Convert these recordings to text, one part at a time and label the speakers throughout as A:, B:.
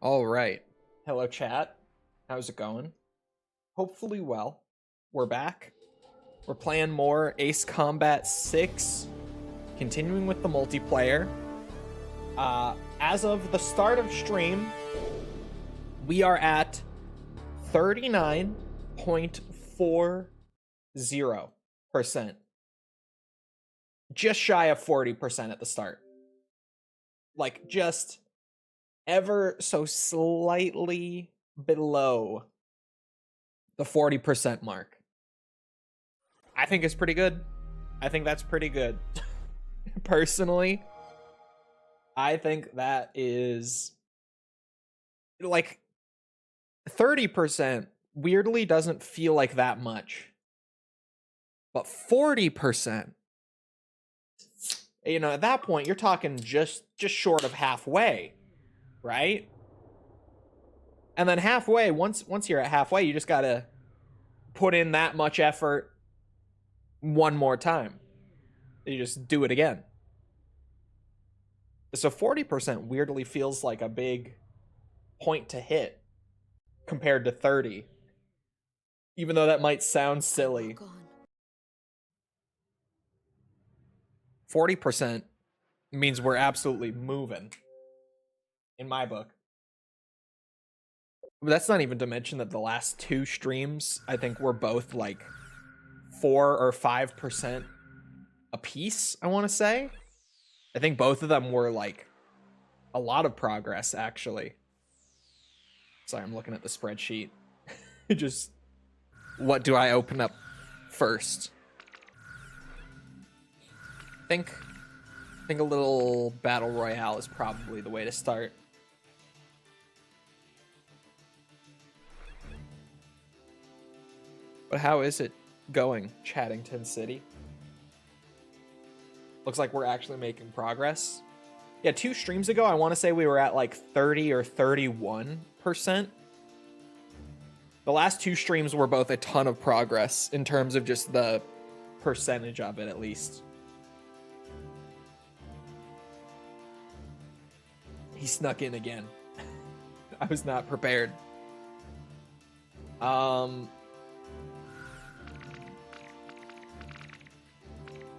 A: All right. Hello, chat. How's it going? Hopefully well. We're back. We're playing more Ace Combat 6, continuing with the multiplayer. As of the start of stream, we are at 39.40%. Just shy of 40% at the start. Like, just ever so slightly below the 40% mark. I think it's pretty good. I think that's pretty good. Personally, I think that is like 30% weirdly doesn't feel like that much. But 40%, you know, at that point you're talking just short of halfway, right? And then halfway, once you're at halfway, you just got to put in that much effort one more time. You just do it again. So 40% weirdly feels like a big point to hit compared to 30. Even though that might sound silly. 40% means we're absolutely moving. In my book. But that's not even to mention that the last two streams, I think, were both like 4 or 5% a piece, I want to say. I think both of them were like a lot of progress, actually. Sorry, I'm looking at the spreadsheet. Just, what do I open up first? I think a little battle royale is probably the way to start. But how is it going, Chattington City? Looks like we're actually making progress. Yeah, 2 streams ago, I want to say we were at like 30 or 31%. The last 2 streams were both a ton of progress in terms of just the percentage of it, at least. He snuck in again. I was not prepared.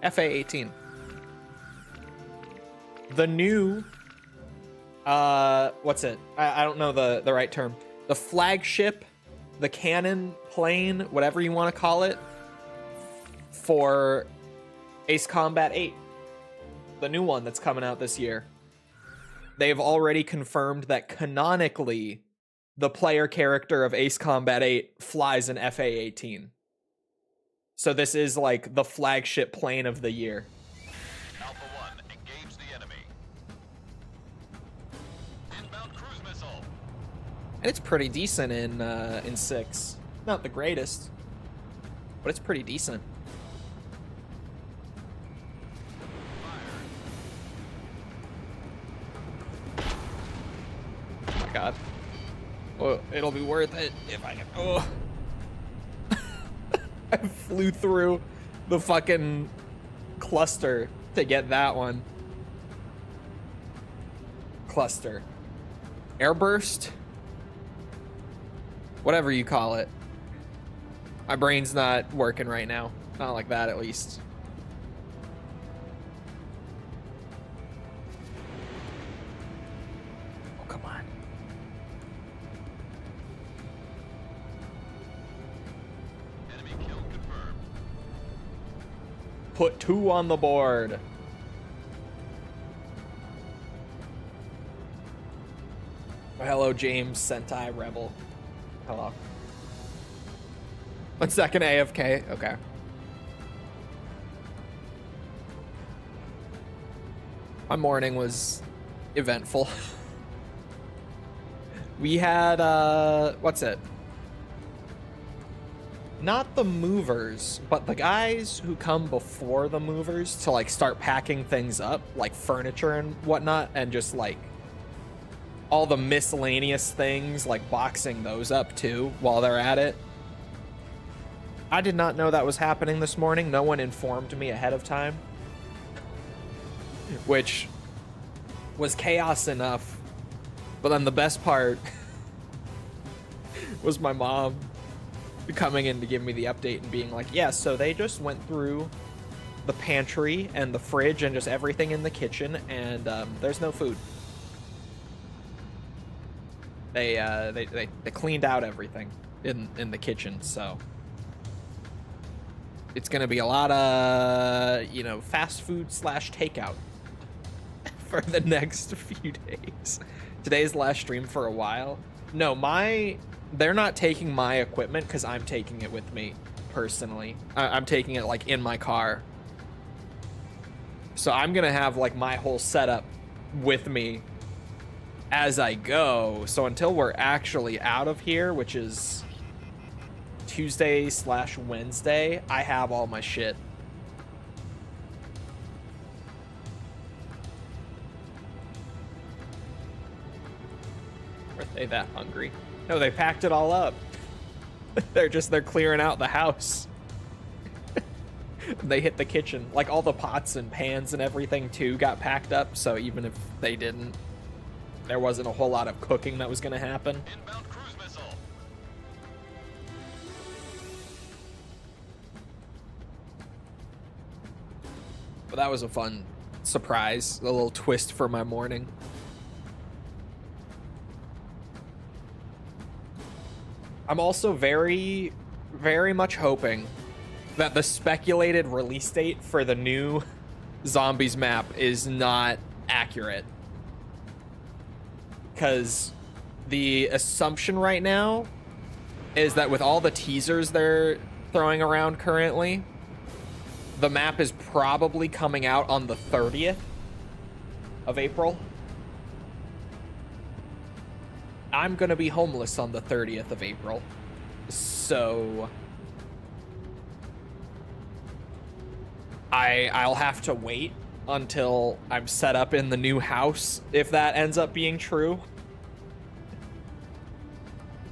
A: FA18. The new, what's it? I don't know the right term. The flagship, the cannon plane, whatever you want to call it, for Ace Combat 8. The new one that's coming out this year. They've already confirmed that canonically, the player character of Ace Combat 8 flies an FA-18. So this is like the flagship plane of the year.
B: Alpha 1, engage the enemy. Inbound cruise missile.
A: And it's pretty decent in 6. Not the greatest, but it's pretty decent. Oh my god. Well, it'll be worth it if I can. Oh. I flew through the fucking cluster to get that one. Cluster. Airburst? Whatever you call it. My brain's not working right now. Not like that, at least. Oh, come on. Put 2 on the board. Oh, hello, James Sentai Rebel. Hello. 1 second, AFK. Okay. My morning was eventful. We had, what's it? Not the movers, but the guys who come before the movers to like start packing things up, like furniture and whatnot, and just like all the miscellaneous things, like boxing those up too while they're at it. I did not know that was happening this morning. No one informed me ahead of time, which was chaos enough But then the best part was my mom coming in to give me the update and being like, yeah, so they just went through the pantry and the fridge and just everything in the kitchen, and there's no food. They cleaned out everything in the kitchen, so it's gonna be a lot of, you know, fast food slash takeout for the next few days. Today's last stream for a while. No, they're not taking my equipment because I'm taking it with me personally. I'm taking it like in my car. So I'm gonna have like my whole setup with me as I go. So until we're actually out of here, which is Tuesday slash Wednesday, I have all my shit. Are they that hungry? No, they packed it all up. They're clearing out the house. They hit the kitchen. Like all the pots and pans and everything too got packed up, so even if they didn't, there wasn't a whole lot of cooking that was gonna happen.
B: Inbound cruise missile.
A: But that was a fun surprise, a little twist for my morning. I'm also very, very much hoping that the speculated release date for the new Zombies map is not accurate. Because the assumption right now is that with all the teasers they're throwing around currently, the map is probably coming out on the 30th of April. I'm gonna be homeless on the 30th of April, so I'll have to wait until I'm set up in the new house if that ends up being true.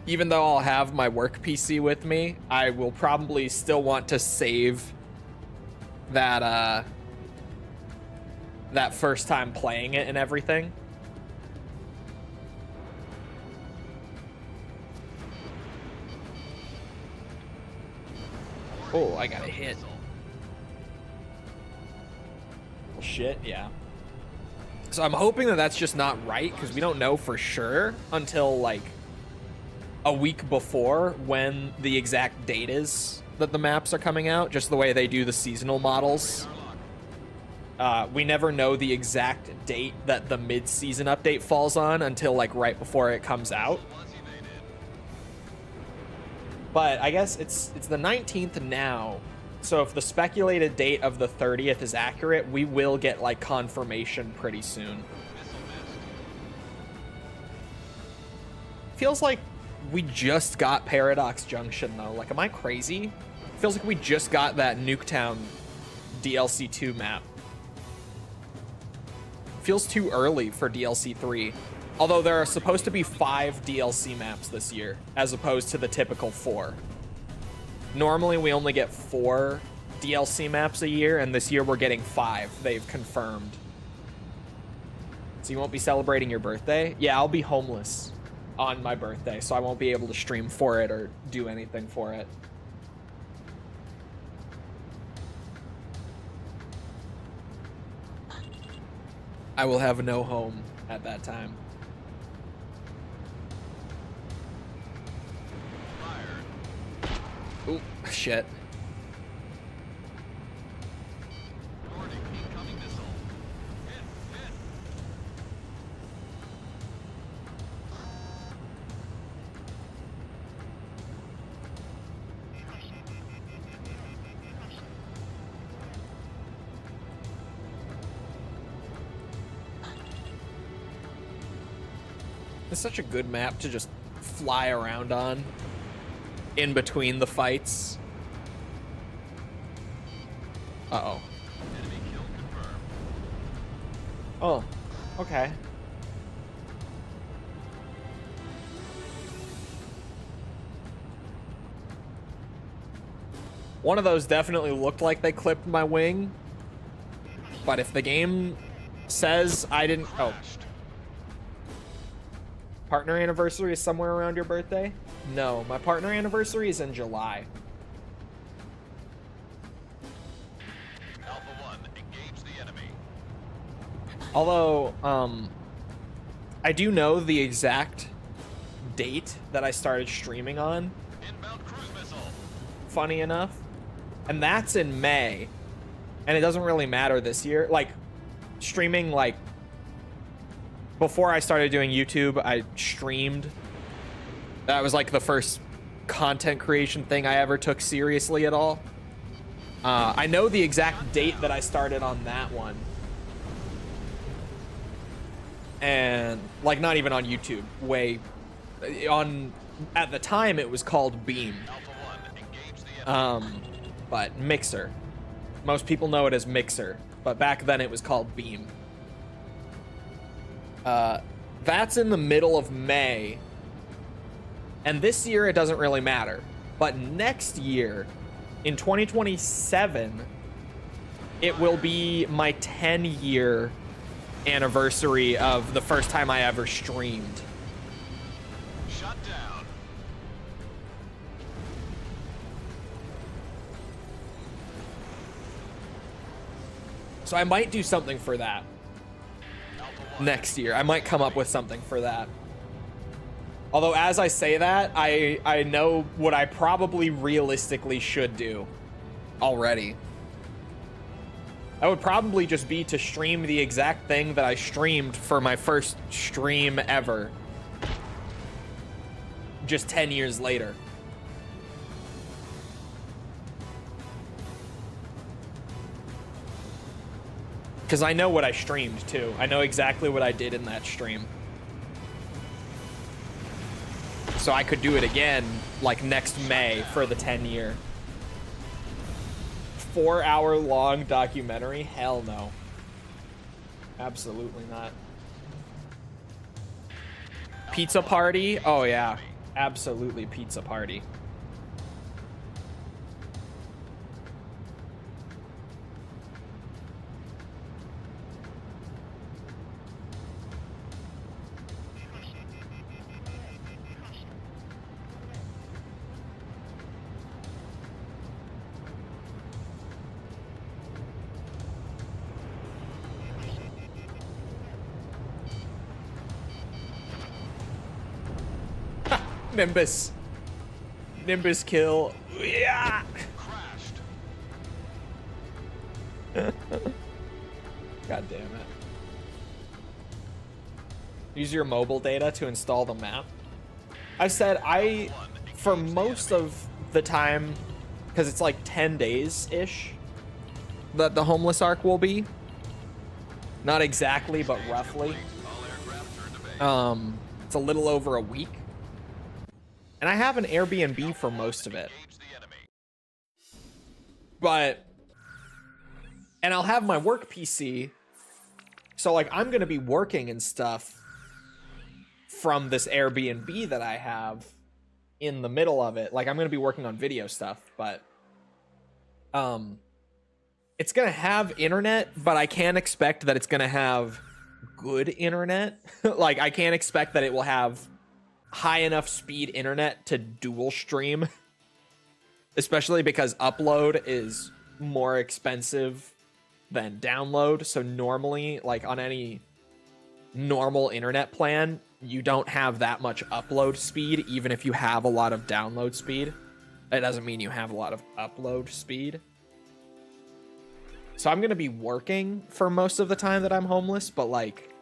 A: Even though I'll have my work PC with me, I will probably still want to save that that first time playing it and everything. Oh, I got a hit. Well, shit, yeah. So I'm hoping that that's just not right, because we don't know for sure until like a week before when the exact date is that the maps are coming out, just the way they do the seasonal models. We never know the exact date that the mid-season update falls on until like right before it comes out. But I guess it's the 19th now, so if the speculated date of the 30th is accurate, we will get like confirmation pretty soon. Feels like we just got Paradox Junction though. Like, am I crazy? Feels like we just got that Nuketown DLC 2 map. Feels too early for DLC 3. Although there are supposed to be 5 DLC maps this year, as opposed to the typical 4. Normally we only get 4 DLC maps a year, and this year we're getting 5, they've confirmed. So you won't be celebrating your birthday? Yeah, I'll be homeless on my birthday, so I won't be able to stream for it or do anything for it. I will have no home at that time. Ooh, shit.
B: Warning, incoming missile. Hit.
A: It's such a good map to just fly around on in between the fights. Uh-oh.
B: Enemy kill confirmed.
A: Oh, okay. One of those definitely looked like they clipped my wing. But if the game says I didn't... Oh. Partner anniversary is somewhere around your birthday? No, my partner anniversary is in July.
B: Alpha 1, engage the enemy.
A: Although, I do know the exact date that I started streaming on,
B: Inbound cruise missile.
A: funny enough, and that's in May. And it doesn't really matter this year. Like, streaming, like, before I started doing YouTube, I streamed. That was like the first content creation thing I ever took seriously at all. I know the exact date that I started on that one. And, like, not even on YouTube. At the time, it was called Beam.
B: Alpha 1, engage the enemy.
A: But Mixer. Most people know it as Mixer, but back then it was called Beam. That's in the middle of May. And this year it doesn't really matter. But next year, in 2027, it will be my 10-year anniversary of the first time I ever streamed.
B: Shut down.
A: So I might do something for that
B: Alpha 1.
A: next year. I might come up with something for that. Although, as I say that, I know what I probably realistically should do already. That would probably just be to stream the exact thing that I streamed for my first stream ever. Just 10 years later. Because I know what I streamed, too. I know exactly what I did in that stream. So I could do it again, like, next May for the 10-year. 4-hour-long documentary? Hell no. Absolutely not. Pizza party? Oh, yeah. Absolutely pizza party. Nimbus. Nimbus kill. Yeah.
B: Crashed.
A: God damn it. Use your mobile data to install the map. I've said for most of the time, because it's like 10 days-ish that the homeless arc will be. Not exactly, but roughly.
B: All aircraft turn to base.
A: It's a little over a week. And I have an Airbnb for most of it.
B: Engage the enemy.
A: But, and I'll have my work PC. So, like, I'm going to be working and stuff from this Airbnb that I have in the middle of it. Like, I'm going to be working on video stuff, but it's going to have internet, but I can't expect that it's going to have good internet. Like, I can't expect that it will have high enough speed internet to dual stream, especially because upload is more expensive than download. So normally, like, on any normal internet plan, you don't have that much upload speed, even if you have a lot of download speed. That doesn't mean you have a lot of upload speed. So I'm going to be working for most of the time that I'm homeless, but, like,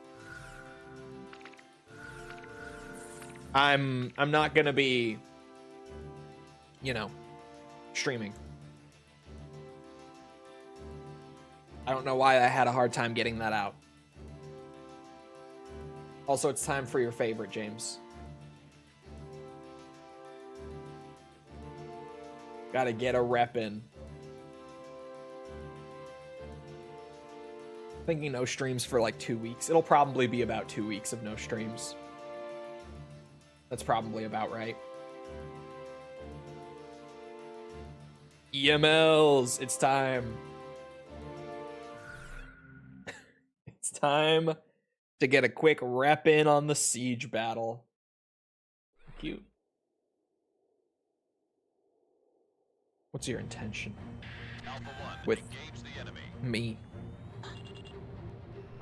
A: I'm not going to be, you know, streaming. I don't know why I had a hard time getting that out. Also, it's time for your favorite, James. Gotta get a rep in. Thinking no streams for like 2 weeks. It'll probably be about 2 weeks of no streams. That's probably about right. EMLs, it's time. It's time to get a quick rep in on the siege battle. cute. What's your intention
B: Alpha 1,
A: with
B: engage the enemy.
A: me?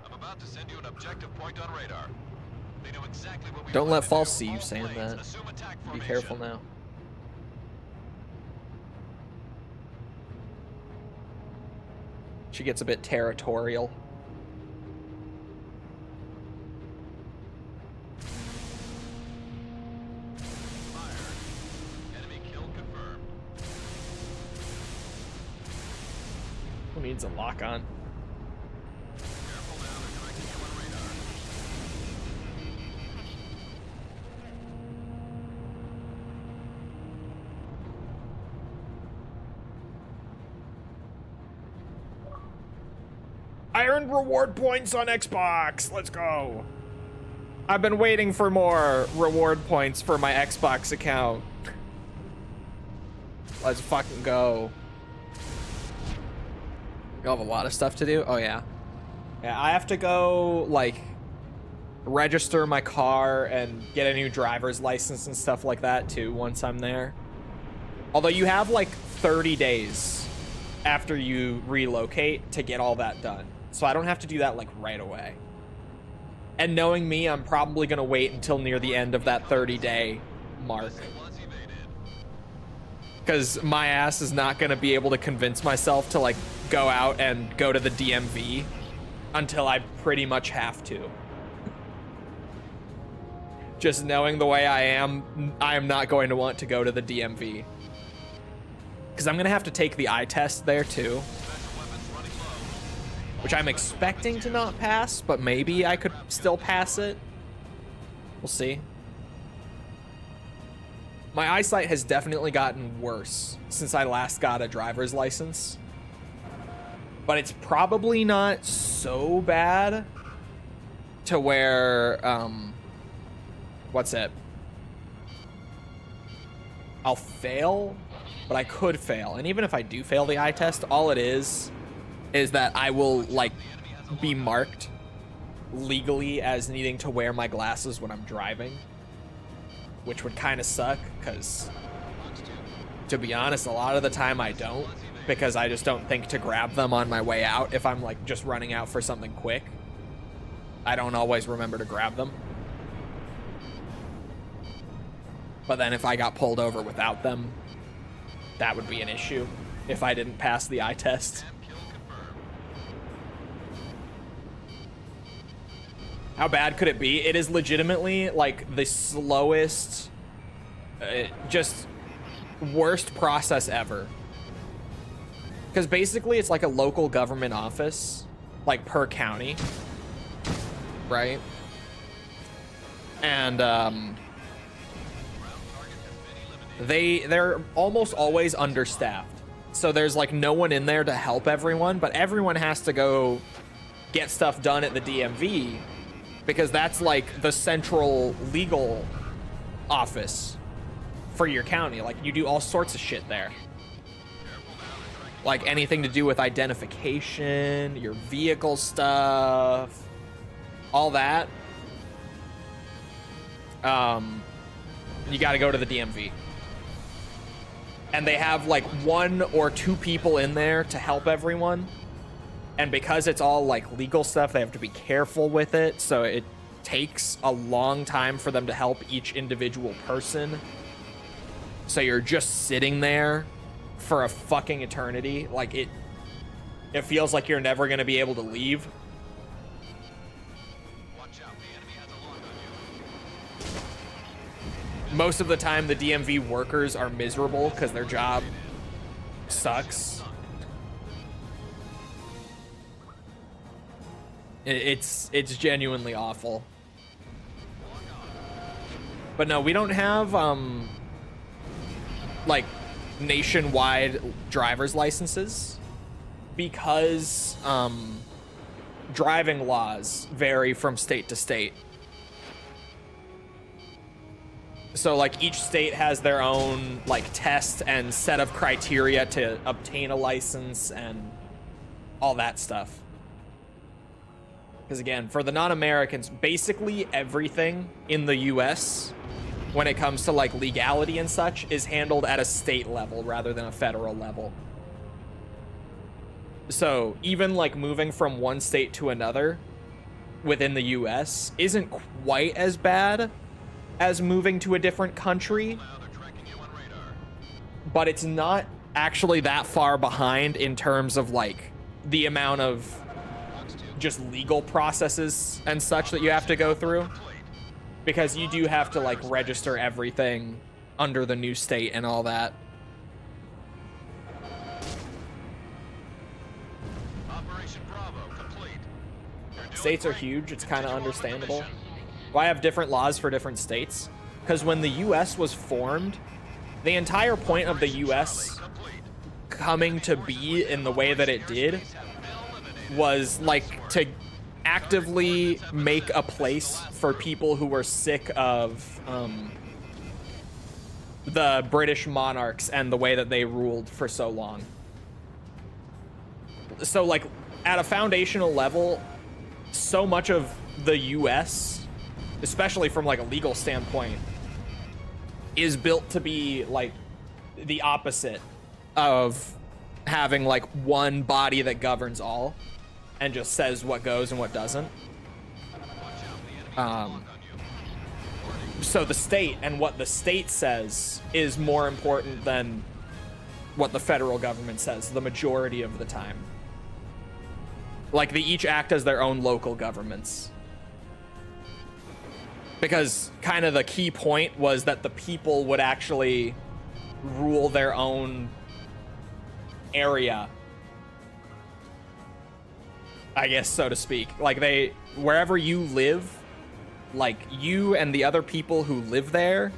B: I'm about to send you an objective point on radar. They know exactly what we
A: Don't
B: plan
A: let
B: to
A: False
B: do.
A: see you
B: All
A: saying
B: planes,
A: that.
B: assume attack
A: Be
B: formation.
A: careful now. She gets a bit territorial.
B: Fired. Enemy kill confirmed.
A: Who needs a lock on?
B: Careful now, they're tracking you on radar.
A: I earned reward points on Xbox. Let's go. I've been waiting for more reward points for my Xbox account. Let's fucking go. You have a lot of stuff to do? Oh, yeah. Yeah, I have to go, like, register my car and get a new driver's license and stuff like that, too, once I'm there. Although you have, like, 30 days after you relocate to get all that done. So I don't have to do that, like, right away. And knowing me, I'm probably going to wait until near the end of that 30-day mark.
B: Was evaded.
A: Because my ass is not going to be able to convince myself to, like, go out and go to the DMV until I pretty much have to. Just knowing the way I am not going to want to go to the DMV. Because I'm going to have to take the eye test there, too.
B: Special weapons running low.
A: Which I'm expecting to not pass, but maybe I could still pass it. We'll see. My eyesight has definitely gotten worse since I last got a driver's license. But it's probably not so bad to where, what's it? I'll fail, but I could fail. And even if I do fail the eye test, all it is that I will, like, be marked legally as needing to wear my glasses when I'm driving, which would kind of suck, because, to be honest, a lot of the time I don't, because I just don't think to grab them on my way out. If I'm, like, just running out for something quick, I don't always remember to grab them. But then if I got pulled over without them, that would be an issue if I didn't pass the eye test.
B: Kill confirmed.
A: How bad could it be? It is legitimately, like, the slowest, just worst process ever. Because basically it's like a local government office, like, per county, right? And they're almost always understaffed. So there's, like, no one in there to help everyone, but everyone has to go get stuff done at the DMV because that's, like, the central legal office for your county. Like, you do all sorts of shit there. Like, anything to do with identification, your vehicle stuff, all that. You gotta go to the DMV. And they have, like, 1 or 2 people in there to help everyone. And because it's all, like, legal stuff, they have to be careful with it. So it takes a long time for them to help each individual person. So you're just sitting there for a fucking eternity. Like, it feels like you're never going to be able to leave.
B: Watch out, the enemy has a lock on you.
A: Most of the time, the DMV workers are miserable because their job sucks. It's genuinely awful. But no, we don't have, like, nationwide driver's licenses because driving laws vary from state to state. So, like, each state has their own, like, test and set of criteria to obtain a license and all that stuff. Because, again, for the non-Americans, basically everything in the US when it comes to like legality and such is handled at a state level rather than a federal level. So even like moving from one state to another within the US isn't quite as bad as moving to a different country, but it's not actually that far behind in terms of like the amount of just legal processes and such that you have to go through, because you do have to like register everything under the new state and all that.
B: Operation Bravo complete.
A: States are huge. It's kind of understandable. Why have different laws for different states? Because when the US was formed, the entire point of the US coming to be in the way that it did was like to actively make a place for people who were sick of the British monarchs and the way that they ruled for so long. So like at a foundational level, so much of the US, especially from like a legal standpoint, is built to be like the opposite of having like one body that governs all and just says what goes and what doesn't. So the state and what the state says is more important than what the federal government says the majority of the time. Like they each act as their own local governments. Because kind of the key point was that the people would actually rule their own area, I guess, so to speak. Like they, wherever you live, like you and the other people who live there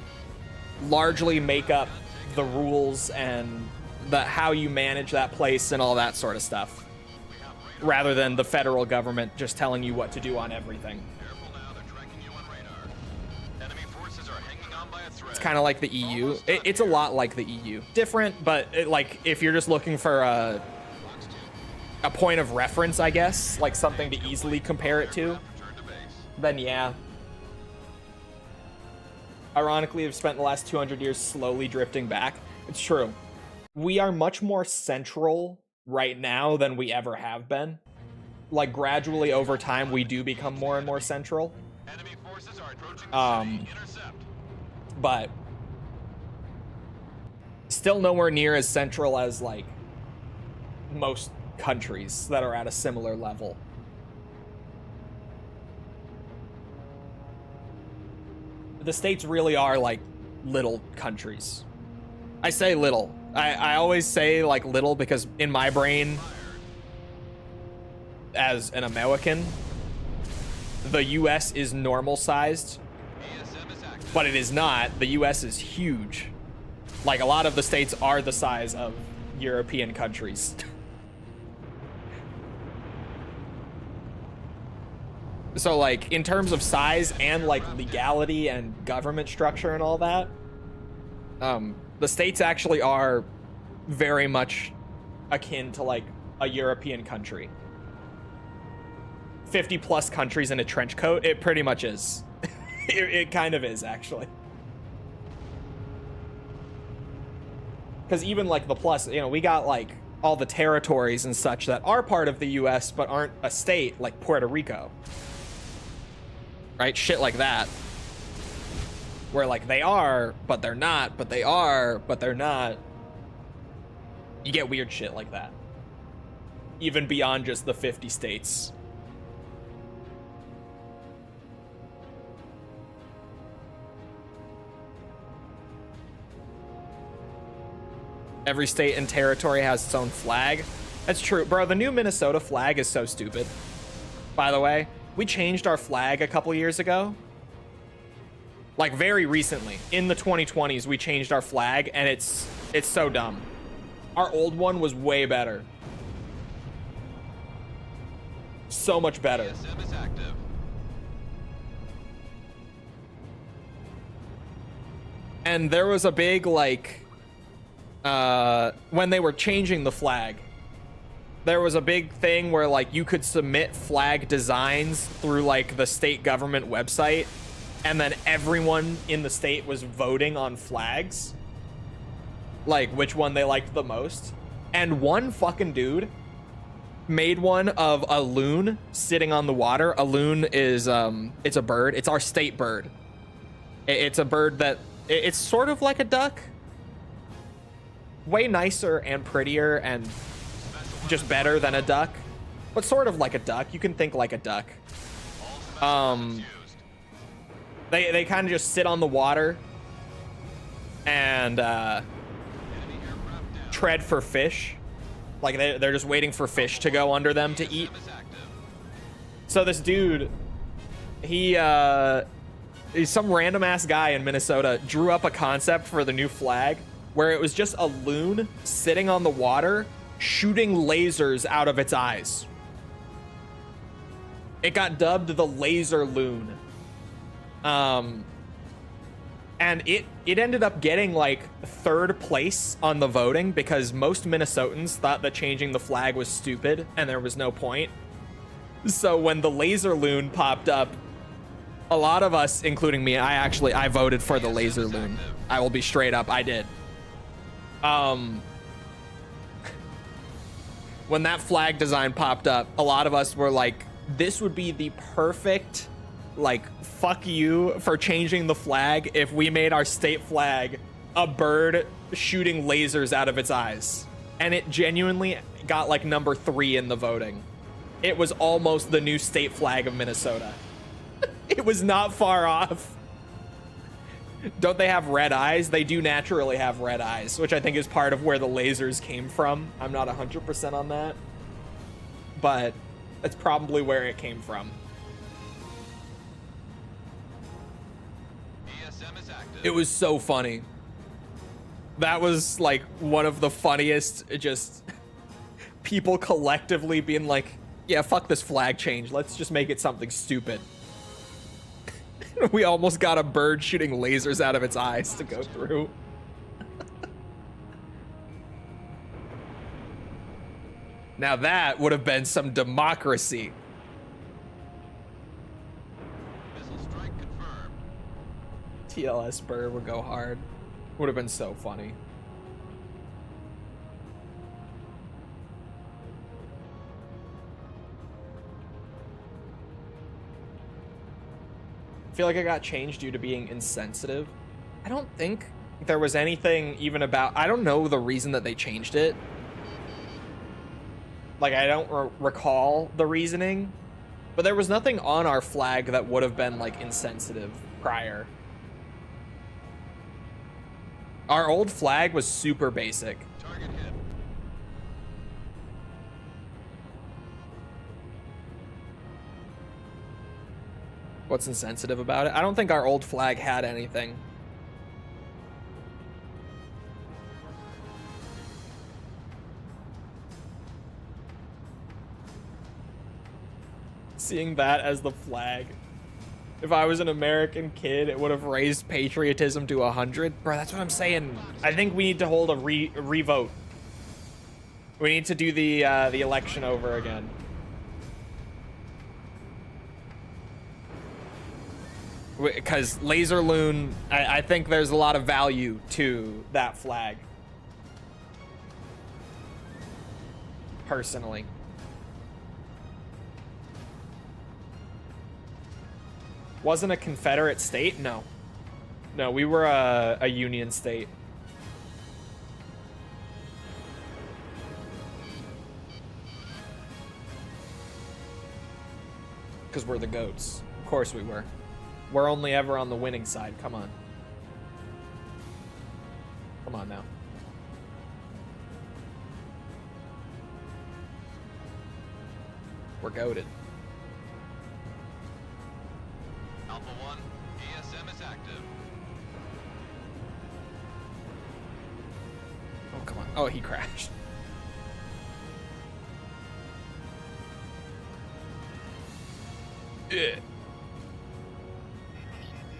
A: largely make up the rules and the how you manage that place and all that sort of stuff, rather than the federal government just telling you what to do on everything. It's kind of like the EU. It's a lot like the EU. Different, but like if you're just looking for a point of reference, I guess, like something to easily compare it to, then yeah. Ironically, I've spent the last 200 years slowly drifting back. It's true. We are much more central right now than we ever have been. Like gradually over time, we do become more and more central.
B: Enemy forces are approaching the city. Intercept.
A: But still nowhere near as central as like most countries that are at a similar level. The states really are like little countries. I say little. I always say like little because in my brain, as an American, the US is normal sized, but it is not. The US is huge. Like a lot of the states are the size of European countries. So like in terms of size and like legality and government structure and all that, the states actually are very much akin to like a European country. 50 plus countries in a trench coat, it pretty much is. It kind of is, actually. Because even like the plus, you know, we got like all the territories and such that are part of the US but aren't a state, like Puerto Rico. Right? Shit like that. Where like they are, but they're not, but they are, but they're not. You get weird shit like that. Even beyond just the 50 states. Every state and territory has its own flag. That's true. Bro, the new Minnesota flag is so stupid. By the way, we changed our flag a couple years ago. Like very recently. In the 2020s, we changed our flag and it's so dumb. Our old one was way better. So much better.
B: ESM is active.
A: And there was a big like when they were changing the flag, there was a big thing where like you could submit flag designs through like the state government website and then everyone in the state was voting on flags, like which one they liked the most. And one fucking dude made one of a loon sitting on the water. A loon is it's a bird. It's our state bird. It's a bird that it's sort of like a duck, way nicer and prettier and just better than a duck, but sort of like a duck. You can think like a duck. They kind of just sit on the water and tread for fish. Like they're just waiting for fish to go under them to eat. So this dude, he's some random ass guy in Minnesota, drew up a concept for the new flag where it was just a loon sitting on the water shooting lasers out of its eyes. It got dubbed the laser loon. And it ended up getting like 3rd place on the voting because most Minnesotans thought that changing the flag was stupid and there was no point. So when the laser loon popped up, a lot of us, including me, I voted for the laser loon. I will be straight up, I did. When that flag design popped up, a lot of us were like, this would be the perfect, like, fuck you for changing the flag if we made our state flag a bird shooting lasers out of its eyes. And it genuinely got like number 3 in the voting. It was almost the new state flag of Minnesota. It was not far off. Don't they have red eyes? They do naturally have red eyes, which I think is part of where the lasers came from. I'm not 100% on that, but that's probably where it came from.
B: ESM is active.
A: It was so funny. That was like one of the funniest, just people collectively being like, yeah, fuck this flag change. Let's just make it something stupid. We almost got a bird shooting lasers out of its eyes to go through. Now that would have been some democracy.
B: Missile strike confirmed.
A: TLS bird would go hard. Would have been so funny. I feel like I got changed due to being insensitive. I don't think there was anything even about, I don't know the reason that they changed it. Like, I don't recall the reasoning, but there was nothing on our flag that would have been like insensitive prior. Our old flag was super basic.
B: Target hit.
A: What's insensitive about it? I don't think our old flag had anything. Seeing that as the flag. If I was an American kid, it would have raised patriotism to 100. Bro, that's what I'm saying. I think we need to hold a re-vote. We need to do the election over again. Because Laser Loon, I think there's a lot of value to that flag. Personally. Wasn't a Confederate state? No. No, we were a Union state. Because we're the goats. Of course we were. We're only ever on the winning side. Come on. Come on now. We're goated.
B: Alpha 1, ESM is active.
A: Oh, come on. Oh, he crashed. Yeah.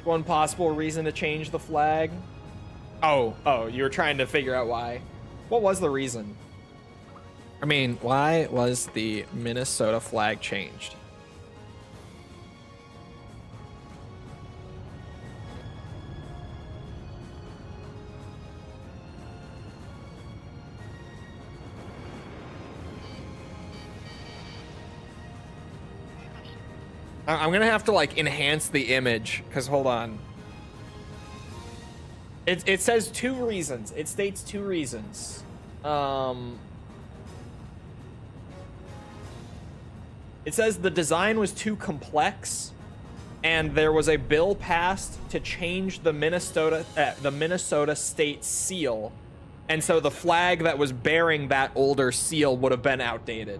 A: One possible reason to change the flag. Oh, you were trying to figure out why. What was the reason? I mean, why was the Minnesota flag changed? I'm gonna have to like enhance the image because hold on. It says 2 reasons. It states 2 reasons. It says the design was too complex, and there was a bill passed to change the Minnesota state seal, and so the flag that was bearing that older seal would have been outdated.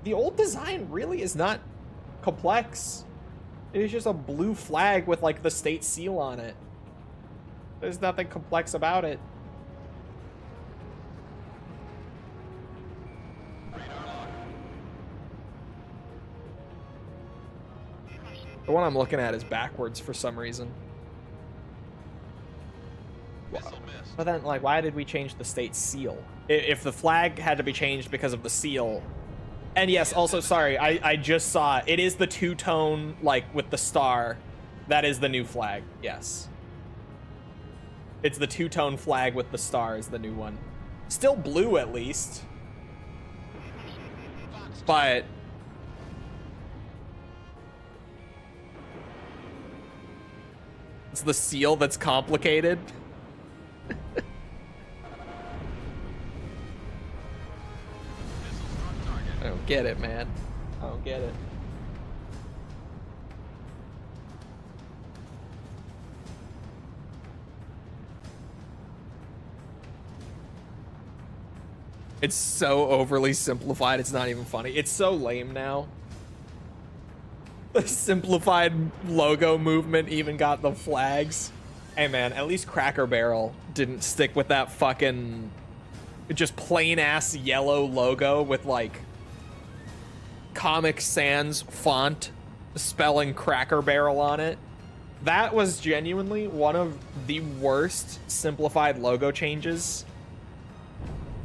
A: The old design really is not complex. It is just a blue flag with like the state seal on it. There's nothing complex about it. The one I'm looking at is backwards for some reason. But then, like, why did we change the state seal? If the flag had to be changed because of the seal. And yes, also, sorry, I just saw it is the 2-tone, like, with the star. That is the new flag, yes. It's the 2-tone flag with the star is the new one. Still blue, at least. But it's the seal that's complicated. I don't get it, man. I don't get it. It's so overly simplified, it's not even funny. It's so lame now. The simplified logo movement even got the flags. Hey man, at least Cracker Barrel didn't stick with that fucking just plain ass yellow logo with like Comic Sans font spelling Cracker Barrel on it. That was genuinely one of the worst simplified logo changes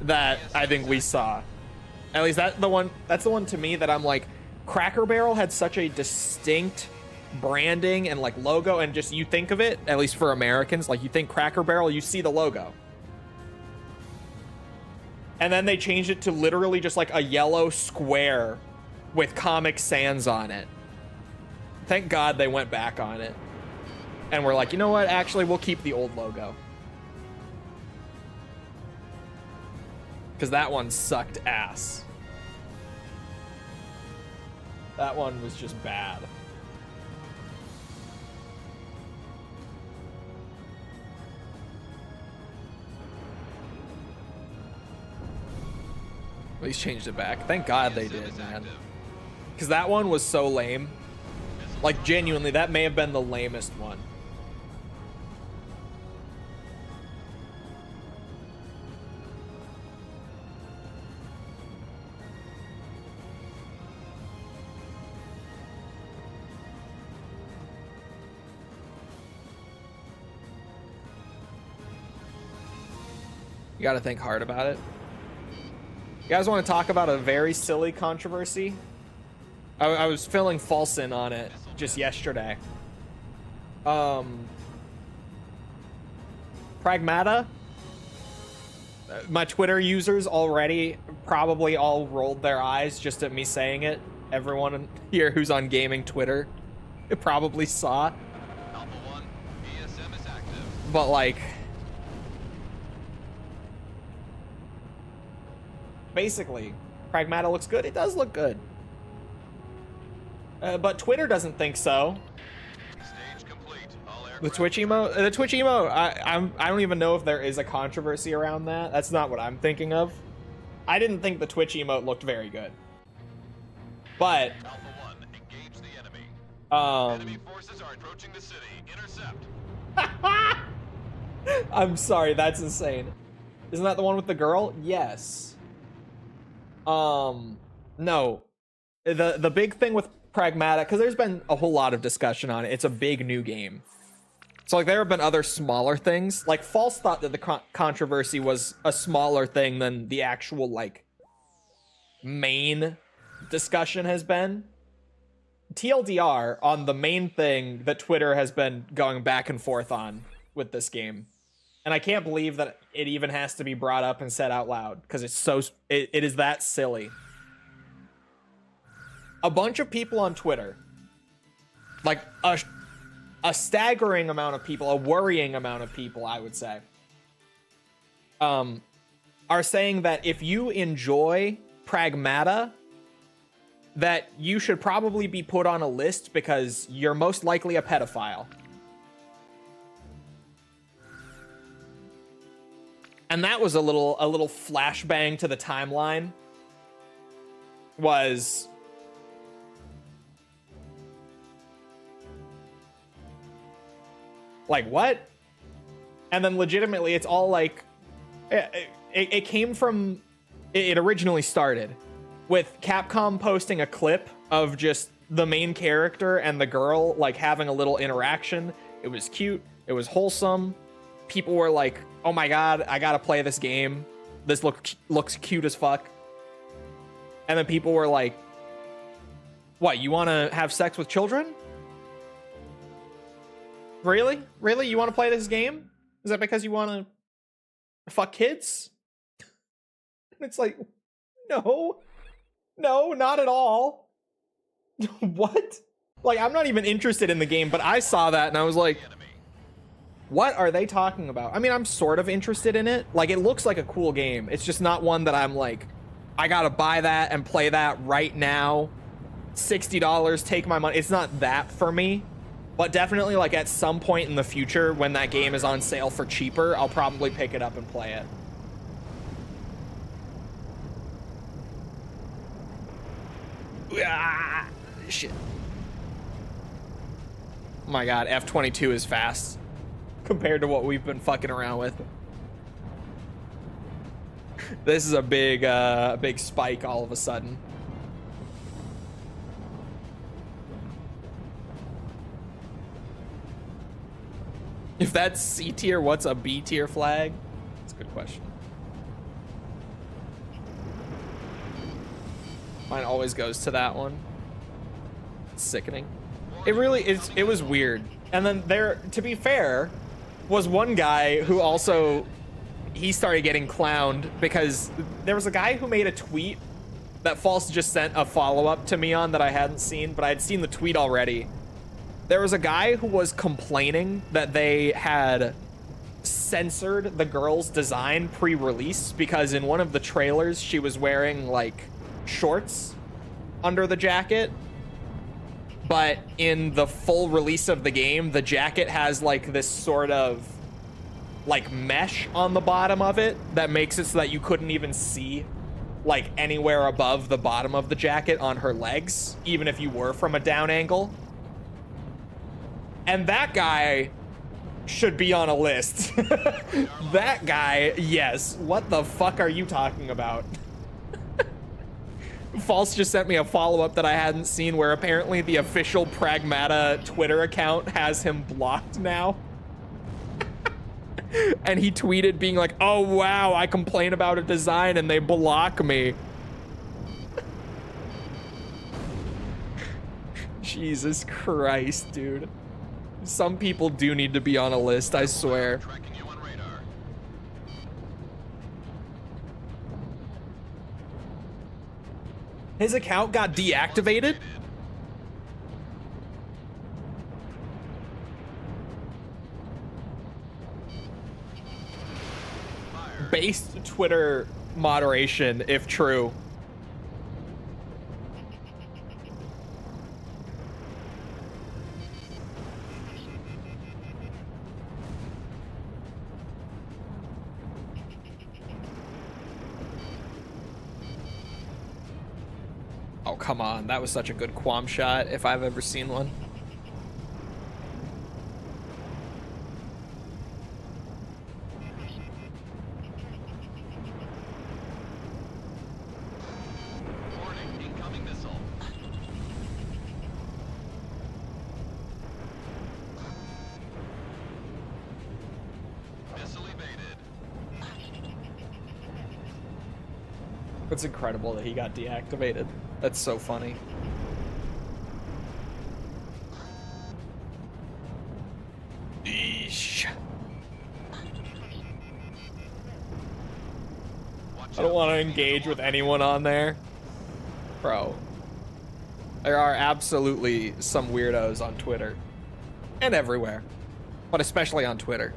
A: that I think we saw. At least that's the one to me that I'm like, Cracker Barrel had such a distinct branding and like logo, and just you think of it, at least for Americans, like you think Cracker Barrel, you see the logo. And then they changed it to literally just like a yellow square with Comic Sans on it. Thank God they went back on it. And we're like, you know what? Actually, we'll keep the old logo. Because that one sucked ass. That one was just bad. At least changed it back. Thank God they did, man. Because that one was so lame. Like, genuinely, that may have been the lamest one. You gotta think hard about it. You guys want to talk about a very silly controversy? I was filling Falsen on it just yesterday. Pragmata? My Twitter users already probably all rolled their eyes just at me saying it. Everyone here who's on gaming Twitter probably saw.
B: Alpha 1, ESM is active.
A: But like, basically, Pragmata looks good. It does look good. But Twitter doesn't think so.
B: Stage complete. All
A: The Twitch emote, I don't even know if there is a controversy around that. That's not what I'm thinking of. I didn't think the Twitch emote looked very good. But
B: Alpha 1, engage the enemy. Enemy forces are approaching the city. Intercept.
A: I'm sorry, that's insane. Isn't that the one with the girl? Yes. No. The big thing with Pragmata, because there's been a whole lot of discussion on it. It's a big new game. So like there have been other smaller things. Like False thought that the controversy was a smaller thing than the actual like main discussion has been. TLDR on the main thing that Twitter has been going back and forth on with this game. And I can't believe that it even has to be brought up and said out loud because it's so it is that silly. a bunch of people on Twitter, like a staggering amount of people, a worrying amount of people, I would say, are saying that if you enjoy Pragmata, that you should probably be put on a list because you're most likely a pedophile. And that was a little flashbang to the timeline. Was like, what? And then legitimately it's all like it came from, it originally started with Capcom posting a clip of just the main character and the girl like having a little interaction. It was cute, it was wholesome. People were like, oh my god, I gotta play this game, this looks cute as fuck. And then people were like, what, you want to have sex with children? Really? You want to play this game? Is that because you want to fuck kids? It's like, no, not at all. What? Like, I'm not even interested in the game, but I saw that and I was like, what are they talking about? I mean, I'm sort of interested in it. Like, it looks like a cool game. It's just not one that I'm like, I gotta buy that and play that right now. $60, take my money. It's not that for me. But definitely, like, at some point in the future, when that game is on sale for cheaper, I'll probably pick it up and play it. Ah, shit. Oh my god, F22 is fast compared to what we've been fucking around with. This is a big spike all of a sudden. If that's C tier, what's a B tier flag? That's a good question. Mine always goes to that one. It's sickening. It really is. It was weird. And then there, to be fair, was one guy who also, he started getting clowned because there was a guy who made a tweet that False just sent a follow-up to me on that I hadn't seen, but I had seen the tweet already. There was a guy who was complaining that they had censored the girl's design pre-release because in one of the trailers she was wearing like shorts under the jacket, but in the full release of the game the jacket has like this sort of like mesh on the bottom of it that makes it so that you couldn't even see like anywhere above the bottom of the jacket on her legs, even if you were from a down angle. And that guy should be on a list. That guy, yes. What the fuck are you talking about? False just sent me a follow-up that I hadn't seen where apparently the official Pragmata Twitter account has him blocked now. And he tweeted being like, oh wow, I complain about a design and they block me. Jesus Christ, dude. Some people do need to be on a list, I swear. His account got deactivated? Based Twitter moderation, if true. Oh, come on. That was such a good quam shot, if I've ever seen one.
B: Warning, incoming missile. Missile evaded.
A: It's incredible that he got deactivated. That's so funny. Eesh. I don't want to engage with anyone on there. Bro. There are absolutely some weirdos on Twitter. And everywhere. But especially on Twitter.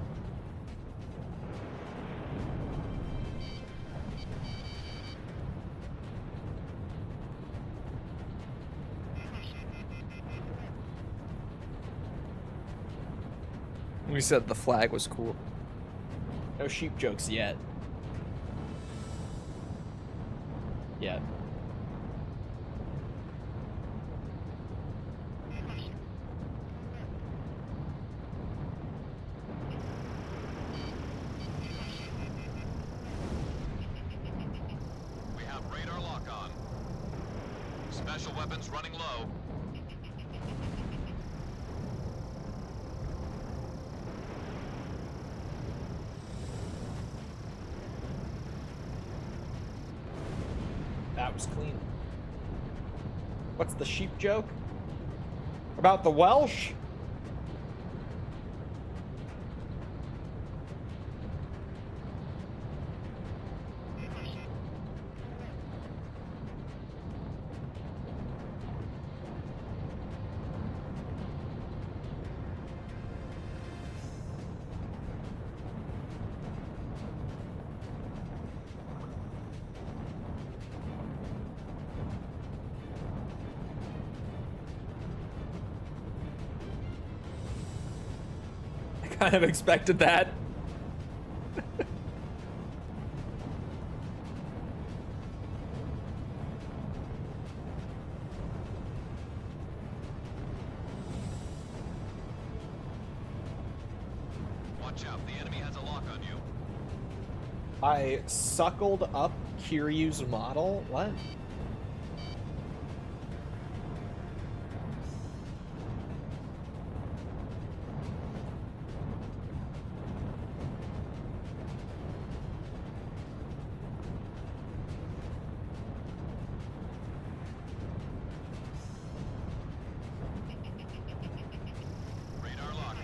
A: We said the flag was cool. No sheep jokes yet. Yet.
B: We have radar lock on. Special weapons running low.
A: That was clean. What's the sheep joke? About the Welsh? Kind of expected that.
B: Watch out, the enemy has a lock on you.
A: I suckled up Kiryu's model? What?
B: Radar lock.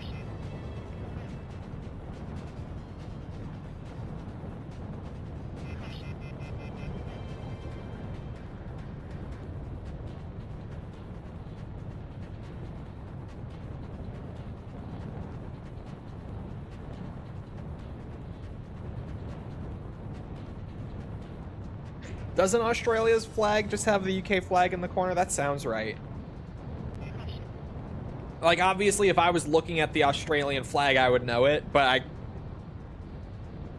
A: Doesn't Australia's flag just have the UK flag in the corner? That sounds right. Like, obviously, if I was looking at the Australian flag, I would know it, but I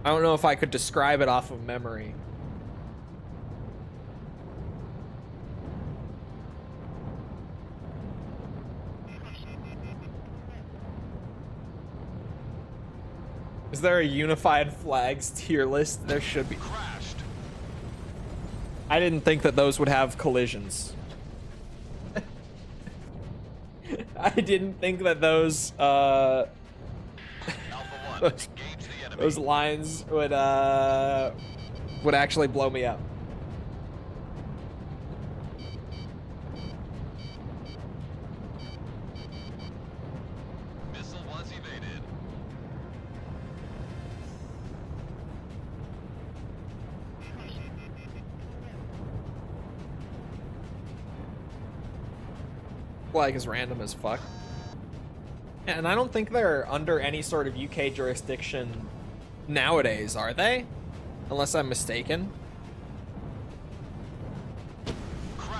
A: don't know if I could describe it off of memory. Is there a unified flags tier list? There should be.
B: Crashed.
A: I didn't think that those would have collisions. I didn't think that those
B: Alpha 1,
A: those,
B: engage the enemy.
A: those lines would actually blow me up.
B: Missile was evaded.
A: Flag is random as fuck. And I don't think they're under any sort of UK jurisdiction nowadays, are they? Unless I'm mistaken.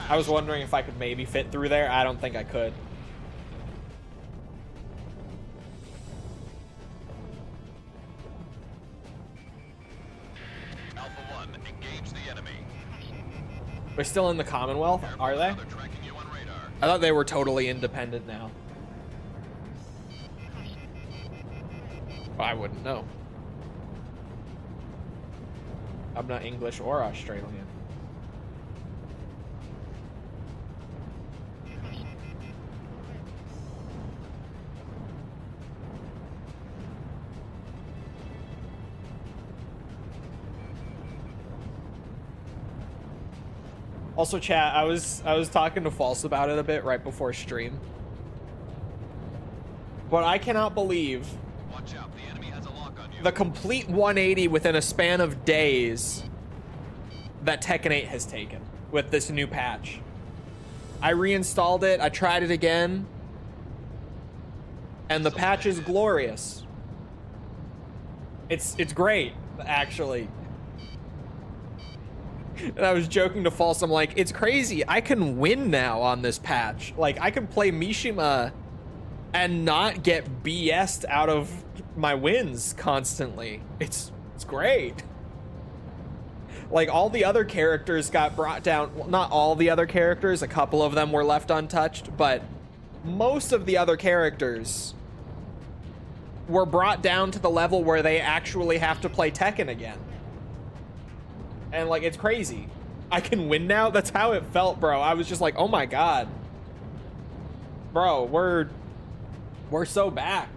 A: I was wondering if I could maybe fit through there. I don't think I could.
B: Alpha 1, engage the enemy.
A: They're still in the Commonwealth, are they?
B: They're tracking you on radar.
A: I thought they were totally independent now. I wouldn't know. I'm not English or Australian. Also, chat, I was talking to False about it a bit right before stream. But I cannot believe
B: Watch out, the enemy has a lock on you.
A: the complete 180 within a span of days that Tekken 8 has taken with this new patch. I reinstalled it. I tried it again. And the patch is glorious. It's great, actually. And I was joking to False. I'm like, it's crazy. I can win now on this patch. Like, I can play Mishima and not get BS'd out of my wins constantly. It's great. Like, all the other characters got brought down. Well, not all the other characters. A couple of them were left untouched, but most of the other characters were brought down to the level where they actually have to play Tekken again. And, like, it's crazy. I can win now? That's how it felt, bro. I was just like, oh my god. Bro, we're so back.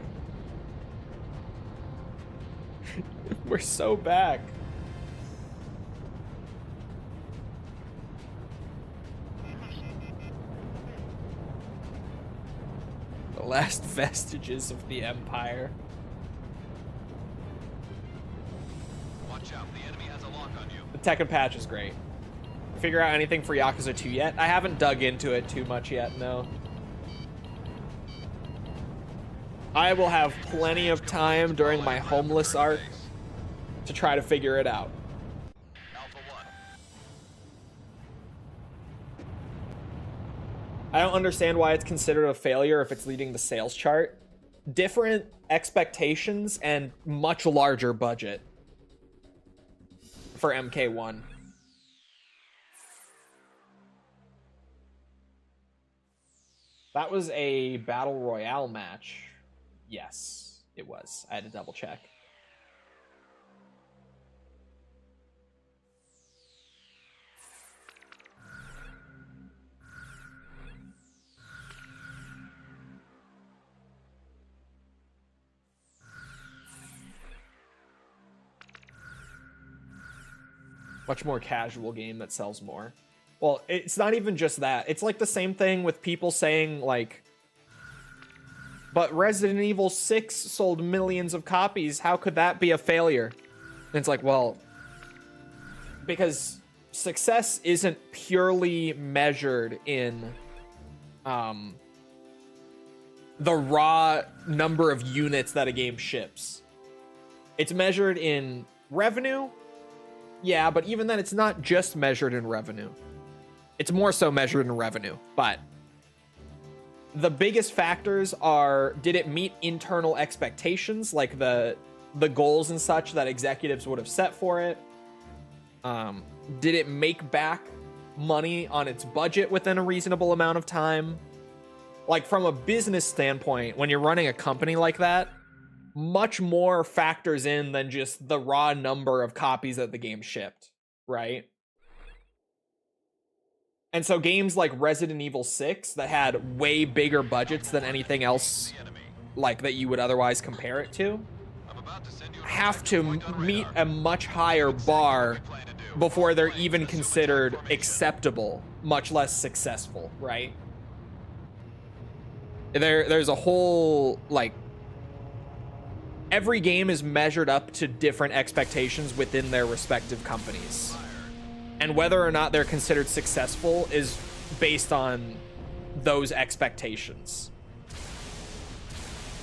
A: We're so back. The last vestiges of the Empire.
B: Watch out, the enemy has a lock on you.
A: The Tekken patch is great. Figure out anything for Yakuza 2 yet? I haven't dug into it too much yet, no. I will have plenty of time during my homeless arc to try to figure it out.
B: Alpha 1.
A: I don't understand why it's considered a failure if it's leading the sales chart. Different expectations and much larger budget for MK1. That was a battle royale match. Yes, it was. I had to double check. Much more casual game that sells more. Well, it's not even just that. It's like the same thing with people saying, like, but Resident Evil 6 sold millions of copies. How could that be a failure? And it's like, well, because success isn't purely measured in the raw number of units that a game ships. It's measured in revenue. Yeah, but even then, it's not just measured in revenue. It's more so measured in revenue, but the biggest factors are, did it meet internal expectations, like the goals and such that executives would have set for it? Did it make back money on its budget within a reasonable amount of time? Like, from a business standpoint, when you're running a company like that, much more factors in than just the raw number of copies that the game shipped, right? And so games like Resident Evil 6 that had way bigger budgets than anything else like that you would otherwise compare it to have to meet a much higher bar before they're even considered acceptable, much less successful, right? There's a whole, like, every game is measured up to different expectations within their respective companies. And whether or not they're considered successful is based on those expectations.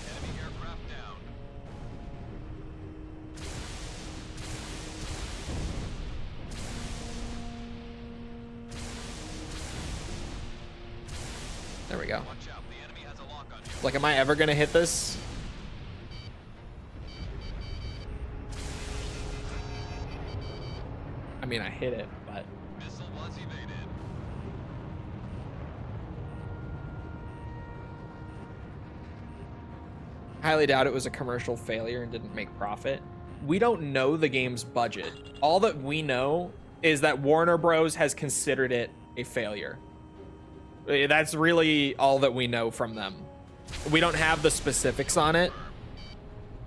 B: Enemy aircraft down.
A: There we go.
B: Watch out, the enemy has a lock on you.
A: Like, am I ever gonna hit this? I mean, I hit it, but...
B: Missile was evaded.
A: highly doubt it was a commercial failure and didn't make profit. We don't know the game's budget. All that we know is that Warner Bros. Has considered it a failure. That's really all that we know from them. We don't have the specifics on it.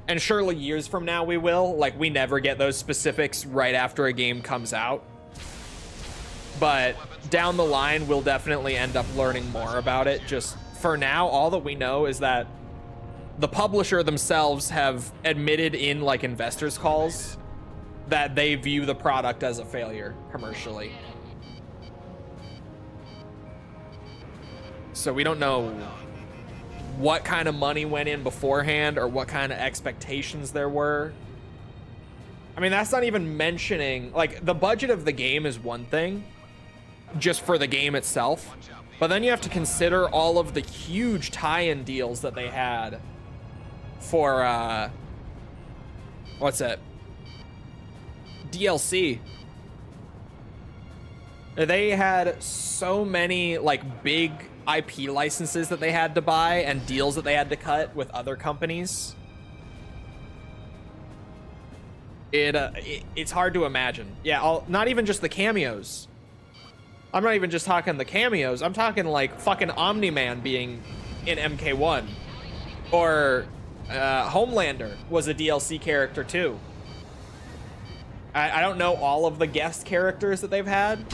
A: And surely years from now we will. Like, we never get those specifics right after a game comes out. But down the line, we'll definitely end up learning more about it. Just for now, all that we know is that the publisher themselves have admitted in, like, investors' calls that they view the product as a failure commercially. So we don't know what kind of money went in beforehand or what kind of expectations there were. I mean, that's not even mentioning, like, the budget of the game is one thing, just for the game itself. But then you have to consider all of the huge tie-in deals that they had for, what's it? DLC. They had so many, like, big IP licenses that they had to buy and deals that they had to cut with other companies. It's hard to imagine. Yeah, not even just the cameos. I'm not even just talking the cameos. I'm talking like fucking Omni-Man being in MK1. Or Homelander was a DLC character too. I don't know all of the guest characters that they've had.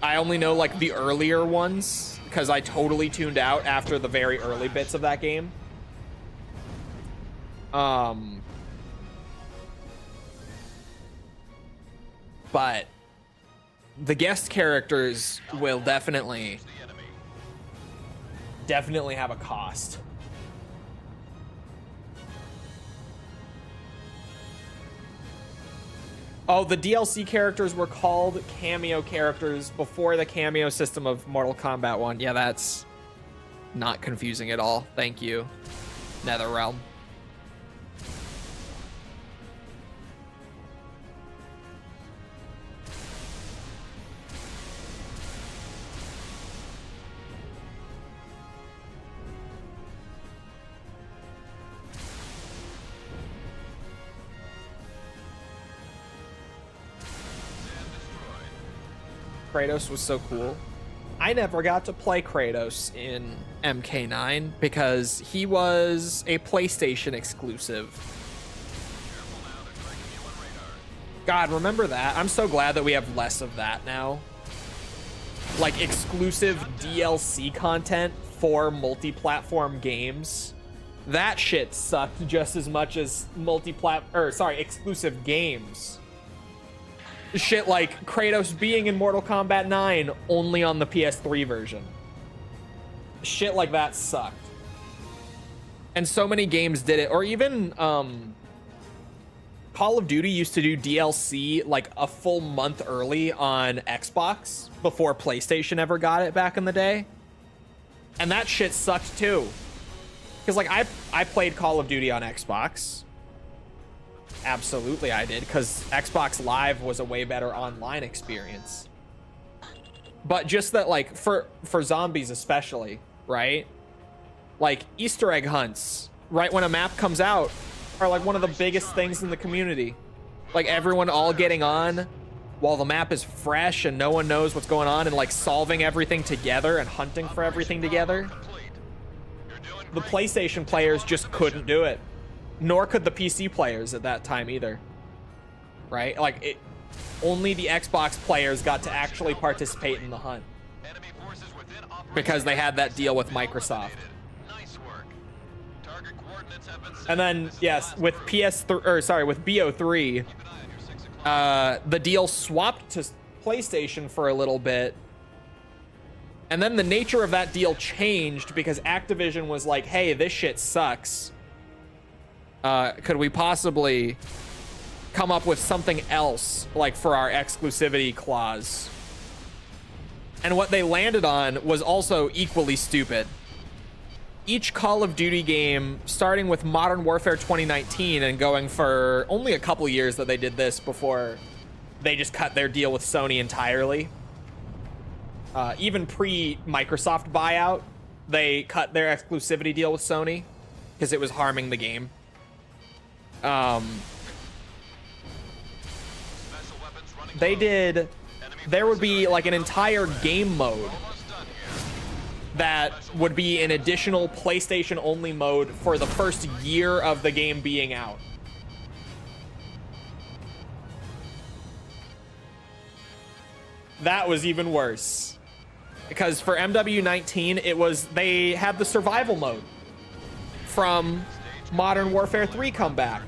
A: I only know like the earlier ones because I totally tuned out after the very early bits of that game. But the guest characters will definitely have a cost. Oh, the DLC characters were called cameo characters before the cameo system of Mortal Kombat 1. Yeah, that's not confusing at all. Thank you, NetherRealm. Kratos was so cool. I never got to play Kratos in MK9 because he was a PlayStation exclusive. God, remember that? I'm so glad that we have less of that now. Like exclusive DLC content for multi-platform games. That shit sucked just as much as exclusive games. Shit like Kratos being in Mortal Kombat 9 only on the PS3 version. Shit like that sucked. And so many games did it. Or even Call of Duty used to do DLC like a full month early on Xbox before PlayStation ever got it back in the day. And that shit sucked too. Because like I played Call of Duty on Xbox. Absolutely I did, because Xbox Live was a way better online experience. But just that, like, for zombies especially, right? Like, Easter egg hunts, right when a map comes out, are like one of the biggest things in the community. Like, everyone all getting on while the map is fresh and no one knows what's going on, and like solving everything together and hunting for everything together. The PlayStation players just couldn't do it. Nor could the PC players at that time either. Right? Like, only the Xbox players got to actually participate in the hunt. Because they had that deal with Microsoft. And then, yes, with with BO3, the deal swapped to PlayStation for a little bit. And then the nature of that deal changed because Activision was like, hey, this shit sucks. Could we possibly come up with something else, like, for our exclusivity clause? And what they landed on was also equally stupid. Each Call of Duty game, starting with Modern Warfare 2019 and going for only a couple years that they did this before they just cut their deal with Sony entirely. Even pre-Microsoft buyout, they cut their exclusivity deal with Sony because it was harming the game. There would be like an entire game mode that would be an additional PlayStation only mode for the first year of the game being out. That was even worse. Because for MW19, they had the survival mode from Modern Warfare 3 come back.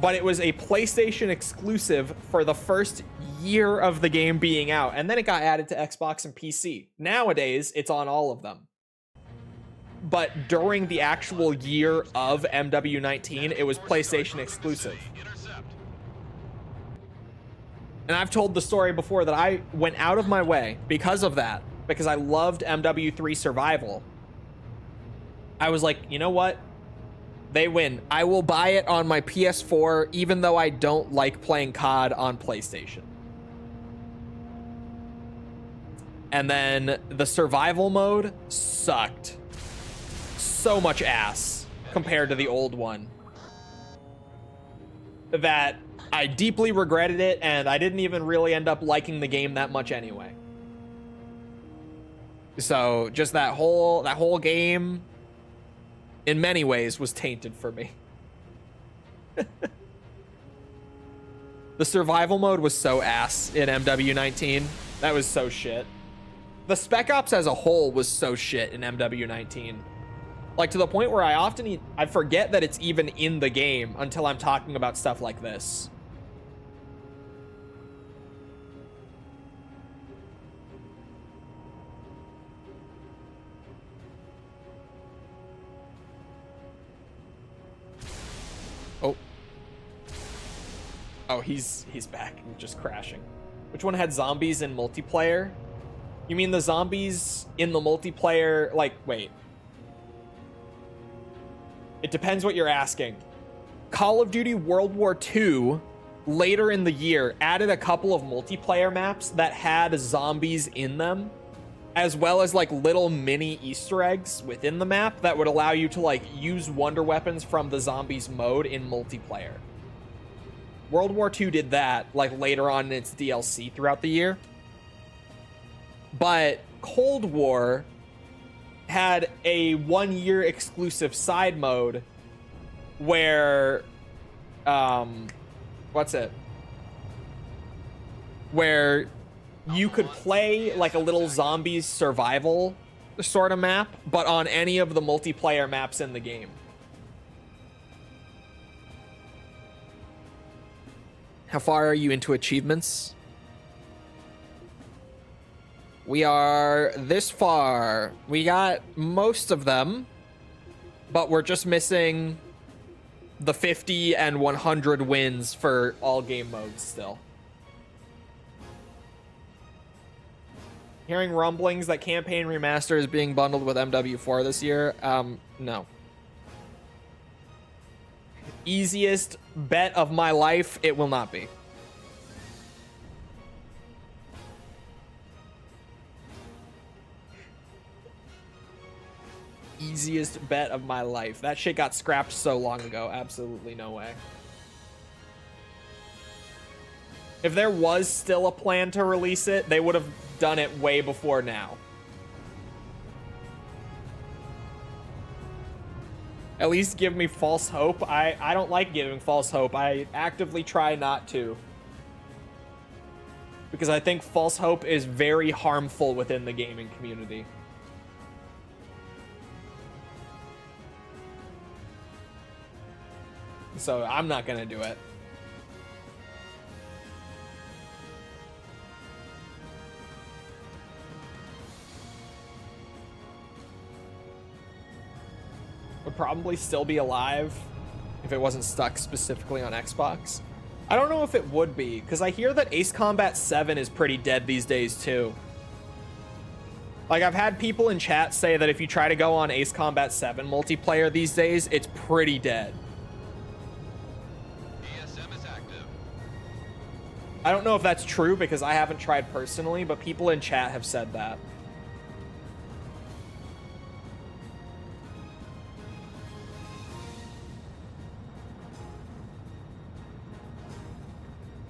A: but it was a PlayStation exclusive for the first year of the game being out, and then it got added to Xbox and PC. Nowadays, it's on all of them. But during the actual year of MW19, it was PlayStation exclusive. And I've told the story before that I went out of my way because of that, because I loved MW3 Survival. I was like, you know what? They win. I will buy it on my PS4, even though I don't like playing COD on PlayStation. And then the survival mode sucked. So much ass compared to the old one that I deeply regretted it, and I didn't even really end up liking the game that much anyway. So just that whole game in many ways was tainted for me. The survival mode was so ass in MW19. That was so shit. The Spec Ops as a whole was so shit in MW19. Like, to the point where I forget that it's even in the game until I'm talking about stuff like this. Oh, he's back and just crashing. Which one had zombies in multiplayer? You mean the zombies in the multiplayer? Like, wait. It depends what you're asking. Call of Duty World War II, later in the year, added a couple of multiplayer maps that had zombies in them, as well as like little mini Easter eggs within the map that would allow you to like use wonder weapons from the zombies mode in multiplayer. World War II did that like later on in its DLC throughout the year. But Cold War had a 1-year exclusive side mode where where you could play like a little zombies survival sort of map, but on any of the multiplayer maps in the game. How far are you into achievements? We are this far. We got most of them, but we're just missing the 50 and 100 wins for all game modes still. Hearing rumblings that Campaign Remaster is being bundled with MW4 this year? No. Easiest bet of my life, it will not be. Easiest bet of my life. That shit got scrapped so long ago. Absolutely no way. If there was still a plan to release it, they would have done it way before now. At least give me false hope. I don't like giving false hope. I actively try not to. Because I think false hope is very harmful within the gaming community. So I'm not gonna do it. Would probably still be alive if it wasn't stuck specifically on Xbox. I don't know if it would be, because I hear that Ace Combat 7 is pretty dead these days too. Like, I've had people in chat say that if you try to go on Ace Combat 7 multiplayer these days, it's pretty dead.
B: ESM is active.
A: I don't know if that's true because I haven't tried personally, but people in chat have said that.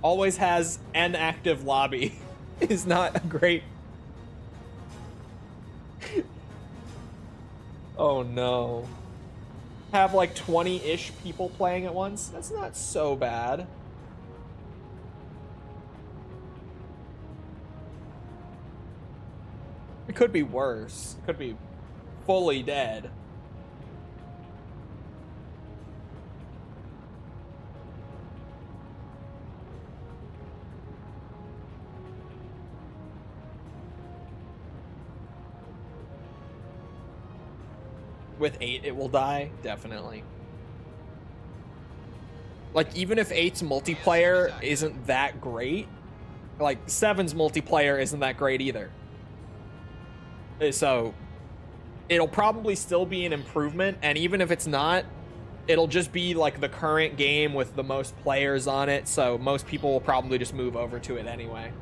A: Always has an active lobby is not a great... Oh no. Have like 20-ish people playing at once? That's not so bad. It could be worse. It could be fully dead. with 8 it will die, definitely. Like, even if 8's multiplayer isn't that great, like, 7's multiplayer isn't that great either. So, it'll probably still be an improvement, and even if it's not, it'll just be, like, the current game with the most players on it, so most people will probably just move over to it anyway.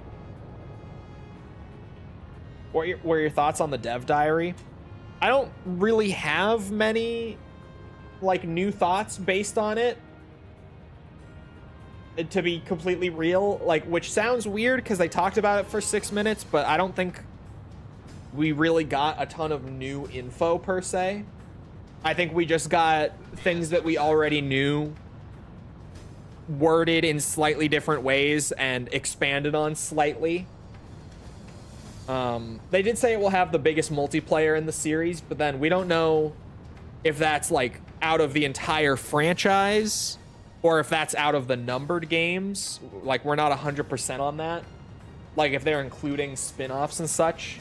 A: What were your thoughts on the dev diary? I don't really have many, like, new thoughts based on it, to be completely real, like, which sounds weird because they talked about it for 6 minutes, but I don't think we really got a ton of new info per se. I think we just got things that we already knew worded in slightly different ways and expanded on slightly. They did say it will have the biggest multiplayer in the series, but then we don't know if that's like out of the entire franchise or if that's out of the numbered games. Like, we're not 100% on that. Like, if they're including spin-offs and such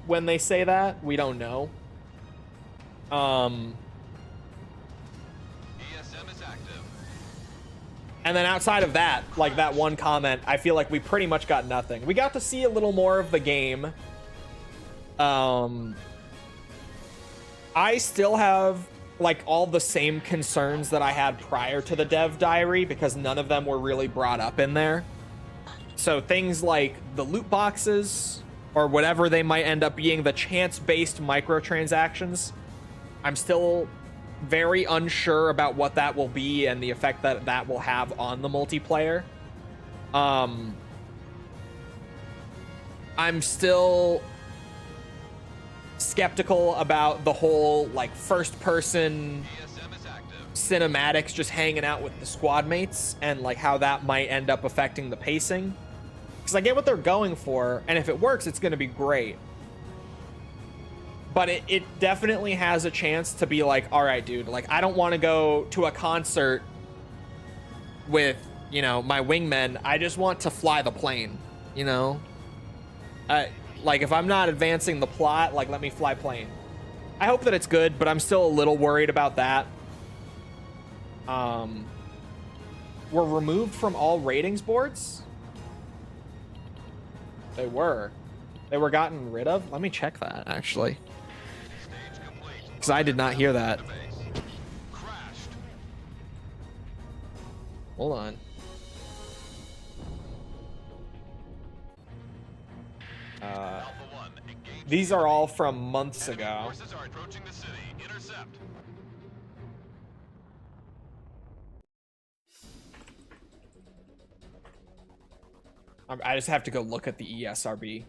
A: when they say that, we don't know.
B: ESM is active.
A: And then outside of that, like that one comment, I feel like we pretty much got nothing. We got to see a little more of the game. I still have like all the same concerns that I had prior to the dev diary because none of them were really brought up in there. So things like the loot boxes or whatever they might end up being, the chance-based microtransactions, I'm still very unsure about what that will be and the effect that that will have on the multiplayer. I'm still skeptical about the whole like first person cinematics just hanging out with the squad mates and like how that might end up affecting the pacing, because I get what they're going for, and if it works it's going to be great, but it definitely has a chance to be like, all right dude, like I don't want to go to a concert with, you know, my wingmen, I just want to fly the plane, you know. Like, if I'm not advancing the plot, like, let me fly plane. I hope that it's good, but I'm still a little worried about that. Were removed from all ratings boards? They were. They were gotten rid of? Let me check that, actually. Because I did not hear that. Hold on. These are all from months ago. I just have to go look at the ESRB.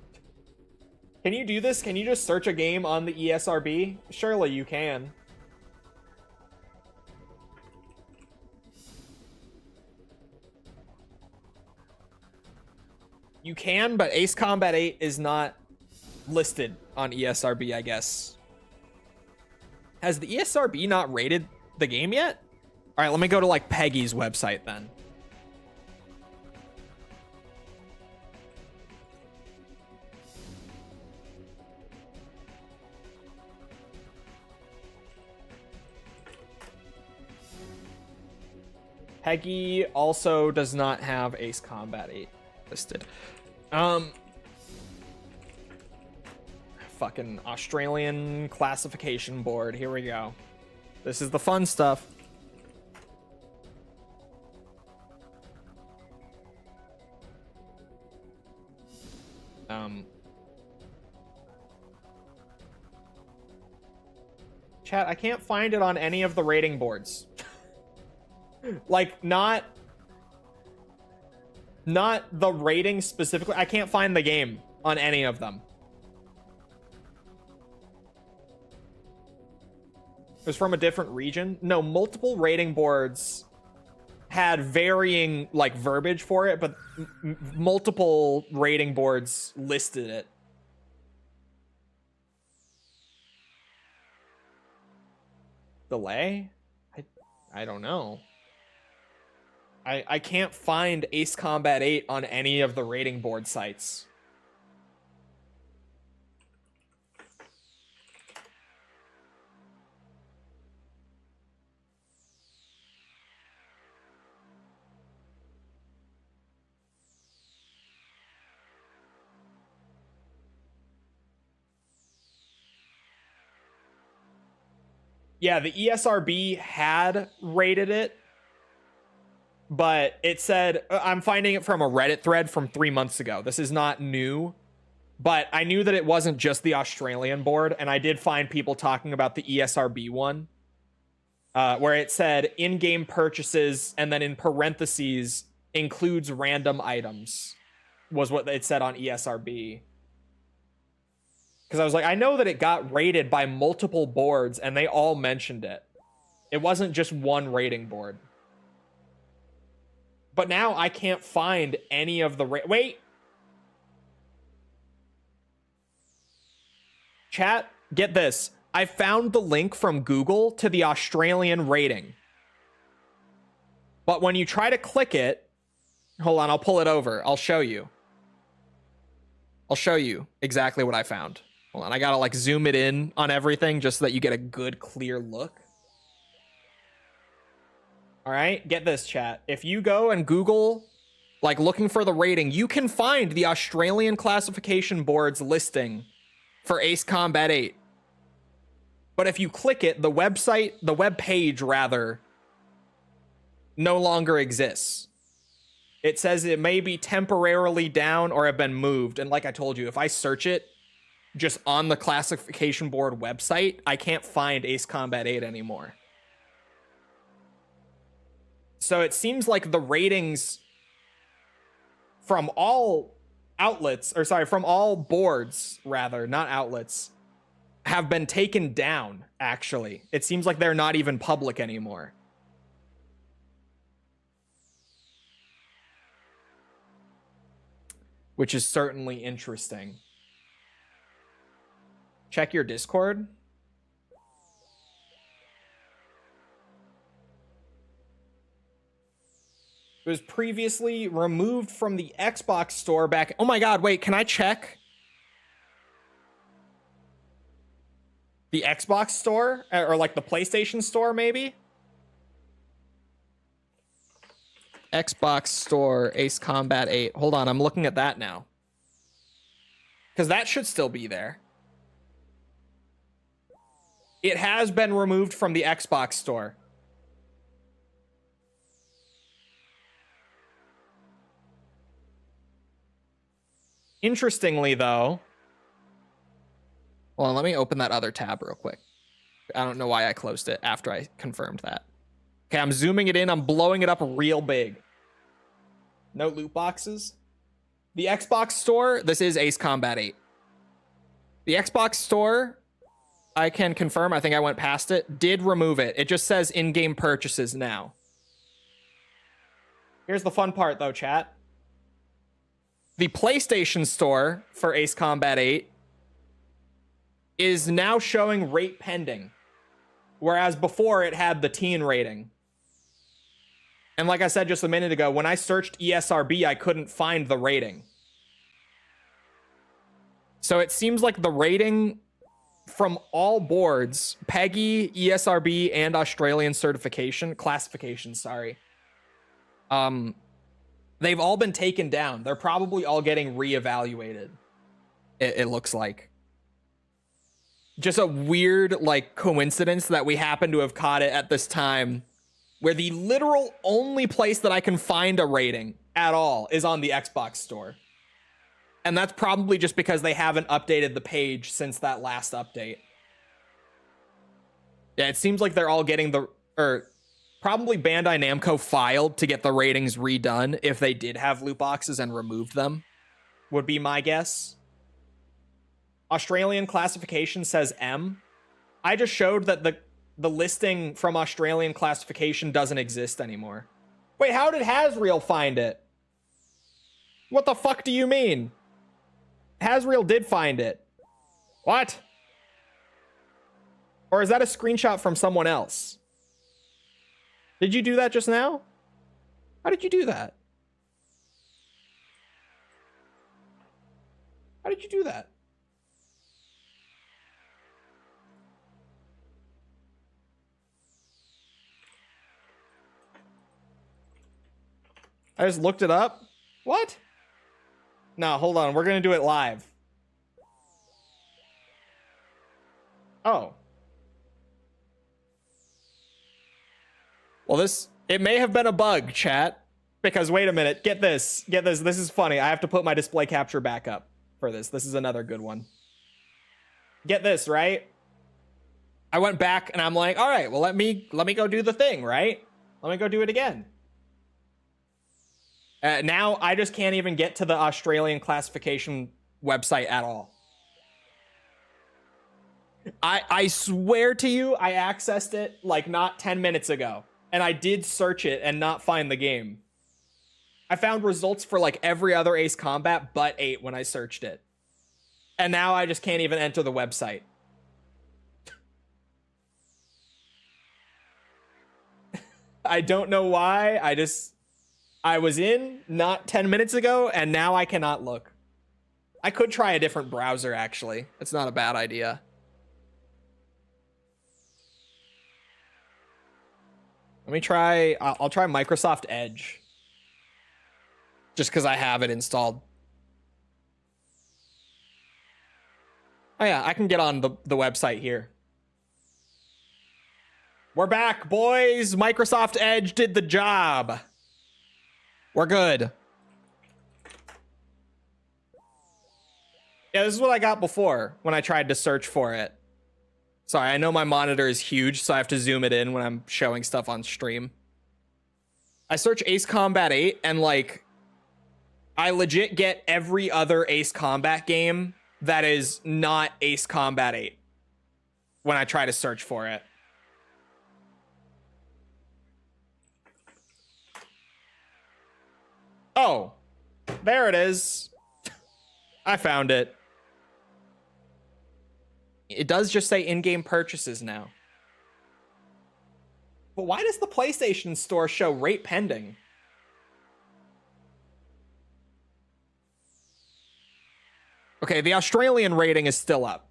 A: Can you do this? Can you just search a game on the ESRB? Surely you can. You can, but Ace Combat 8 is not listed on ESRB, I guess. Has the ESRB not rated the game yet? All right, let me go to like Peggy's website then. Peggy also does not have Ace Combat 8 listed. Fucking Australian classification board. Here we go. This is the fun stuff. Chat, I can't find it on any of the rating boards. Like, not the rating specifically. I can't find the game on any of them. It was from a different region. No, multiple rating boards had varying like verbiage for it, but multiple rating boards listed it. Delay? I don't know. I can't find Ace Combat 8 on any of the rating board sites. Yeah, the ESRB had rated it, but it said, I'm finding it from a Reddit thread from 3 months ago. This is not new, but I knew that it wasn't just the Australian board, and I did find people talking about the ESRB one, where it said in-game purchases, and then in parentheses, includes random items, was what it said on ESRB. Because I was like, I know that it got rated by multiple boards, and they all mentioned it. It wasn't just one rating board. But now I can't find any of the... Wait! Chat, get this. I found the link from Google to the Australian rating. But when you try to click it... Hold on, I'll pull it over. I'll show you. I'll show you exactly what I found. Hold on, I gotta like zoom it in on everything just so that you get a good, clear look. All right, get this, chat. If you go and Google, like looking for the rating, you can find the Australian Classification Board's listing for Ace Combat 8. But if you click it, the website, the web page rather, no longer exists. It says it may be temporarily down or have been moved. And like I told you, if I search it just on the Classification Board website, I can't find Ace Combat 8 anymore. So it seems like the ratings from all outlets, or sorry, from all boards, rather, not outlets, have been taken down, actually. It seems like they're not even public anymore. Which is certainly interesting. Check your Discord. It was previously removed from the Xbox store back... Oh my god, wait, can I check? The Xbox store? Or like the PlayStation store, maybe? Xbox store, Ace Combat 8. Hold on, I'm looking at that now. Because that should still be there. It has been removed from the Xbox store. Interestingly, though... Well, let me open that other tab real quick. I don't know why I closed it after I confirmed that. Okay, I'm zooming it in. I'm blowing it up real big. No loot boxes. The Xbox store, this is Ace Combat 8. The Xbox store, I can confirm, I think I went past it, did remove it. It just says in-game purchases now. Here's the fun part, though, chat. The PlayStation store for Ace Combat 8 is now showing rate pending, whereas before it had the teen rating. And like I said just a minute ago, when I searched ESRB, I couldn't find the rating. So it seems like the rating from all boards, PEGI, ESRB, and Australian classification, sorry, they've all been taken down. They're probably all getting reevaluated, it looks like. Just a weird, like, coincidence that we happen to have caught it at this time, where the literal only place that I can find a rating at all is on the Xbox store. And that's probably just because they haven't updated the page since that last update. Yeah, it seems like they're all getting probably Bandai Namco filed to get the ratings redone if they did have loot boxes and removed them, would be my guess. Australian classification says M. I just showed that the listing from Australian classification doesn't exist anymore. Wait, how did Hasreal find it? What the fuck do you mean? Hasreal did find it. What? Or is that a screenshot from someone else? Did you do that just now? How did you do that? How did you do that? I just looked it up. What? No, hold on. We're going to do it live. Oh. Well, it may have been a bug, chat, because wait a minute, get this, this is funny. I have to put my display capture back up for this. This is another good one. Get this, right? I went back and I'm like, all right, well, let me go do the thing, right? Let me go do it again. Now I just can't even get to the Australian classification website at all. I swear to you, I accessed it like not 10 minutes ago, and I did search it and not find the game. I found results for like every other Ace Combat but 8 when I searched it. And now I just can't even enter the website. I don't know why. I was in not 10 minutes ago, and now I cannot look. I could try a different browser, actually. It's not a bad idea. Let me try, I'll try Microsoft Edge. Just because I have it installed. Oh yeah, I can get on the website here. We're back, boys. Microsoft Edge did the job. We're good. Yeah, this is what I got before when I tried to search for it. Sorry, I know my monitor is huge, so I have to zoom it in when I'm showing stuff on stream. I search Ace Combat 8, and like, I legit get every other Ace Combat game that is not Ace Combat 8 when I try to search for it. Oh, there it is. I found it. It does just say in-game purchases now. But why does the PlayStation Store show rate pending? Okay, the Australian rating is still up.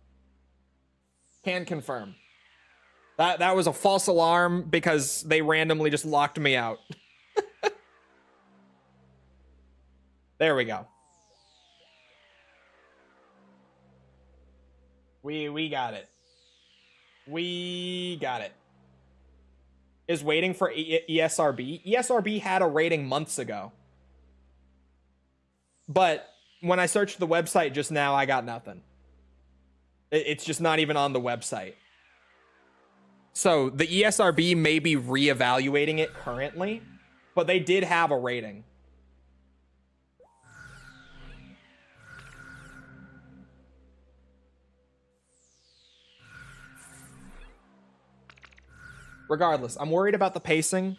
A: Can confirm. That was a false alarm because they randomly just locked me out. There we go. We got it. We got it. Is waiting for ESRB. ESRB had a rating months ago. But when I searched the website just now, I got nothing. It's just not even on the website. So the ESRB may be reevaluating it currently, but they did have a rating. Regardless, I'm worried about the pacing,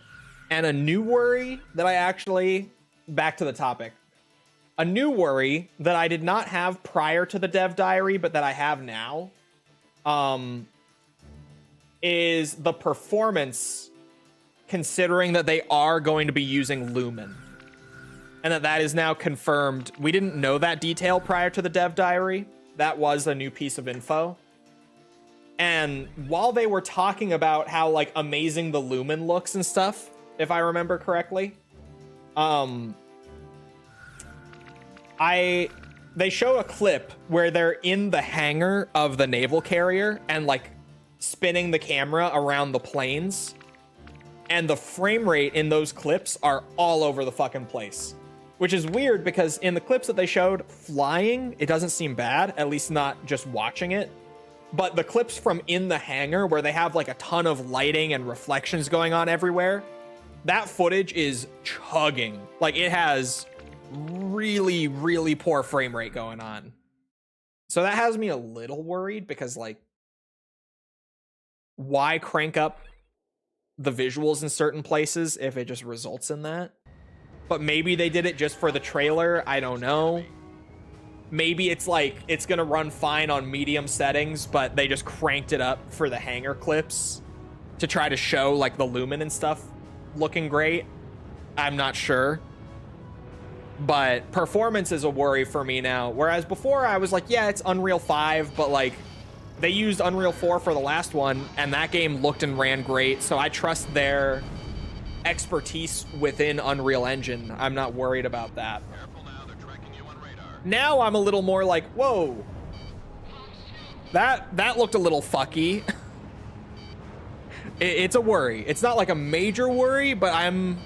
A: and a new worry that I actually, back to the topic, a new worry that I did not have prior to the dev diary, but that I have now, is the performance, considering that they are going to be using Lumen, and that is now confirmed. We didn't know that detail prior to the dev diary. That was a new piece of info. And while they were talking about how like amazing the Lumen looks and stuff, if I remember correctly, they show a clip where they're in the hangar of the naval carrier and like spinning the camera around the planes, and the frame rate in those clips are all over the fucking place, which is weird because in the clips that they showed flying, it doesn't seem bad, at least not just watching it. But the clips from in the hangar where they have like a ton of lighting and reflections going on everywhere, that footage is chugging. Like it has really, really poor frame rate going on. So that has me a little worried because like, why crank up the visuals in certain places if it just results in that? But maybe they did it just for the trailer. I don't know. Maybe it's like, it's gonna run fine on medium settings, but they just cranked it up for the hangar clips to try to show like the Lumen and stuff looking great. I'm not sure. But performance is a worry for me now. Whereas before I was like, yeah, it's Unreal 5, but like they used Unreal 4 for the last one and that game looked and ran great. So I trust their expertise within Unreal Engine. I'm not worried about that. Now I'm a little more like, whoa, that looked a little fucky. It's a worry. It's not like a major worry, but I'm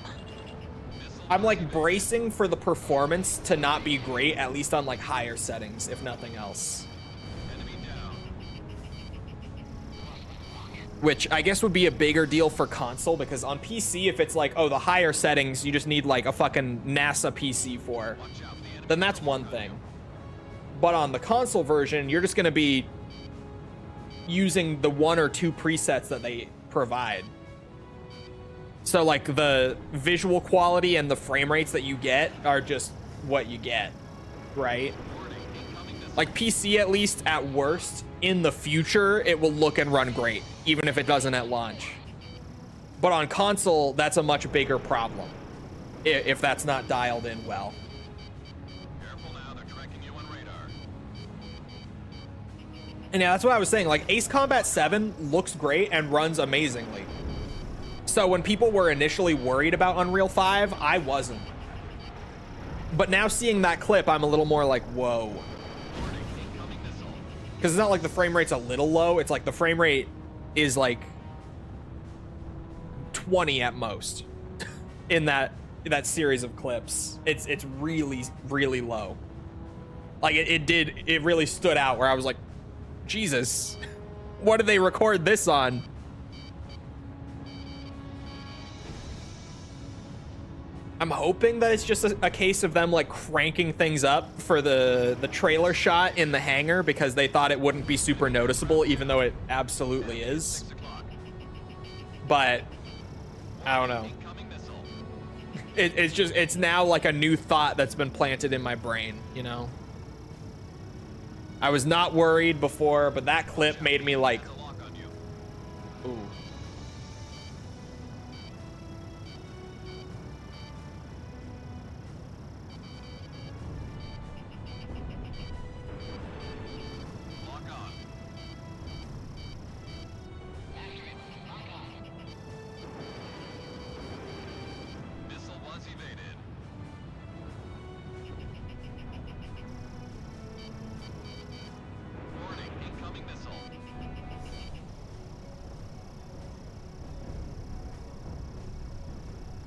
A: like bracing for the performance to not be great, at least on like higher settings, if nothing else. Which I guess would be a bigger deal for console, because on PC, if it's like, oh, the higher settings, you just need like a fucking NASA PC for, then that's one thing. But on the console version, you're just going to be using the 1 or 2 presets that they provide. So like the visual quality and the frame rates that you get are just what you get, right? Like PC, at least at worst, in the future, it will look and run great, even if it doesn't at launch. But on console, that's a much bigger problem if that's not dialed in well.
B: Careful now, they're tracking you on radar.
A: And yeah, that's what I was saying. Like Ace Combat 7 looks great and runs amazingly. So when people were initially worried about Unreal 5, I wasn't. But now seeing that clip, I'm a little more like, whoa. Because it's not like the frame rate's a little low. It's like the frame rate is like 20 at most in that series of clips. It's really, really low. Like it really stood out where I was like, Jesus, what did they record this on? I'm hoping that it's just a case of them like cranking things up for the trailer shot in the hangar because they thought it wouldn't be super noticeable, even though it absolutely is. But I don't know. It's now like a new thought that's been planted in my brain, you know? I was not worried before, but that clip made me like, ooh.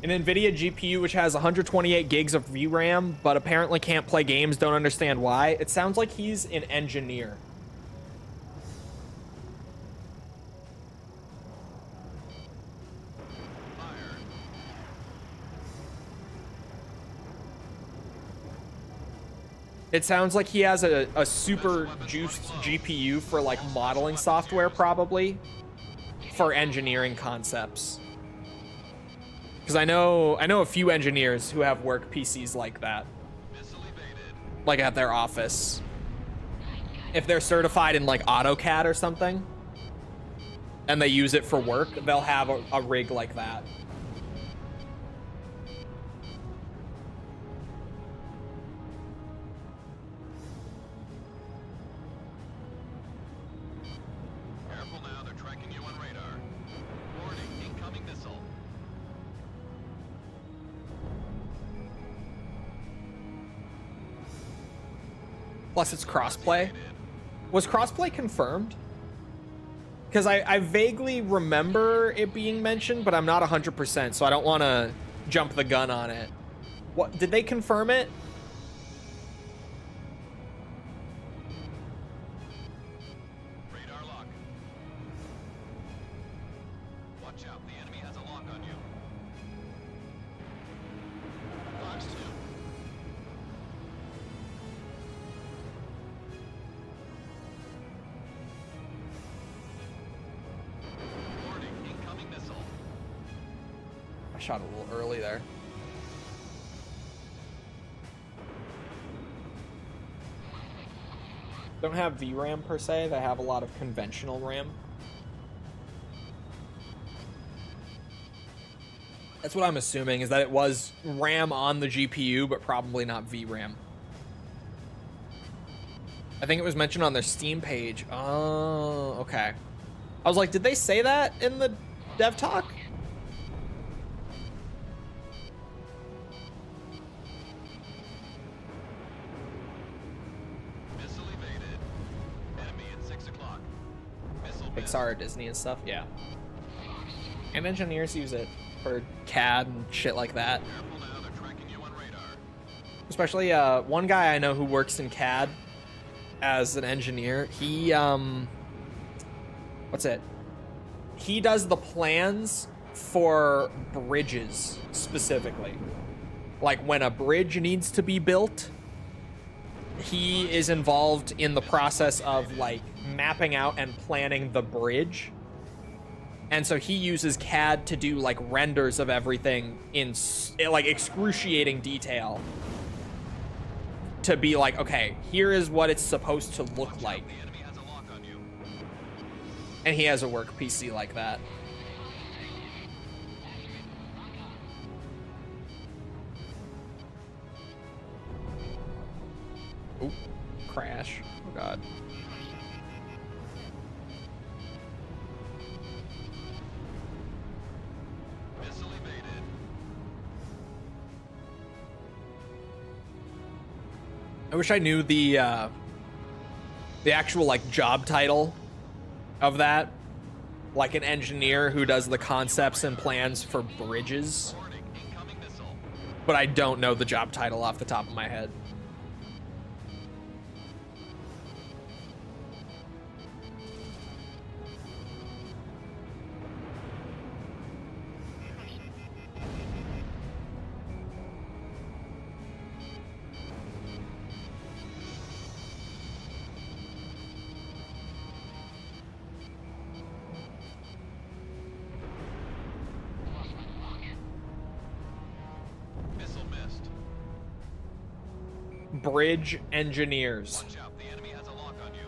A: An NVIDIA GPU which has 128 gigs of VRAM, but apparently can't play games, don't understand why. It sounds like he's an engineer. It sounds like he has a super juiced GPU for like modeling software, probably, for engineering concepts. Because I know a few engineers who have work PCs like that, like at their office. If they're certified in like AutoCAD or something, and they use it for work, they'll have a rig like that.
B: Careful now, they're tracking you on radar. Warning, incoming missile.
A: Plus it's crossplay. Was crossplay confirmed? Because I vaguely remember it being mentioned, but I'm not 100%, so I don't want to jump the gun on it. What, did they confirm it?
B: Radar lock. Watch out, the enemy has a lock on you. Box 2. Warning, incoming missile.
A: I shot a little early there. Don't have VRAM per se, they have a lot of conventional RAM. That's what I'm assuming, is that it was RAM on the GPU, but probably not VRAM. I think it was mentioned on their Steam page. Oh, okay. I was like, did they say that in the dev talk?
B: Missile evaded. Enemy at 6 o'clock. Missile missed.
A: Pixar, Disney and stuff, yeah. And engineers use it for CAD and shit like that.
B: Careful now, they're tracking you on radar.
A: Especially one guy I know who works in CAD as an engineer. He what's it? He does the plans for bridges specifically. Like when a bridge needs to be built, he is involved in the process of like mapping out and planning the bridge. And so he uses CAD to do like renders of everything in like excruciating detail to be like, okay, here is what it's supposed to look like.
B: The enemy has a lock on you.
A: And he has a work PC like that. Oop, crash. Oh god.
B: Missile evaded.
A: I wish I knew the actual like job title of that, like an engineer who does the concepts and plans for bridges,
B: Warning, incoming missile.
A: but I don't know the job title off the top of my head.
B: Missile missed.
A: Bridge engineers.
B: Watch out, the enemy has a lock on you.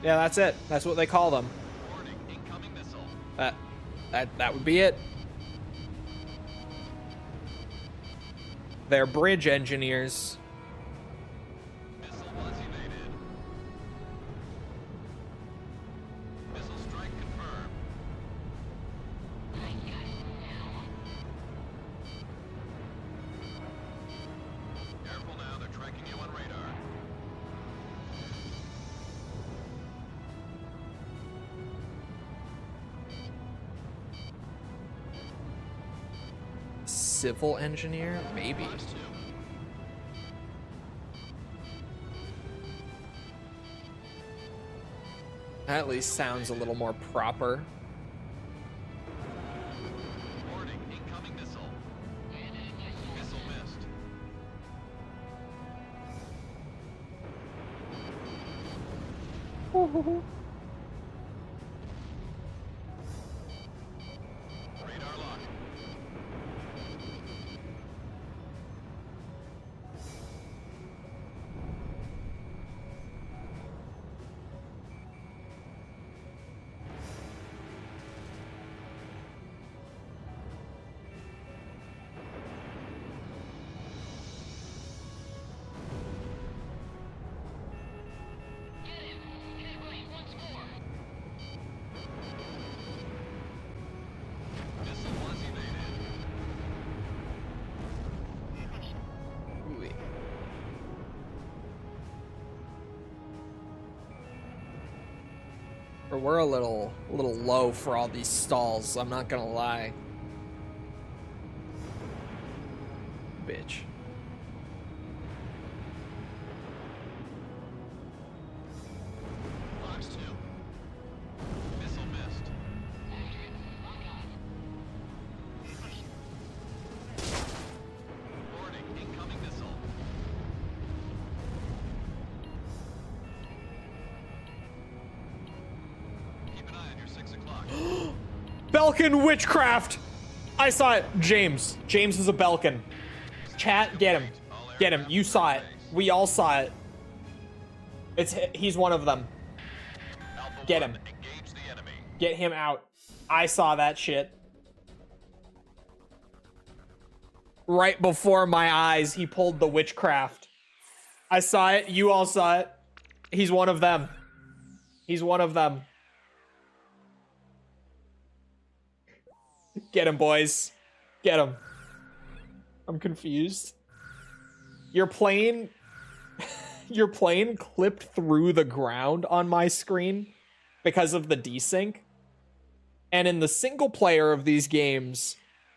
A: Yeah, that's it. That's what they call them.
B: Warning, incoming missile.
A: That would be it. They're bridge engineers.
B: Missile was evaded. Missile strike confirmed. Careful now, they're tracking you on radar.
A: Civil engineer? Maybe.
B: Lost two.
A: That at least sounds a little more proper.
B: Warning, incoming missile. Missile missed. Radar lock. Missile was evaded.
A: Ooh. Or we're a little low for all these stalls, I'm not gonna lie. Bitch.
B: Box two. Missile missed. Warning, incoming missile. Keep an eye on your 6 o'clock.
A: Belkin witchcraft! I saw it. James. James is a Belkin. Chat, get him. Get him. You saw it. We all saw it. He's one of them.
B: Alpha
A: Get
B: 1,
A: him.
B: engage the enemy.
A: Get him out. I saw that shit. Right before my eyes, he pulled the witchcraft. I saw it. You all saw it. He's one of them. He's one of them. Get him, boys. Get him. I'm confused. Your plane... Your plane clipped through the ground on my screen. because of the desync. And in the single player of these games,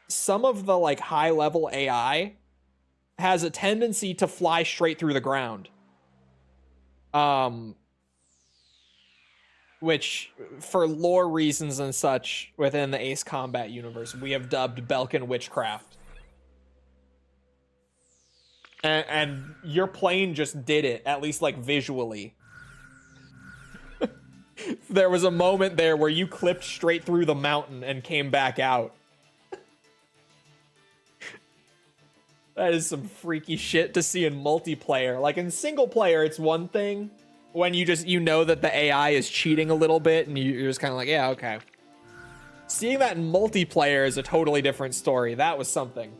A: some of the like high level AI has a tendency to fly straight through the ground. Which, for lore reasons and such, within the Ace Combat universe, we have dubbed Belkin Witchcraft. And your plane just did it, at least like visually. There was a moment there where you clipped straight through the mountain and came back out. That is some freaky shit to see in multiplayer. Like in single player, it's one thing when you know that the AI is cheating a little bit and you're just kind of like, yeah, okay. Seeing that in multiplayer is a totally different story. That was something.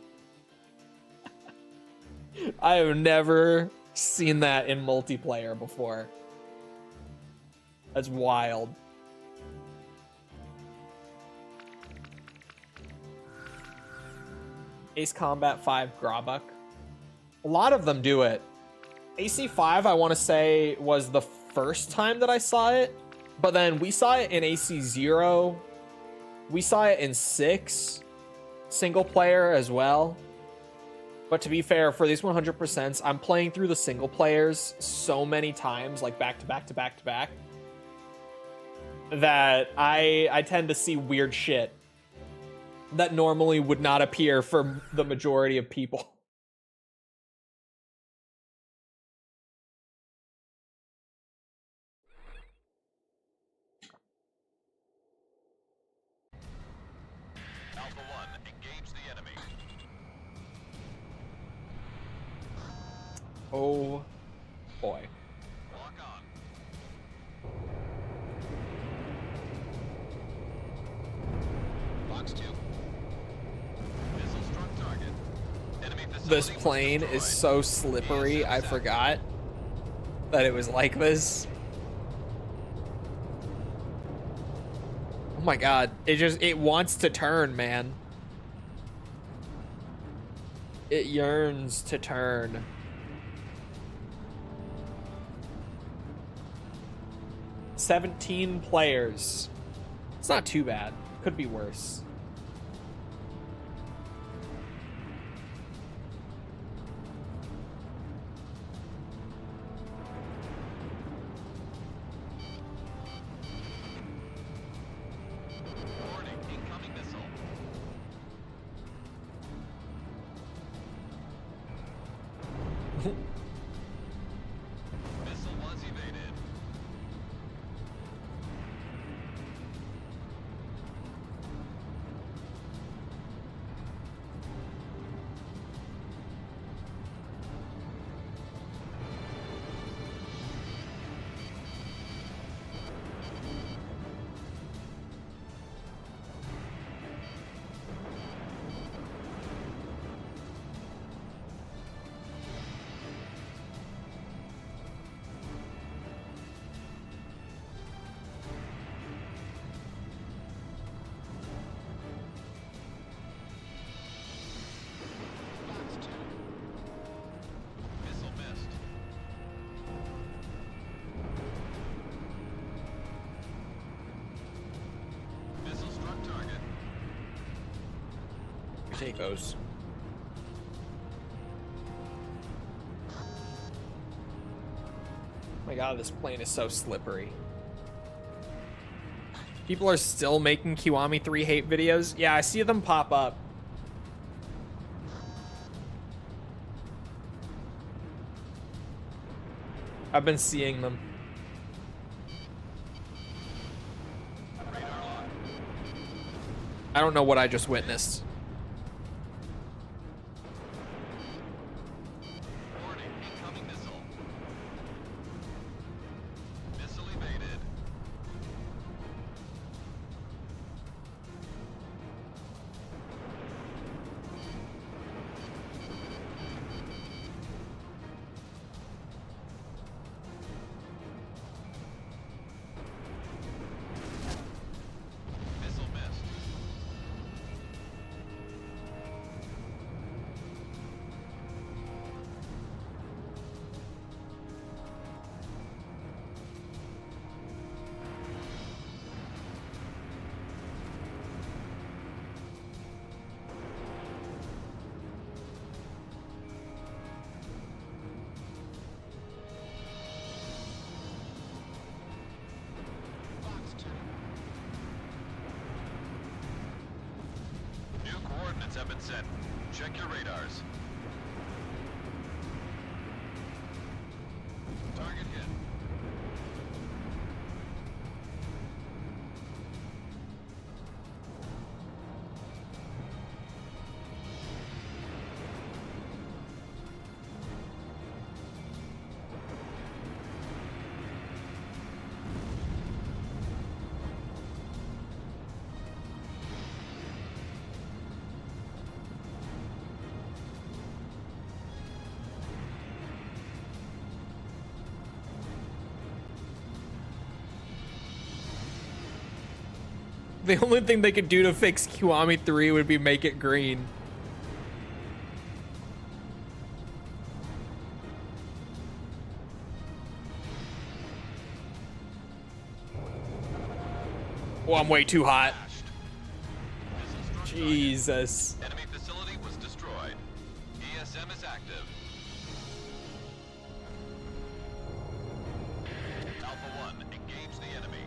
A: I have never seen that in multiplayer before. That's wild. Ace Combat 5 Graubuck. A lot of them do it. AC5, I want to say, was the first time that I saw it. But then we saw it in AC0. We saw it in 6. Single player as well. But to be fair, for these 100%, I'm playing through the single players so many times, like back to back to back to back, that I tend to see weird shit that normally would not appear for the majority of people.
B: Alpha 1, engage the enemy.
A: Oh boy.
B: Lock on. Box 2. Missile struck target. Enemy facility.
A: This plane is so slippery, I forgot that it was like this. Oh my god, it wants to turn, man. It yearns to turn. "17 players. It's not too bad. Could be worse.
B: Warning, incoming missile. Missile was evaded. Box 2. Missile missed. Missile struck target.
A: Take those. Oh my god, this plane is so slippery. People are still making Kiwami 3 hate videos. Yeah, I see them pop up. I've been seeing them.
B: Radar lock.
A: I don't know what I just witnessed.
B: Warning, incoming missile. Missile evaded. Missile missed. coordinates have been sent. Check your radars. Target hit.
A: The only thing they could do to fix Kiwami 3 would be make it green. Oh, I'm way too hot. Jesus.
B: Enemy facility was destroyed. ESM is active. Alpha 1, engage the enemy.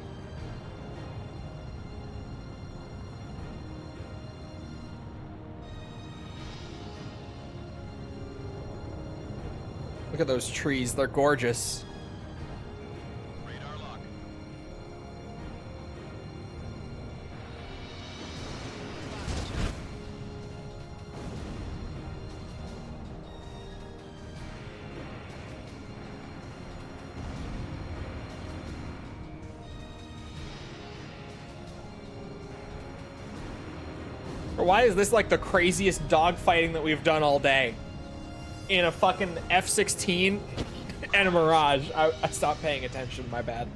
A: Look at those trees, they're gorgeous.
B: Radar lock.
A: Why is this like the craziest dogfighting that we've done all day? In a fucking F-16 and a Mirage. I stopped paying attention, my bad.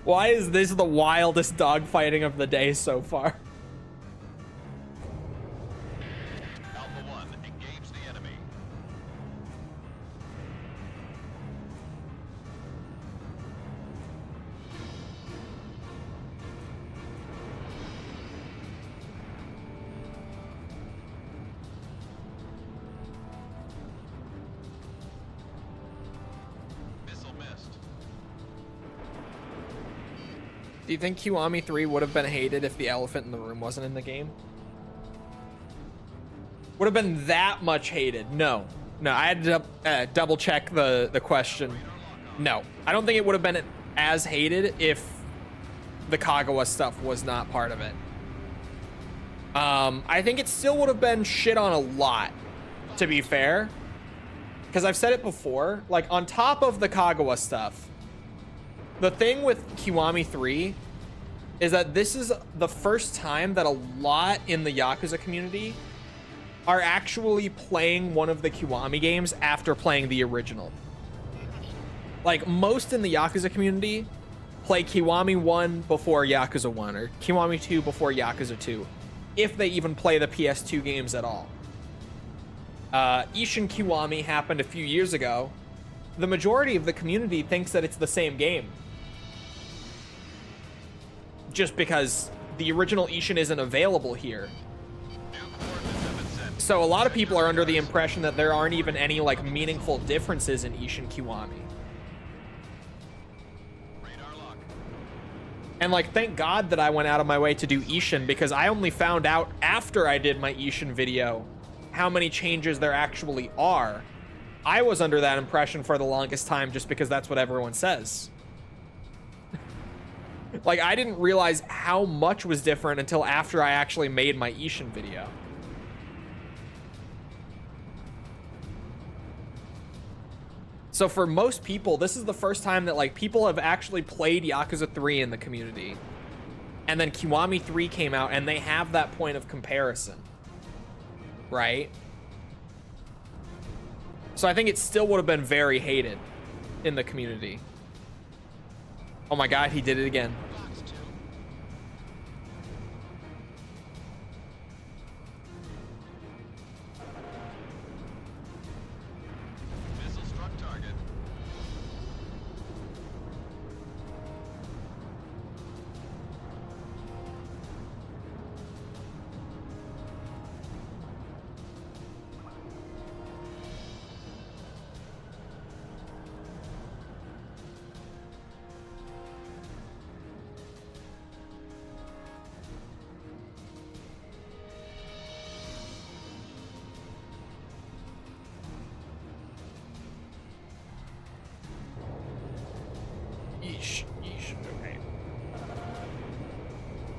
A: Why is this the wildest dogfighting of the day so far?
B: Alpha 1, engage the enemy. Missile missed.
A: Do you think Kiwami 3 would have been hated if the elephant in the room wasn't in the game? Would have been that much hated? No. No, I had to double check the question. No. I don't think it would have been as hated if the Kagawa stuff was not part of it. I think it still would have been shit on a lot, to be fair. Because I've said it before, like on top of the Kagawa stuff, the thing with Kiwami 3 is that this is the first time that a lot in the Yakuza community are actually playing one of the Kiwami games after playing the original. Like most in the Yakuza community play Kiwami 1 before Yakuza 1 or Kiwami 2 before Yakuza 2, if they even play the PS2 games at all. Ishin Kiwami happened a few years ago. The majority of the community thinks that it's the same game. Just because the original Ishin isn't available here.
B: New coordinates have been sent.
A: So a lot of people are under the impression that there aren't even any like meaningful differences in Ishin Kiwami.
B: Radar lock.
A: And like, thank God that I went out of my way to do Ishin, because I only found out after I did my Ishin video how many changes there actually are. I was under that impression for the longest time just because that's what everyone says. Like, I didn't realize how much was different until after I actually made my Ishin video. So for most people, this is the first time that like people have actually played Yakuza 3 in the community. And then Kiwami 3 came out and they have that point of comparison. Right? So I think it still would have been very hated in the community. Oh my God, he did it again.
B: Missile struck target.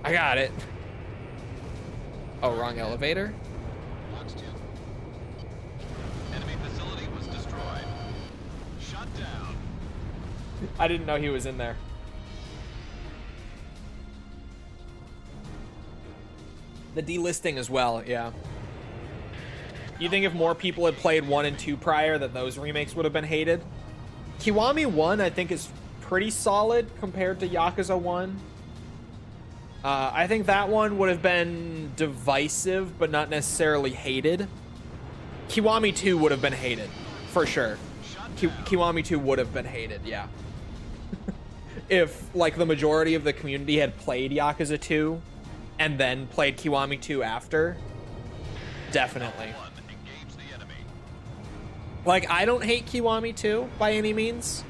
A: I got it. Oh, wrong elevator.
B: Box 2. Enemy facility was destroyed. Shut down.
A: I didn't know he was in there. The delisting as well, yeah. You think if more people had played 1 and 2 prior that those remakes would have been hated? Kiwami 1 I think is pretty solid compared to Yakuza 1. I think that one would have been divisive but not necessarily hated. Kiwami 2 would have been hated, for sure. Kiwami 2 would have been hated, yeah. If, like, the majority of the community had played Yakuza 2 and then played Kiwami 2 after, definitely. Like, I don't hate Kiwami 2 by any means,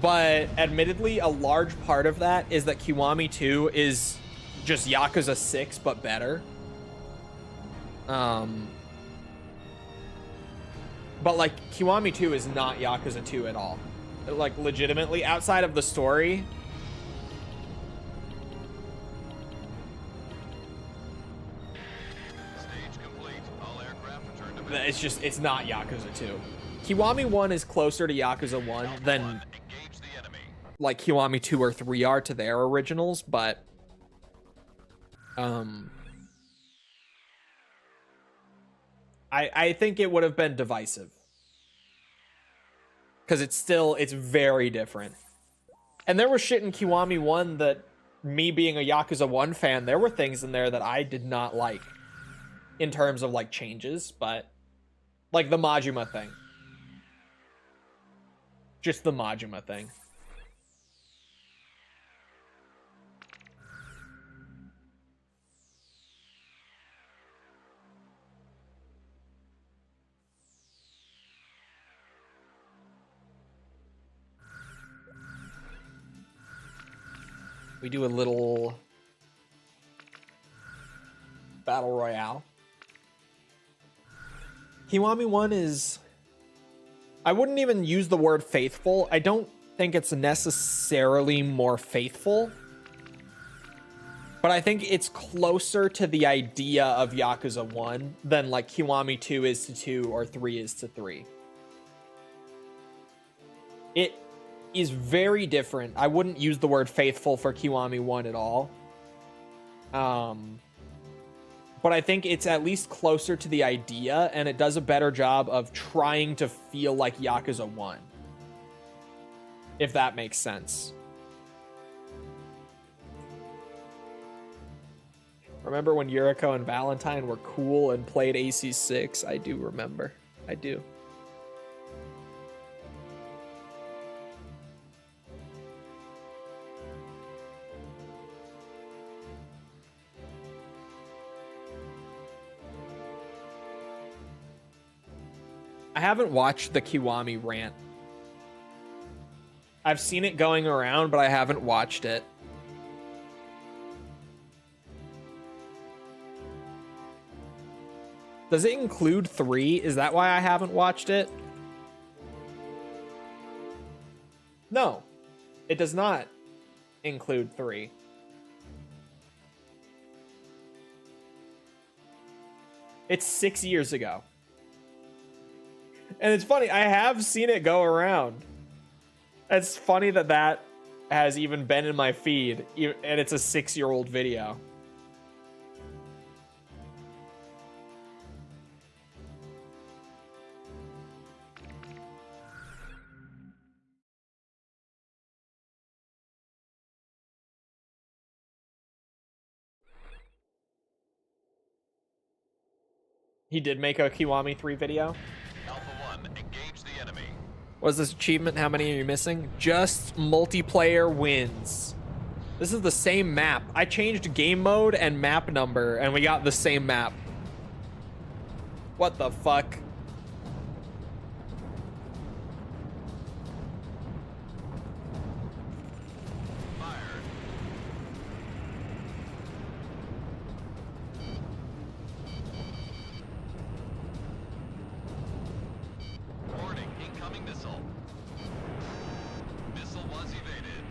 A: but admittedly, a large part of that is that Kiwami 2 is just Yakuza 6, but better. But, like, Kiwami 2 is not Yakuza 2 at all. Like, legitimately, outside of the story.
B: Stage complete. All aircraft return to base.
A: It's just, it's not Yakuza 2. Kiwami 1 is closer to Yakuza 1 than,
B: Engage the enemy.
A: like, Kiwami 2 or 3 are to their originals, but... I think it would have been divisive. Because it's very different. And there was shit in Kiwami 1 that, me being a Yakuza 1 fan, there were things in there that I did not like. In terms of, like, changes, but... Like, the Majima thing. Just the Majima thing. We do a little battle royale. Kiwami 1 is... I wouldn't even use the word faithful. I don't think it's necessarily more faithful. But I think it's closer to the idea of Yakuza 1 than like Kiwami 2 is to 2 or 3 is to 3. It is very different. I wouldn't use the word faithful for Kiwami 1 at all. But I think it's at least closer to the idea, and it does a better job of trying to feel like Yakuza 1. If that makes sense. Remember when Yuriko and Valentine were cool and played AC6? I do remember. I do. I haven't watched the Kiwami rant. I've seen it going around, but I haven't watched it. Does it include 3? Is that why I haven't watched it? No, it does not include 3. It's 6 years ago. And it's funny, I have seen it go around. It's funny that that has even been in my feed, and it's a 6-year-old video. He did make a Kiwami 3 video.
B: Alpha 1, engage the enemy.
A: What is this achievement? How many are you missing? Just multiplayer wins. This is the same map. I changed game mode and map number, and we got the same map. What the fuck?
B: Fired. Warning, incoming missile. Missile was evaded.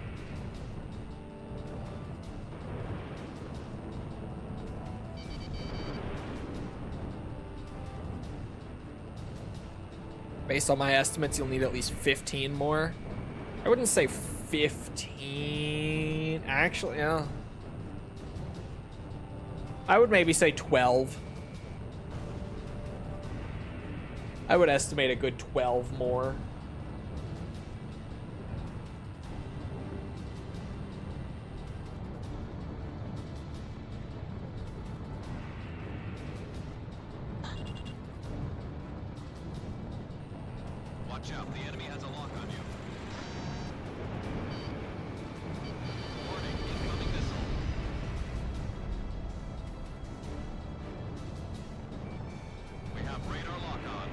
A: Based on my estimates, you'll need at least 15 more. I wouldn't say 15. Actually, yeah. I would maybe say 12. I would estimate a good 12 more.
B: Watch out, the enemy has a lock on you. Warning, incoming missile. We have radar lock on.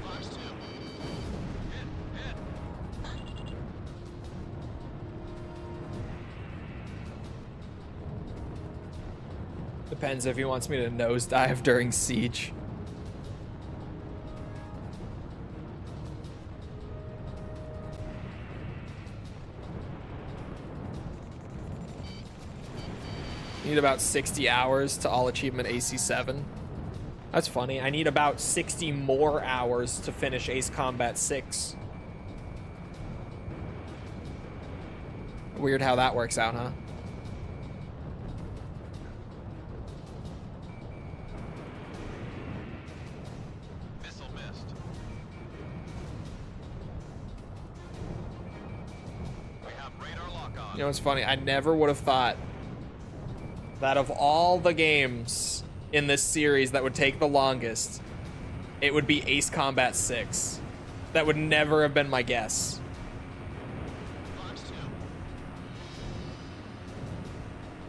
B: Flash 2. Hit.
A: Depends if he wants me to nosedive during siege. Need about 60 hours to all achievement AC7. That's funny. I need about 60 more hours to finish Ace Combat 6. Weird how that works out, huh?
B: Missile missed. We have radar lock on.
A: You know what's funny? I never would have thought that of all the games in this series that would take the longest, it would be Ace Combat 6. That would never have been my guess.
B: Flash 2.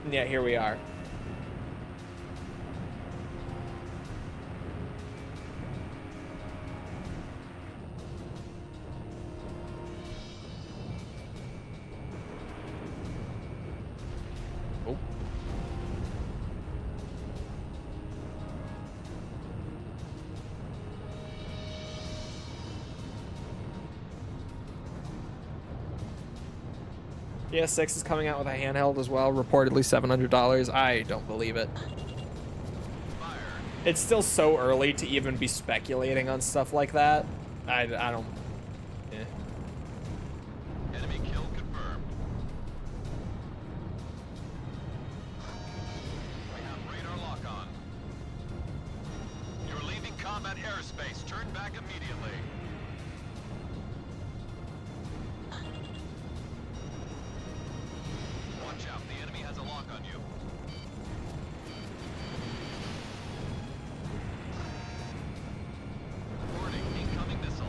A: And yet here we are. Oh. Yeah, 6 is coming out with a handheld as well, reportedly $700. I don't believe it.
B: Fire.
A: It's still so early to even be speculating on stuff like that. I don't... eh.
B: Enemy kill confirmed. We have radar lock on. You're leaving combat airspace. Turn back immediately. Watch out, the enemy has a lock on you. Warning, incoming missile.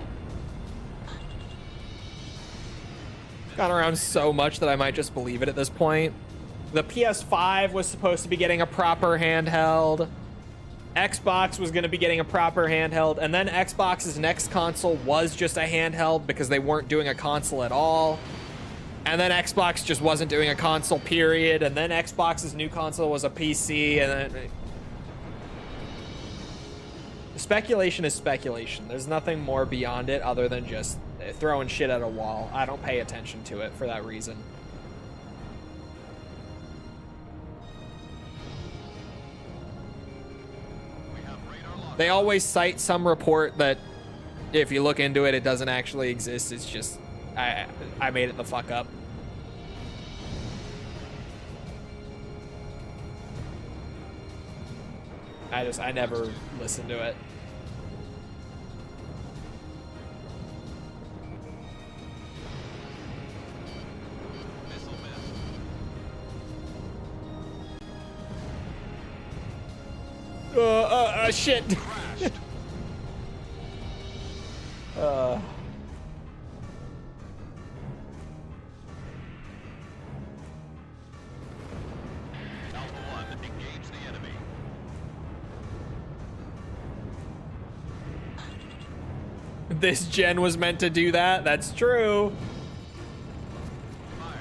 A: Gone around so much that I might just believe it at this point. The PS5 was supposed to be getting a proper handheld. Xbox was going to be getting a proper handheld. And then Xbox's next console was just a handheld because they weren't doing a console at all. And then Xbox just wasn't doing a console, period. And then Xbox's new console was a PC. And then... speculation is speculation. There's nothing more beyond it other than just throwing shit at a wall. I don't pay attention to it for that reason.
B: We have radar lock.
A: They always cite some report that if you look into it, it doesn't actually exist. It's just, I made it the fuck up. I never listened to it.
B: Missile missed.
A: Shit.
B: Crashed. Alpha 1, engage the enemy.
A: This gen was meant to do that. That's true.
B: Fired.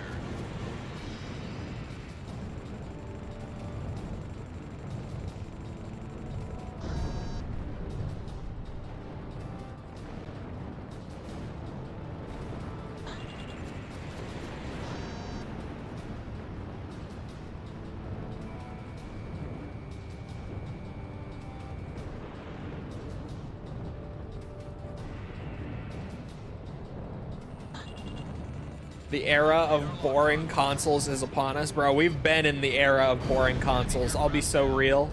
A: The era of boring consoles is upon us, bro. We've been in the era of boring consoles. I'll be so real.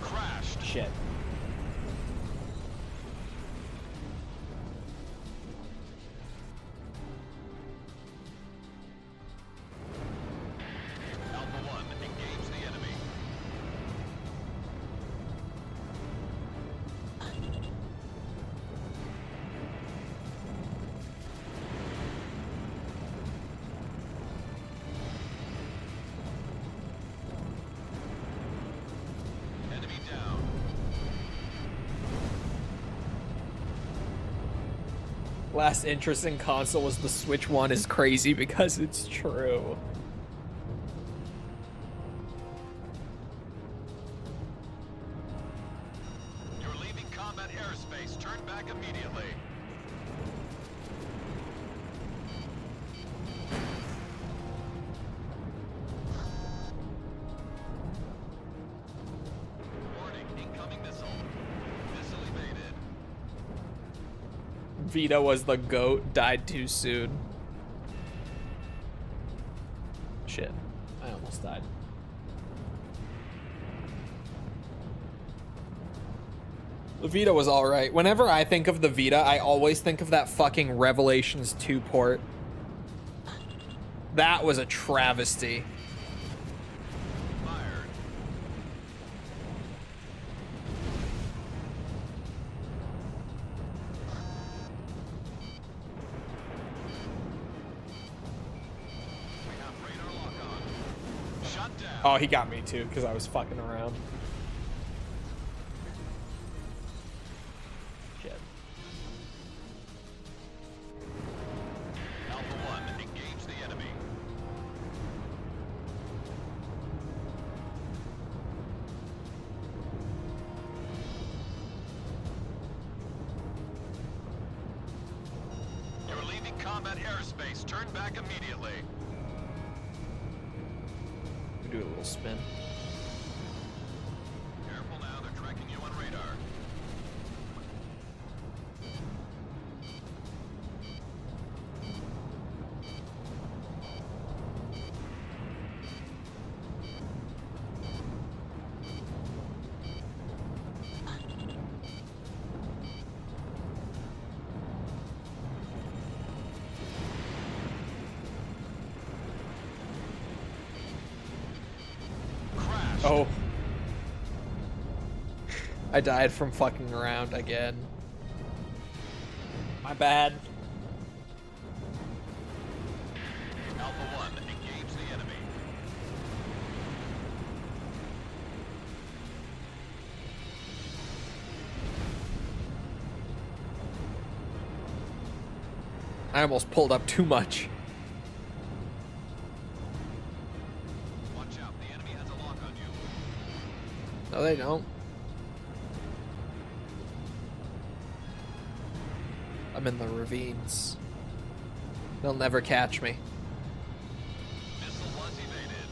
B: Crashed.
A: Shit.
B: Alpha 1, engage the enemy. Enemy down.
A: Last interesting console was the Switch One is crazy because it's true.
B: You're leaving combat airspace. Turn back immediately. Warning, incoming missile. Missile evaded.
A: Vita was the GOAT, died too soon. Shit. I almost died. The Vita was alright. Whenever I think of the Vita, I always think of that fucking Revelations 2 port. That was a travesty.
B: Fired. We have radar lock on. Shut down.
A: Oh, he got me too, because I was fucking around. Shit.
B: Alpha 1, engage the enemy. You're leaving combat airspace. Turn back immediately.
A: Do a little spin.
B: Careful now, they're tracking you on radar. Crash.
A: Oh. I died from fucking around again. My bad.
B: Alpha 1, engage the enemy.
A: I almost pulled up too much.
B: Watch out, the enemy has a lock on you.
A: No, they don't. I'm in the ravines. They'll never catch me.
B: Missile was evaded.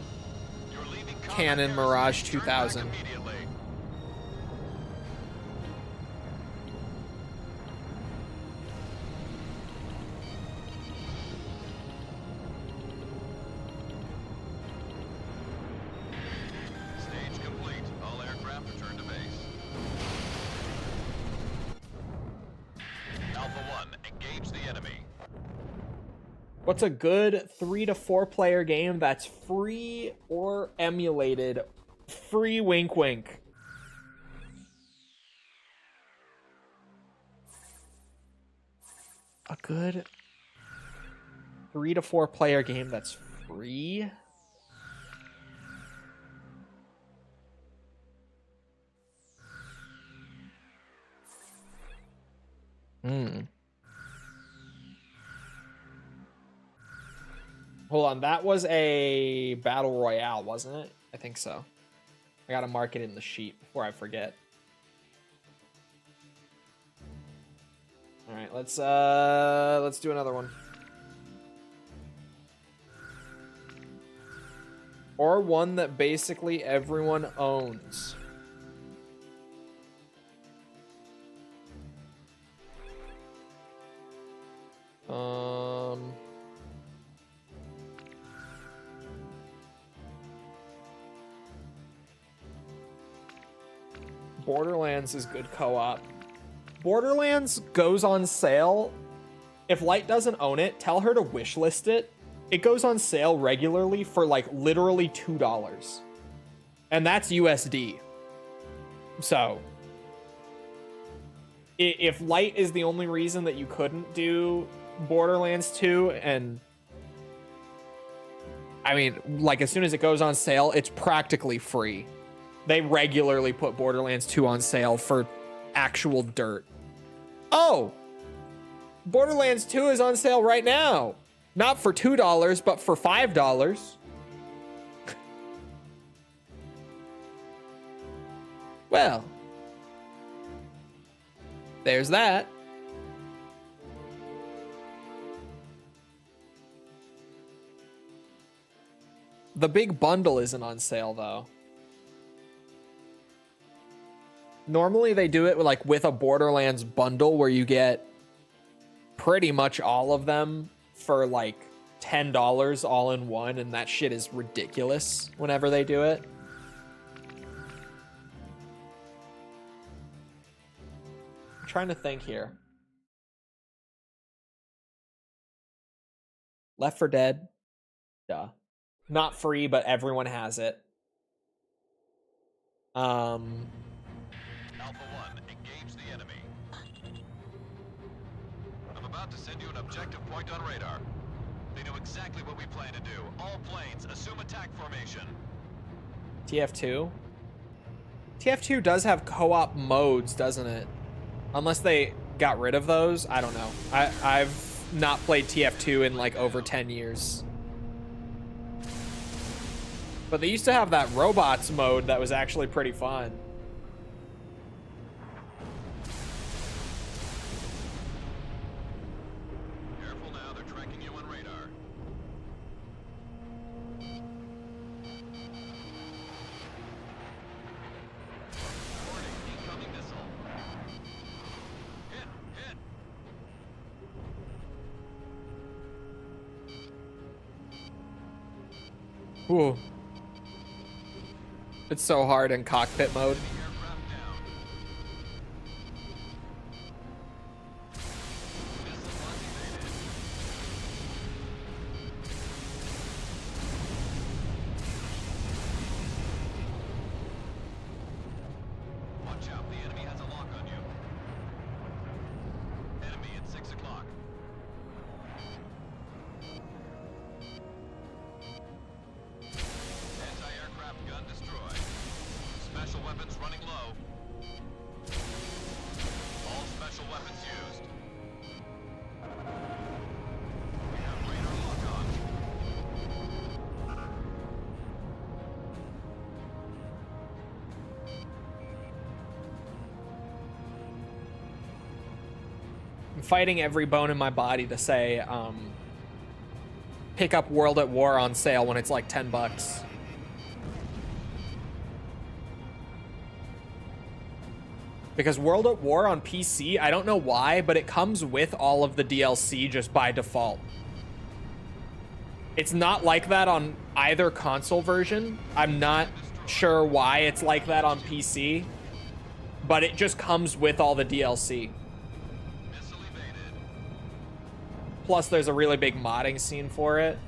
B: You're leaving combat
A: Canon
B: airspace.
A: Mirage
B: Turn back
A: 2000.
B: immediately. Stage complete. All aircraft return to base. Alpha 1, engage the enemy.
A: What's a good 3 to 4 player game that's free or emulated? Free wink wink. A good 3 to 4 player game that's free? Hold on, that was a battle royale, wasn't it? I think so. I gotta mark it in the sheet before I forget. All right, let's do another one. Or one that basically everyone owns. Borderlands is good co-op. Borderlands goes on sale. If Light doesn't own it, tell her to wishlist it. It goes on sale regularly for like literally $2. And that's USD. So if Light is the only reason that you couldn't do Borderlands 2, and I mean, like, as soon as it goes on sale, it's practically free. They regularly put Borderlands 2 on sale for actual dirt. Oh, Borderlands 2 is on sale right now. Not for $2, but for $5. Well, there's that. The big bundle isn't on sale, though. Normally they do it like with a Borderlands bundle where you get pretty much all of them for like $10 all in one, and that shit is ridiculous whenever they do it. I'm trying to think here. Left 4 Dead. Duh. Not free, but everyone has it.
B: Alpha 1, engage the enemy. I'm about to send you an objective point on radar. They know exactly what we plan to do. All planes, assume attack formation.
A: TF2? TF2 does have co-op modes, doesn't it? Unless they got rid of those. I don't know. I've not played TF2 in like over 10 years. But they used to have that robots mode that was actually pretty fun.
B: Careful now, they're tracking you on radar. Warning, incoming missile. Hit, hit.
A: Ooh. It's so hard in cockpit mode.
B: Aircraft down. Missile activated. Watch out, the enemy has a lock on you. Enemy at 6 o'clock. Anti-aircraft gun destroyed. Special weapons running low. All special weapons used. We have radar lock on.
A: I'm fighting every bone in my body to say, pick up World at War on sale when it's like $10. Because World at War on PC, I don't know why, but it comes with all of the DLC just by default. It's not like that on either console version. I'm not sure why it's like that on PC, but it just comes with all the DLC.
B: Missile evaded.
A: Plus, there's a really big modding scene for it.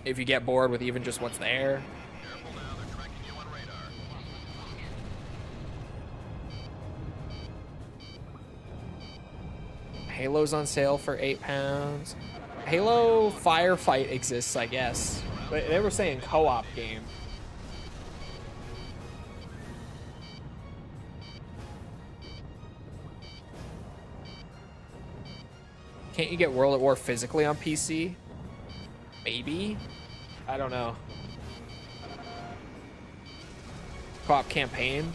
A: If you get bored with even just what's there.
B: Careful now, they're tracking you on radar.
A: Halo's on sale for £8. Halo Firefight exists, I guess. But they were saying co-op game. Can't you get World at War physically on PC? Maybe? I don't know. Co-op campaign?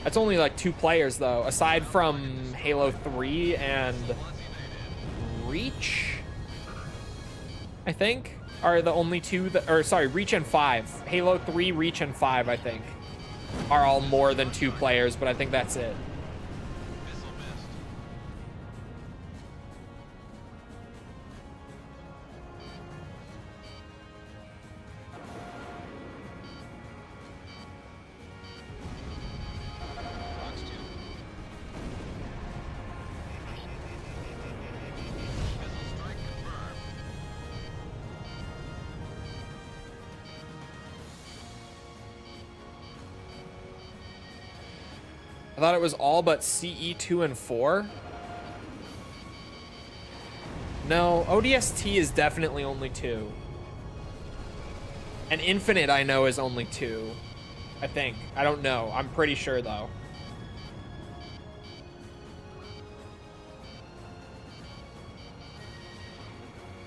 A: That's only like 2 players though, aside from Halo 3 and Reach, I think, are the only 2 that, or sorry, Reach and 5. Halo 3, Reach, and 5, I think, are all more than 2 players, but I think that's it.
B: Missile missed.
A: thought it was all but CE 2 and 4. No, ODST is definitely only 2. And Infinite, I know, is only 2. I think. I don't know. I'm pretty sure, though.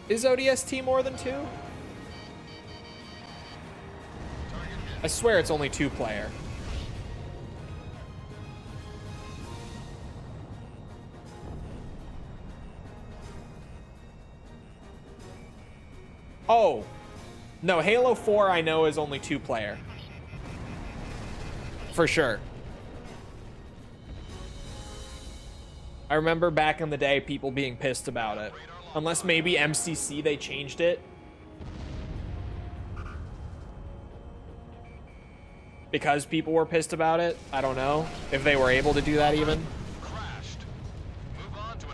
A: Is ODST more than 2? I swear it's only 2-player. Oh. No, Halo 4 I know is only 2-player. For sure. I remember back in the day people being pissed about it. Unless maybe MCC they changed it. Because people were pissed about it. I don't know if they were able to do that even.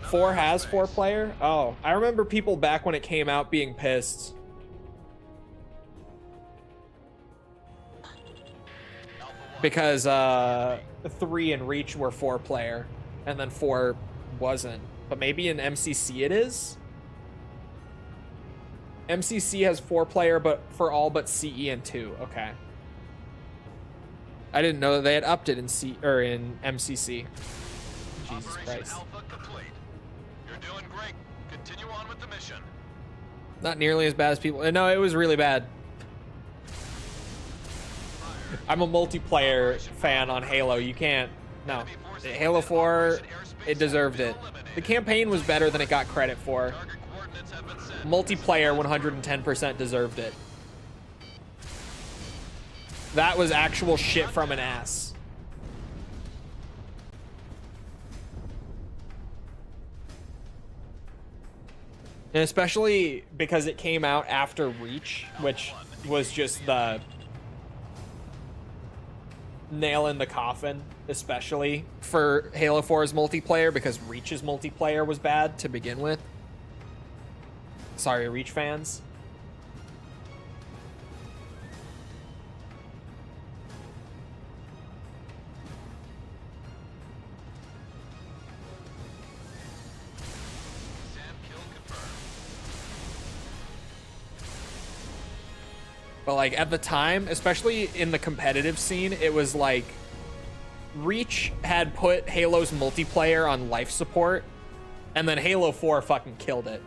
A: 4 has 4-player? Oh, I remember people back when it came out being pissed. Because 3 and Reach were 4-player, and then 4 wasn't. But maybe in MCC it is? MCC has 4-player, but for all but CE and 2. Okay. I didn't know that they had upped it in in MCC. Jesus Christ.
B: You're doing great. Continue on with the mission.
A: Not nearly as bad as people. No, it was really bad. I'm a multiplayer fan on Halo. You can't. No. Halo 4, it deserved it. The campaign was better than it got credit for. Multiplayer 110% deserved it. That was actual shit from an ass. And especially because it came out after Reach, which was just the nail in the coffin, especially for Halo 4's multiplayer, because Reach's multiplayer was bad to begin with. Sorry, Reach fans. But like at the time, especially in the competitive scene, it was like Reach had put Halo's multiplayer on life support, and then Halo 4 fucking killed it.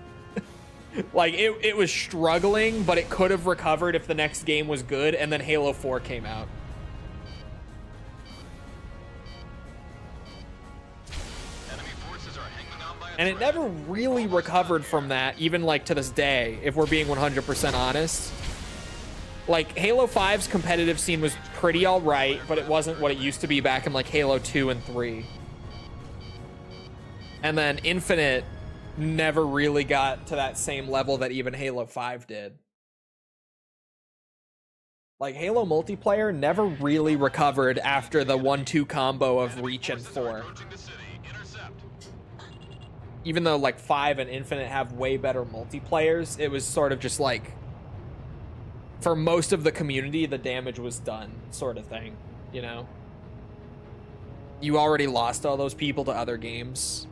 A: Like it was struggling, but it could have recovered if the next game was good, and then Halo 4 came out. And it never really recovered from that, even like to this day, if we're being 100% honest. Like, Halo 5's competitive scene was pretty alright, but it wasn't what it used to be back in, like, Halo 2 and 3. And then Infinite never really got to that same level that even Halo 5 did. Like, Halo multiplayer never really recovered after the 1-2 combo of Reach and 4. Even though, like, 5 and Infinite have way better multiplayers, it was sort of just like, for most of the community, the damage was done, sort of thing, you know? You already lost all those people to other games.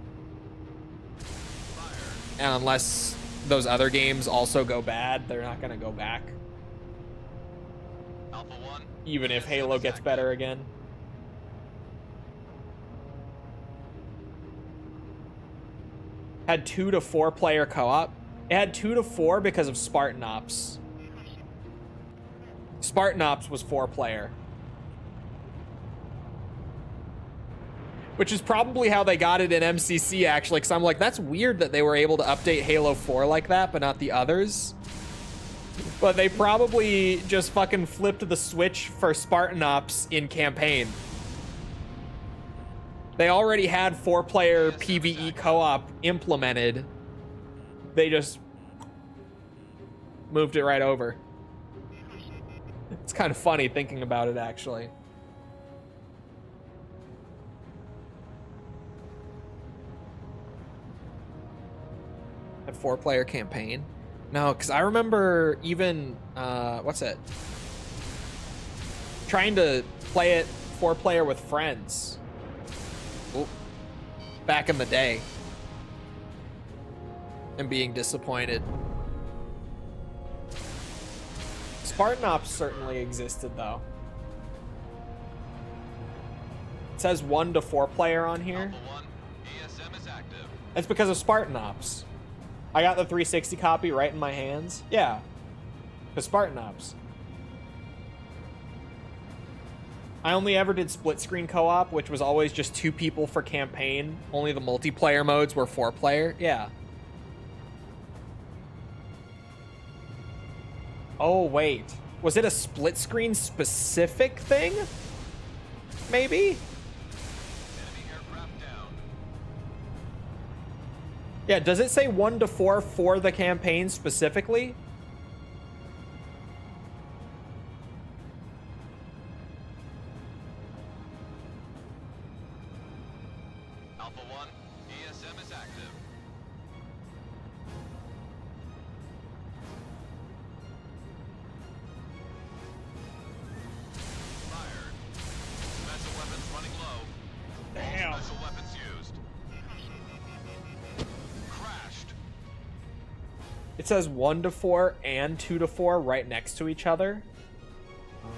A: And unless those other games also go bad, they're not gonna go back.
B: Alpha 1,
A: even if Halo gets better again. Had 2 to 4 player co-op. It had 2 to 4 because of Spartan Ops. Spartan Ops was 4-player. Which is probably how they got it in MCC, actually, because I'm like, that's weird that they were able to update Halo 4 like that, but not the others. But they probably just fucking flipped the switch for Spartan Ops in campaign. They already had 4-player PvE co-op implemented. They just moved it right over. It's kind of funny thinking about it, actually. A 4-player campaign? No, because I remember even, what's it? Trying to play it 4-player with friends. Oop. Back in the day. And being disappointed. Spartan Ops certainly existed, though. It says 1 to 4 player on here.
B: Alpha 1, ESM is active.
A: That's because of Spartan Ops. I got the 360 copy right in my hands. Yeah. Because Spartan Ops. I only ever did split screen co-op, which was always just 2 people for campaign. Only the multiplayer modes were 4 player. Yeah. Oh, wait. Was it a split screen specific thing? Maybe?
B: Enemy aircraft down.
A: Yeah, does it say 1 to 4 for the campaign specifically?
B: Alpha 1, ESM is active. Fired. Special weapons running low.
A: Damn.
B: All special weapons used. Crashed.
A: It says 1 to 4 and 2 to 4 right next to each other.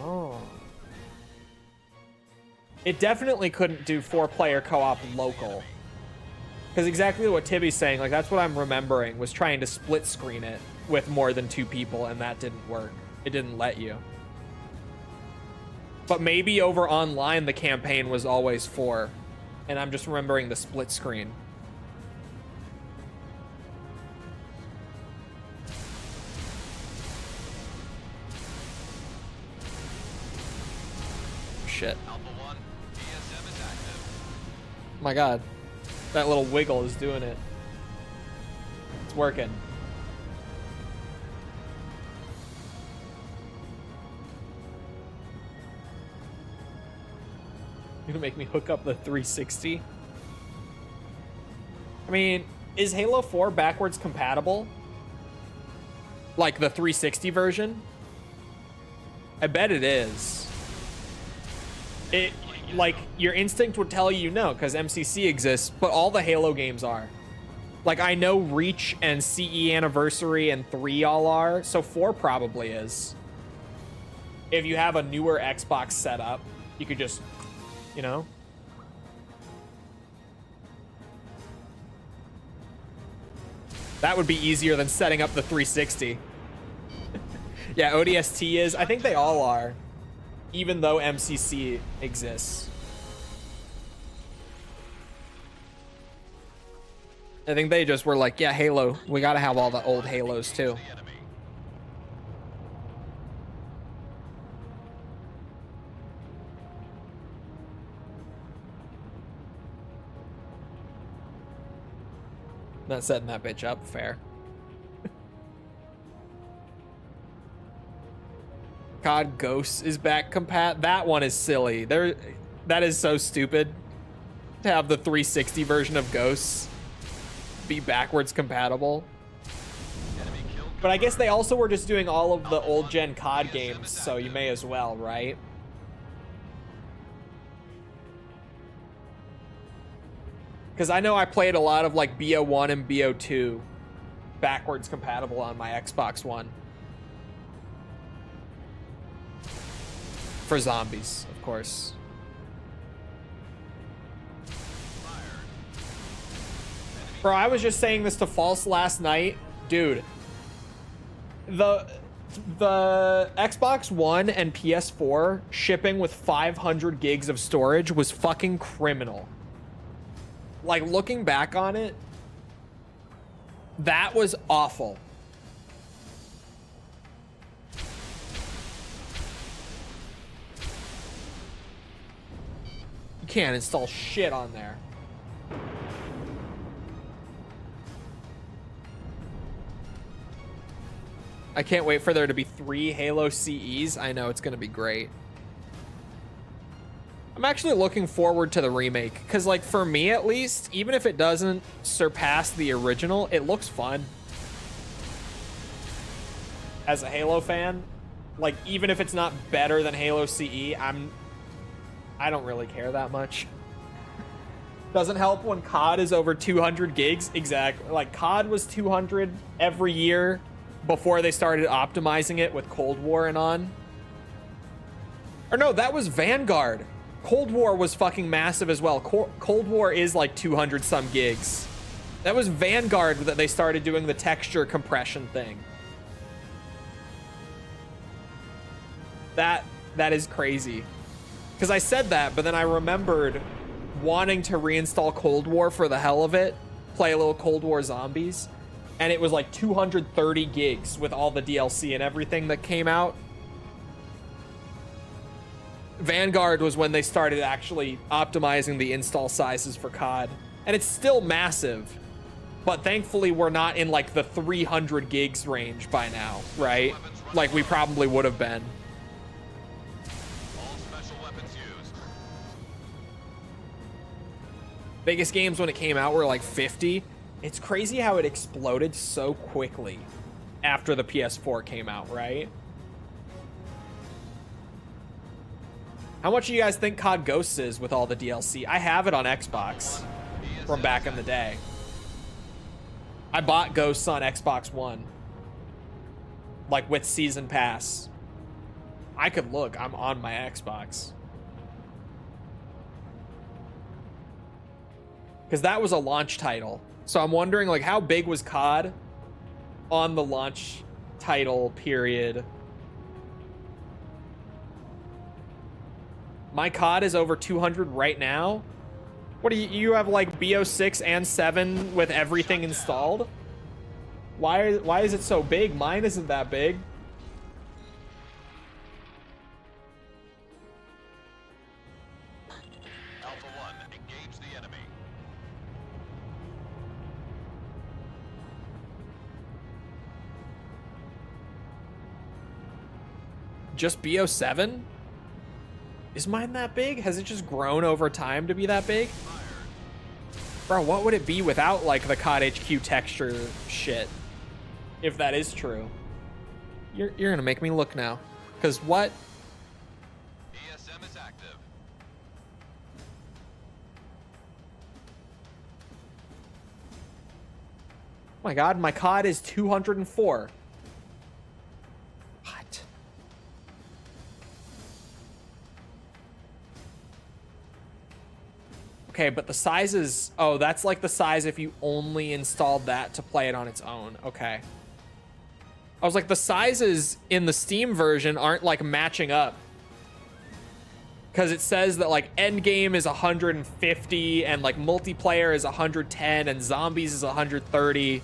A: Oh. It definitely couldn't do 4-player co-op local. Because exactly what Tibby's saying, like that's what I'm remembering, was trying to split screen it with more than 2 people, and that didn't work. It didn't let you. But maybe over online the campaign was always 4, and I'm just remembering the split screen. Shit.
B: Alpha 1, ESM is active.
A: My god. That little wiggle is doing it. It's working. You're gonna make me hook up the 360? I mean, is Halo 4 backwards compatible? Like the 360 version? I bet it is. It, like, your instinct would tell you no, because MCC exists, but all the Halo games are. Like, I know Reach and CE Anniversary and 3 all are, so 4 probably is. If you have a newer Xbox setup, you could just, you know? That would be easier than setting up the 360. Yeah, ODST is. I think they all are. Even though MCC exists. I think they just were like, yeah, Halo. We gotta have all the old Halos too.
B: The enemy.
A: Not setting that bitch up. Fair. COD Ghosts is back compat. That one is silly. That is so stupid to have the 360 version of Ghosts be backwards compatible.
B: Enemy kill
A: But I guess they also were just doing all of the old gen COD games, so you may as well, right? Because I know I played a lot of like BO1 and BO2 backwards compatible on my Xbox One. For zombies, of course. Bro, I was just saying this to False last night. Dude, the Xbox One and PS4 shipping with 500 gigs of storage was fucking criminal. Like, looking back on it, that was awful. You can't install shit on there. I can't wait for there to be 3 Halo CEs. I know it's gonna be great. I'm actually looking forward to the remake, because like for me at least, even if it doesn't surpass the original, it looks fun. As a Halo fan, like even if it's not better than Halo CE, I don't really care that much. Doesn't help when COD is over 200 gigs. Exactly. Like, COD was 200 every year before they started optimizing it with Cold War and on. Or no, that was Vanguard. Cold War was fucking massive as well. Cold War is like 200 some gigs. That was Vanguard that they started doing the texture compression thing. That is crazy. Because I said that, but then I remembered wanting to reinstall Cold War for the hell of it, play a little Cold War Zombies, and it was like 230 gigs with all the DLC and everything that came out. Vanguard was when they started actually optimizing the install sizes for COD, and it's still massive, but thankfully we're not in like the 300 gigs range by now, right? Like we probably would have been. Biggest games when it came out were like 50. It's crazy how it exploded so quickly after the PS4 came out, right? How much do you guys think COD Ghosts is with all the DLC? I have it on Xbox from back in the day. I bought Ghosts on Xbox One, like with Season Pass. I could look, I'm on my Xbox. Because that was a launch title. So I'm wondering, like, how big was COD on the launch title period? My COD is over 200 right now. What do you have, like, BO6 and 7 with everything installed? Why is it so big? Mine isn't that big.
B: Alpha 1, engage the enemy.
A: Just BO7? Is mine that big? Has it just grown over time to be that big? Bro, what would it be without, like, the COD HQ texture shit? If that is true. You're gonna make me look now. Because what?
B: ESM is active.
A: Oh my god, my COD is 204. What? Okay, but the size is... Oh, that's like the size if you only installed that to play it on its own. Okay. I was like, the sizes in the Steam version aren't like matching up. Because it says that like endgame is 150 and like multiplayer is 110 and zombies is 130.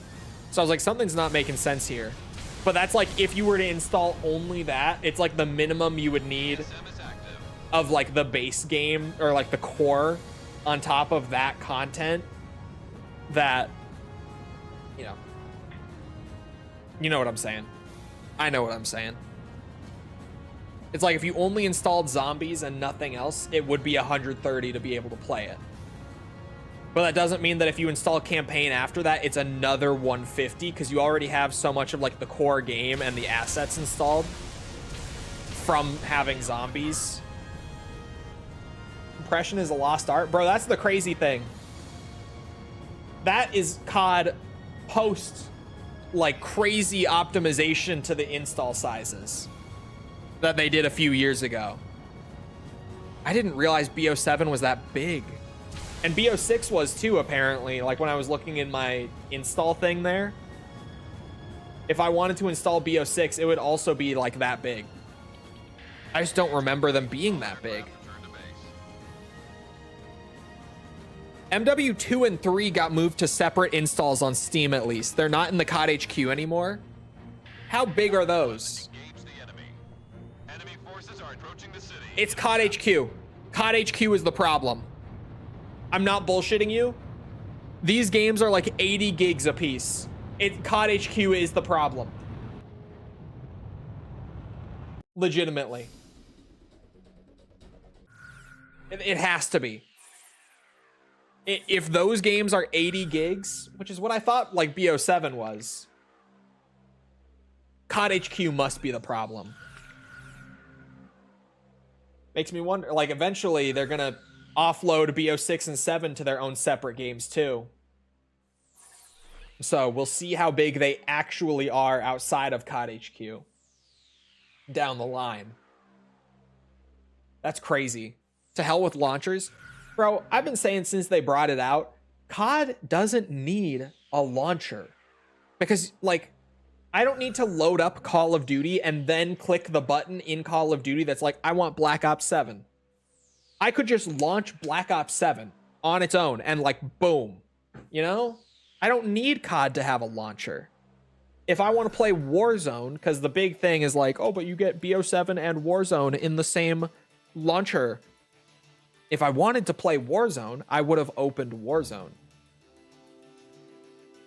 A: So I was like, something's not making sense here. But that's like if you were to install only that, it's like the minimum you would need of like the base game or like the core on top of that content that, you know what I'm saying. I know what I'm saying. It's like if you only installed zombies and nothing else, it would be 130 to be able to play it. But that doesn't mean that if you install campaign after that, it's another 150 because you already have so much of like the core game and the assets installed from having zombies. Compression is a lost art. Bro, that's the crazy thing. That is COD post like crazy optimization to the install sizes that they did a few years ago. I didn't realize BO7 was that big. And BO6 was too, apparently. Like when I was looking in my install thing there, if I wanted to install BO6, it would also be like that big. I just don't remember them being that big. MW2 and 3 got moved to separate installs on Steam at least. They're not in the COD HQ anymore. How big are those? It's COD HQ. COD HQ is the problem. I'm not bullshitting you. These games are like 80 gigs a piece. COD HQ is the problem. Legitimately. It has to be. If those games are 80 gigs, which is what I thought like BO7 was, COD HQ must be the problem. Makes me wonder, like eventually they're gonna offload BO6 and 7 to their own separate games too. So we'll see how big they actually are outside of COD HQ down the line. That's crazy. To hell with launchers. Bro, I've been saying since they brought it out, COD doesn't need a launcher. Because, like, I don't need to load up Call of Duty and then click the button in Call of Duty that's like, I want Black Ops 7. I could just launch Black Ops 7 on its own and, like, boom. You know? I don't need COD to have a launcher. If I want to play Warzone, because the big thing is like, oh, but you get BO7 and Warzone in the same launcher. If I wanted to play Warzone, I would have opened Warzone.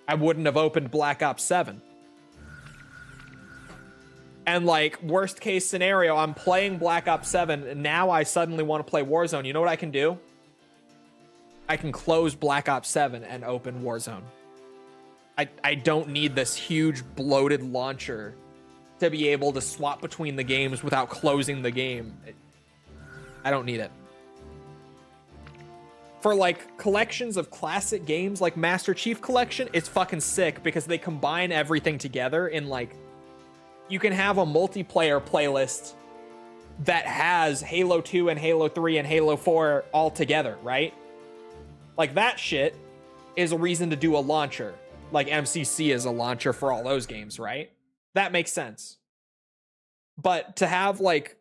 A: I wouldn't have opened Black Ops 7. And like, worst case scenario, I'm playing Black Ops 7, and now I suddenly want to play Warzone. You know what I can do? I can close Black Ops 7 and open Warzone. I don't need this huge bloated launcher to be able to swap between the games without closing the game. I don't need it. For like collections of classic games like Master Chief Collection, it's fucking sick because they combine everything together in like, you can have a multiplayer playlist that has Halo 2 and Halo 3 and Halo 4 all together, right? Like that shit is a reason to do a launcher. Like MCC is a launcher for all those games, right? That makes sense. But to have like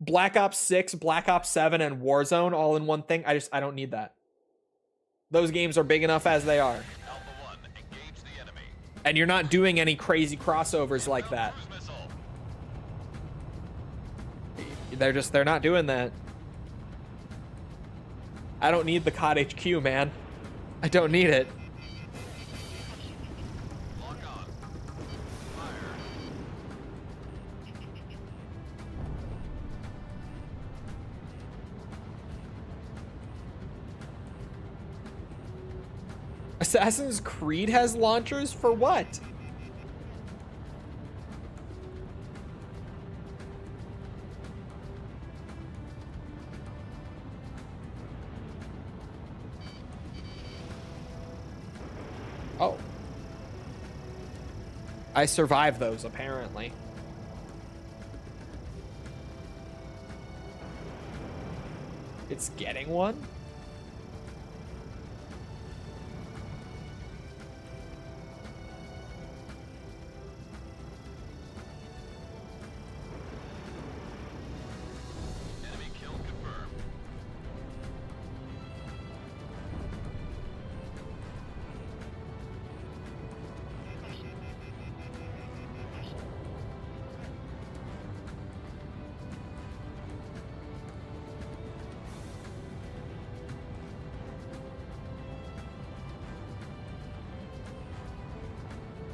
A: Black Ops 6, Black Ops 7, and Warzone all in one thing, I don't need that. Those games are big enough as they are. And you're not doing any crazy crossovers like that. They're not doing that. I don't need the COD HQ, man. I don't need it. Assassin's Creed has launchers for what? Oh. I survived those, apparently. It's getting one?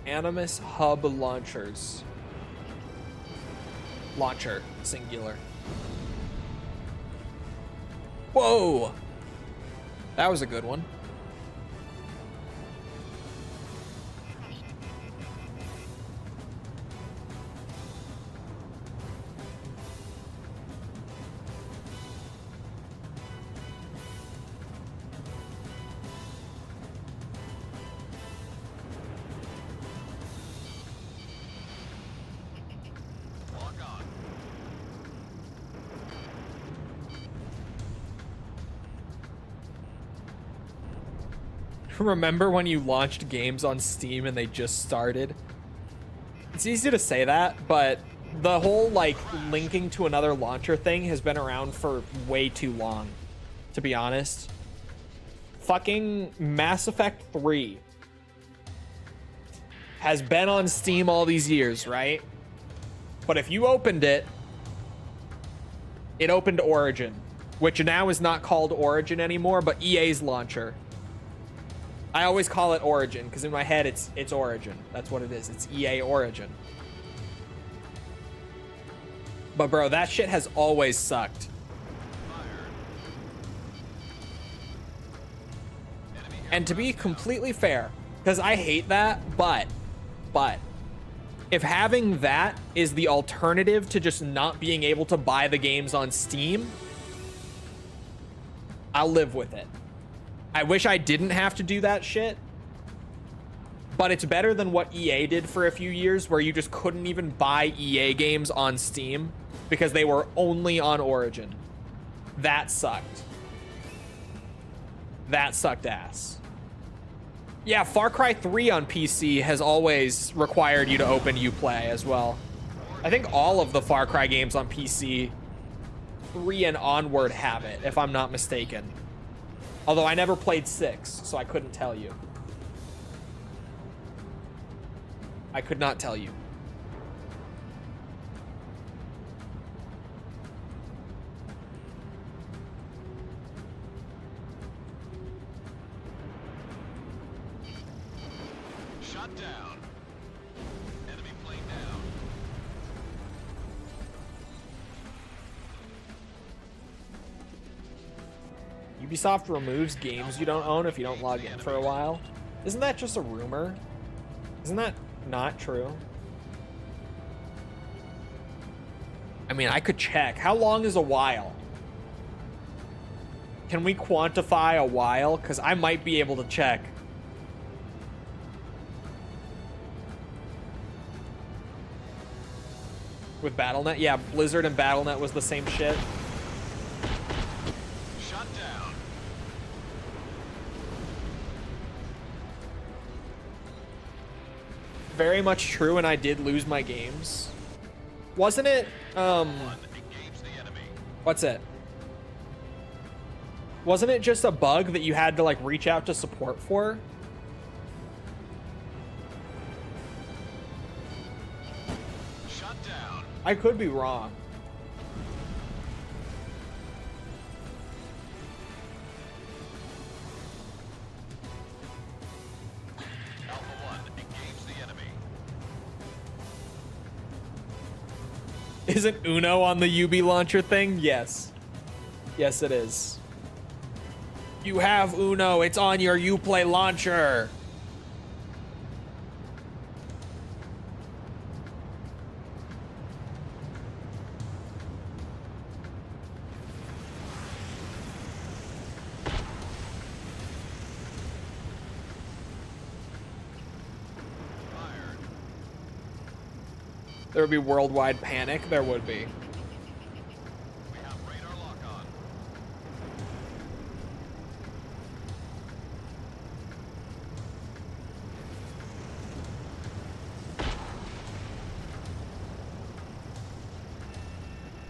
A: Animus Hub launchers. Launcher, singular. Whoa! That was a good one. Remember when you launched games on Steam and they just started? It's easy to say that, but the whole like linking to another launcher thing has been around for way too long, to be honest. Fucking Mass Effect 3 has been on Steam all these years, right? But if you opened it, it opened Origin, which now is not called Origin anymore, but EA's launcher. I always call it Origin because in my head it's Origin. That's what it is. It's EA Origin. But bro, that shit has always sucked. And to be completely fair, because I hate that, but if having that is the alternative to just not being able to buy the games on Steam, I'll live with it. I wish I didn't have to do that shit, but it's better than what EA did for a few years, where you just couldn't even buy EA games on Steam because they were only on Origin. That sucked. That sucked ass. Yeah, Far Cry 3 on PC has always required you to open Uplay as well. I think all of the Far Cry games on PC 3 and onward have it, if I'm not mistaken. Although I never played 6, so I couldn't tell you. I could not tell you.
B: Shot down. Enemy plane down.
A: Ubisoft removes games you don't own if you don't log in for a while. Isn't that just a rumor? Isn't that not true? I mean, I could check. How long is a while? Can we quantify a while? Because I might be able to check. With Battle.net? Yeah, Blizzard and Battle.net was the same shit.
B: Shot down.
A: Very much true, and I did lose my games. Wasn't it,
B: Engage the enemy.
A: what's it? Wasn't it just a bug that you had to, like, reach out to support for?
B: Shot down.
A: I could be wrong.
B: Alpha 1, engage the enemy.
A: Isn't Uno on the UB launcher thing? Yes. Yes, it is. You have Uno. It's on your Uplay launcher.
B: Fired.
A: There would be worldwide panic. There would be.
B: We have radar lock on.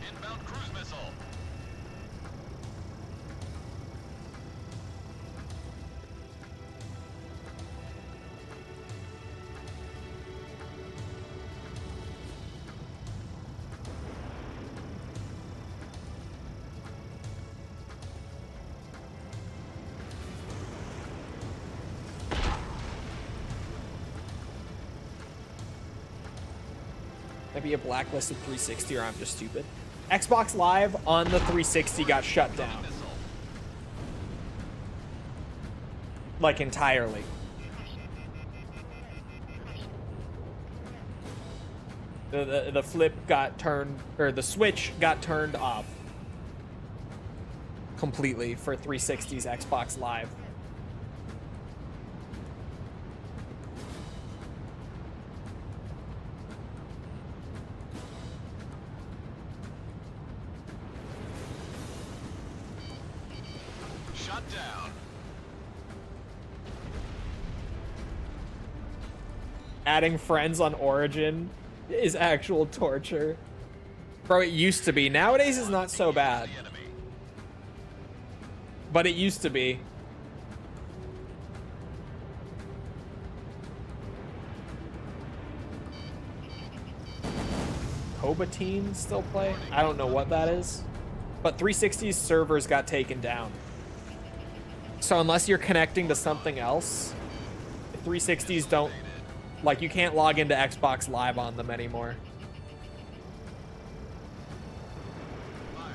B: Inbound cruise missile.
A: Maybe a blacklisted 360, or I'm just stupid. Xbox Live on the 360 got shut down.
B: Missile.
A: Like, entirely. The flip got turned, or the switch got turned off completely for 360's Xbox Live.
B: Shot down.
A: Adding friends on Origin is actual torture. Bro, it used to be. Nowadays is not so bad.
B: The enemy.
A: But it used to be. Homophobia still play? I don't know what that is. But 360's servers got taken down. So unless you're connecting to something else, 360's don't... Like, you can't log into Xbox Live on them anymore.
B: Fired.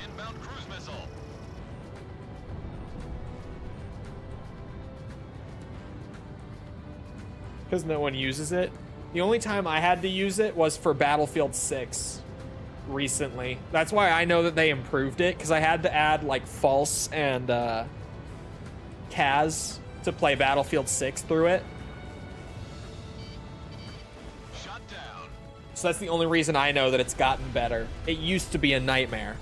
B: Inbound cruise missile.
A: because no one uses it. The only time I had to use it was for Battlefield 6 recently. That's why I know that they improved it, because I had to add like False and Kaz to play Battlefield 6 through it.
B: Shut down.
A: So that's the only reason I know that it's gotten better. It used to be a nightmare.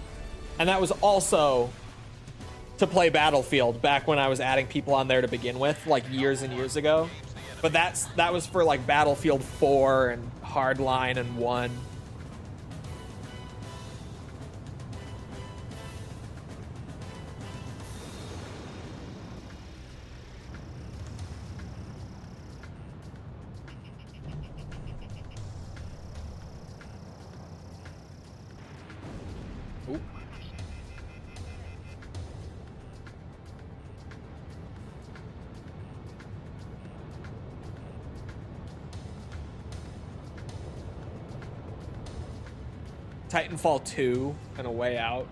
A: And that was also to play Battlefield back when I was adding people on there to begin with, like years and years ago. But that was for like Battlefield 4 and Hardline and 1. Ooh. Titanfall 2 and A Way Out.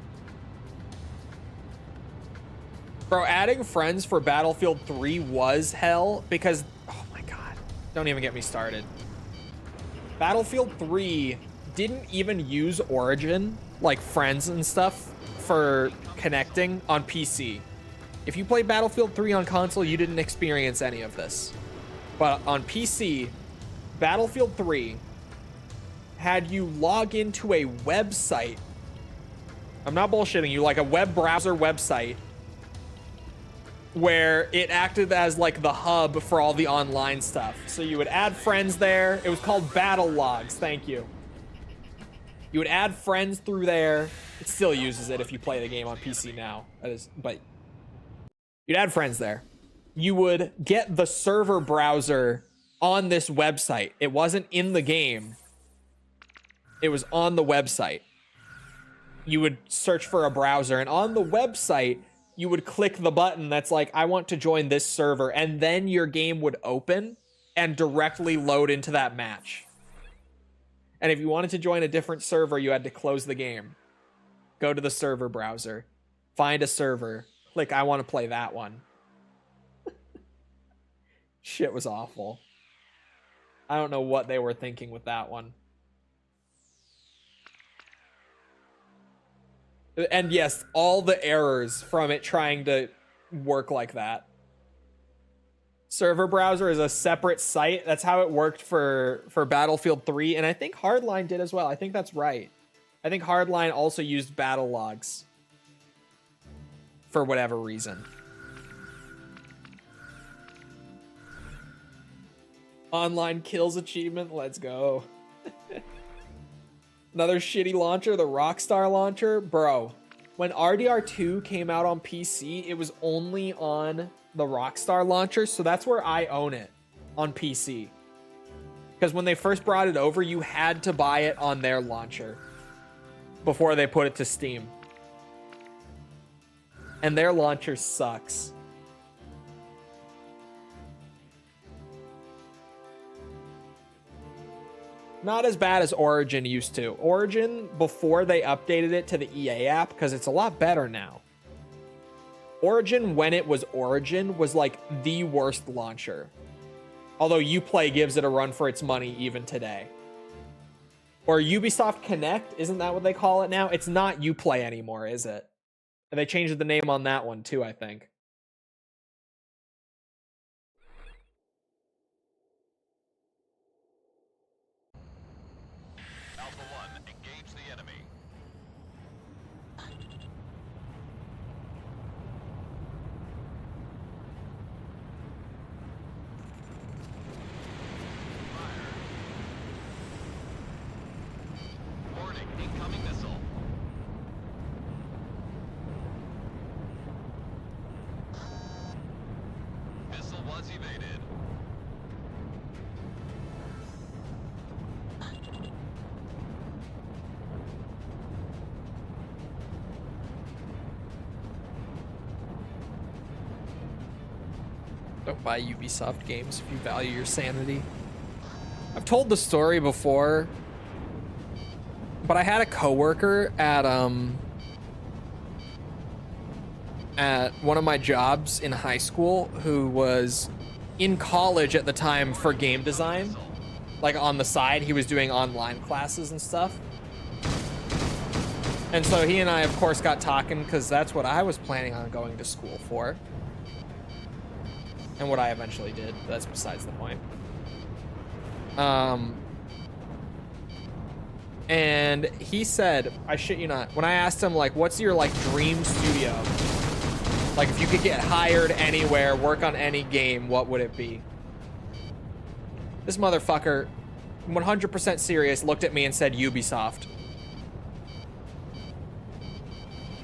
A: Bro, adding friends for Battlefield 3 was hell because, oh my god, don't even get me started. Battlefield 3 didn't even use Origin, like friends and stuff, for connecting on PC. If you played Battlefield 3 on console, you didn't experience any of this. But on PC, Battlefield 3 had you log into a website. I'm not bullshitting you, like a web browser website where it acted as like the hub for all the online stuff. So you would add friends there. It was called Battle Logs. Thank you. You would add friends through there. It still uses it if you play the game on PC now. That is, but you'd add friends there. You would get the server browser on this website. It wasn't in the game. It was on the website. You would search for a browser, and on the website, you would click the button that's like, I want to join this server, and then your game would open and directly load into that match. And if you wanted to join a different server, you had to close the game. Go to the server browser, find a server, click, I want to play that one. Shit was awful. I don't know what they were thinking with that one. And yes, all the errors from it trying to work like that. Server browser is a separate site. That's how it worked for Battlefield 3. And I think Hardline did as well. I think that's right. I think Hardline also used battle logs. For whatever reason. Online kills achievement. Let's go. Another shitty launcher, the Rockstar launcher. Bro, when RDR2 came out on PC, it was only on the Rockstar launcher, so that's where I own it, on PC. Because when they first brought it over, you had to buy it on their launcher before they put it to Steam. And their launcher sucks. Not as bad as Origin used to. Origin, before they updated it to the EA app, because it's a lot better now. Origin, when it was Origin, was like the worst launcher. Although Uplay gives it a run for its money even today. Or Ubisoft Connect, isn't that what they call it now? It's not Uplay anymore, is it? And they changed the name on that one too, I think. Don't buy Ubisoft games if you value your sanity. I've told the story before, but I had a coworker at one of my jobs in high school who was in college at the time for game design. Like on the side, he was doing online classes and stuff. And so he and I, of course, got talking because that's what I was planning on going to school for. And what I eventually did. That's besides the point. And he said, I shit you not, when I asked him, like, what's your, like, dream studio? Like, if you could get hired anywhere, work on any game, what would it be? This motherfucker, 100% serious, looked at me and said Ubisoft.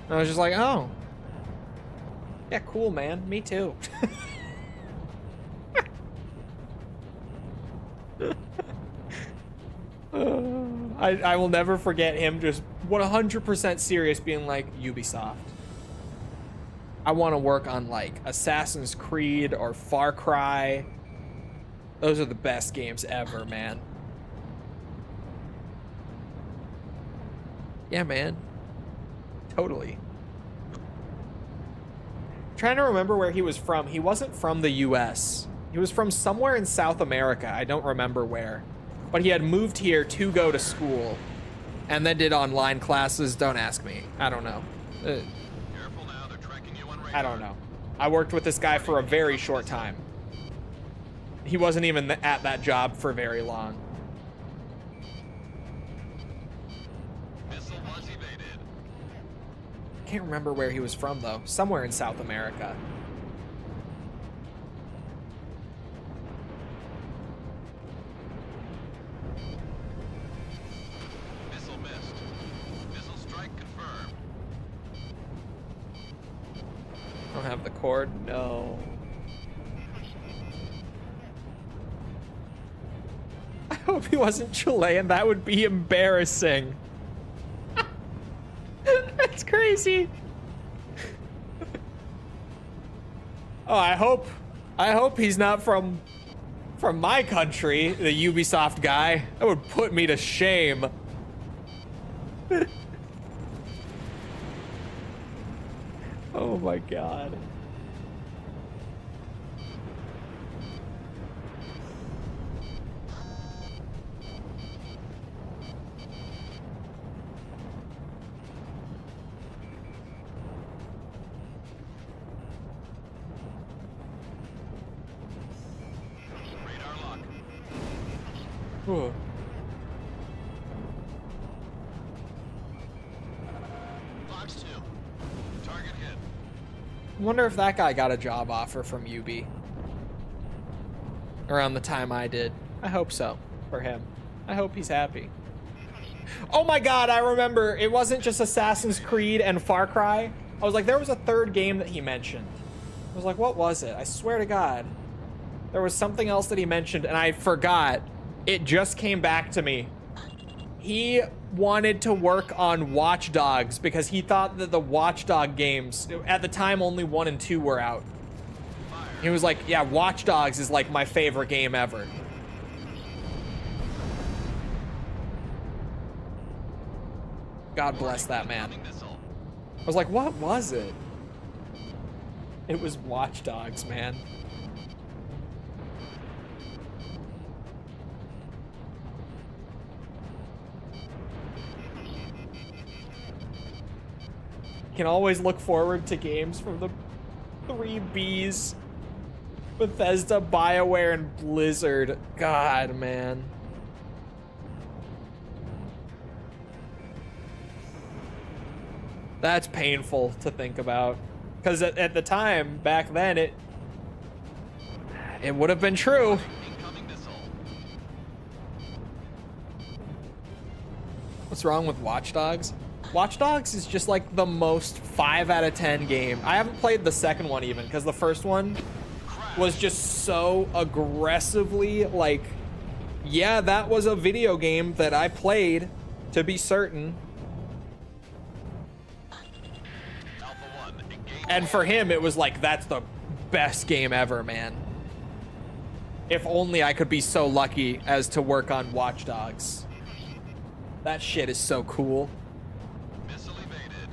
A: And I was just like, oh. Yeah, cool, man. Me too. I will never forget him just 100% serious being like, Ubisoft. I want to work on like Assassin's Creed or Far Cry. Those are the best games ever, man. Yeah, man. Totally. Trying to remember where he was from. He wasn't from the US. He was from somewhere in South America. I don't remember where. But he had moved here to go to school and then did online classes. Don't ask me. I don't know.
B: Careful now, they're tracking you on radar.
A: I don't know. I worked with this guy for a very short time. He wasn't even at that job for very long.
B: Missile was evaded.
A: Can't remember where he was from though. Somewhere in South America.
B: Missile missed. Missile strike confirmed.
A: Don't have the cord. No. I hope he wasn't Chilean. That would be embarrassing. That's crazy. Oh, I hope he's not from my country, the Ubisoft guy. That would put me to shame. Oh my god.
B: Radar lock.
A: Whew.
B: Fox 2. Target hit.
A: I wonder if that guy got a job offer from UB around the time I did. I hope so for him. I hope he's happy. Oh my god, I remember. It wasn't just Assassin's Creed and Far Cry. I was like, there was a third game that he mentioned. I was like, what was it? I swear to God. There was something else that he mentioned and I forgot. It just came back to me. He wanted to work on Watch Dogs because he thought that the Watch Dog games, at the time only 1 and 2 were out. He was like, yeah, Watch Dogs is like my favorite game ever. God bless that man. I was like, what was it? It was Watch Dogs, man. Can always look forward to games from the 3 Bs. Bethesda, BioWare, and Blizzard. God, man. That's painful to think about. Because at the time, back then, it would have been true.
B: Incoming missile.
A: What's wrong with Watch Dogs? Watch Dogs is just like the most 5 out of 10 game. I haven't played the second one even because the first one was just so aggressively like, yeah, that was a video game that I played, to be certain.
B: Alpha 1, engage.
A: And for him, it was like, that's the best game ever, man. If only I could be so lucky as to work on Watch Dogs. That shit is so cool.
B: Missile evaded.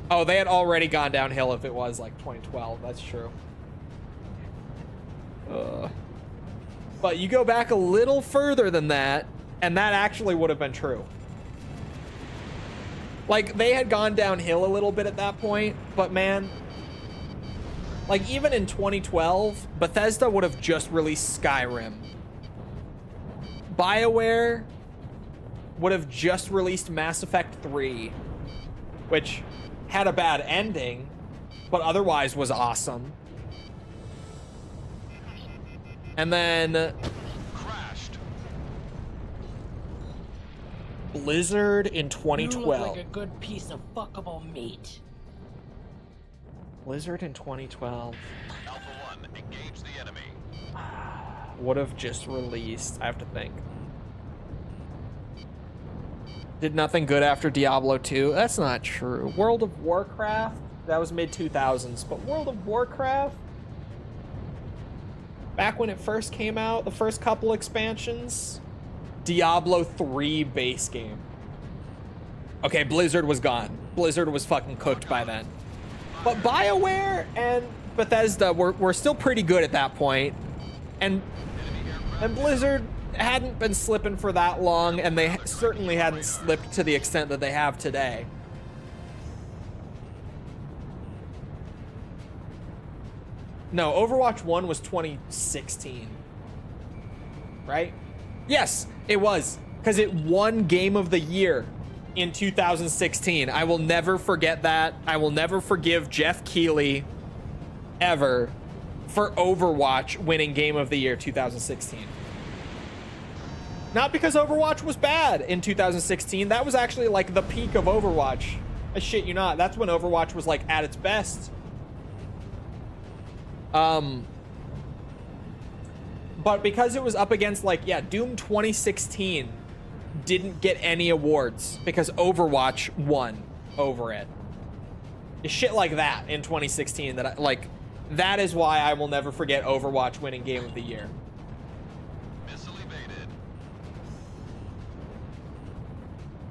A: Oh, they had already gone downhill if it was like 2012. That's true. But you go back a little further than that, and that actually would have been true. Like, they had gone downhill a little bit at that point, but man, like, even in 2012, Bethesda would have just released Skyrim. BioWare would have just released Mass Effect 3, which had a bad ending, but otherwise was awesome. And then
B: Crashed.
A: Blizzard in 2012.
C: You look like a good piece of fuckable meat.
A: Blizzard in 2012
B: Alpha 1, engage the enemy.
A: would have just released, I have to think. Did nothing good after Diablo 2? That's not true. World of Warcraft? That was mid-2000s, but World of Warcraft? Back when it first came out, the first couple expansions, Diablo 3 base game. Okay, Blizzard was gone. Blizzard was fucking cooked by then. But BioWare and Bethesda were still pretty good at that point. And Blizzard hadn't been slipping for that long, and they certainly hadn't slipped to the extent that they have today. No, Overwatch 1 was 2016. Right? Yes, it was. Because it won Game of the Year in 2016. I will never forget that. I will never forgive Jeff Keighley ever for Overwatch winning Game of the Year 2016. Not because Overwatch was bad in 2016. That was actually like the peak of Overwatch. I shit you not. That's when Overwatch was like at its best. But because it was up against like, yeah, Doom 2016 didn't get any awards because Overwatch won over it. It's shit like that in 2016 that that is why I will never forget Overwatch winning Game of the Year.
B: Missile evaded.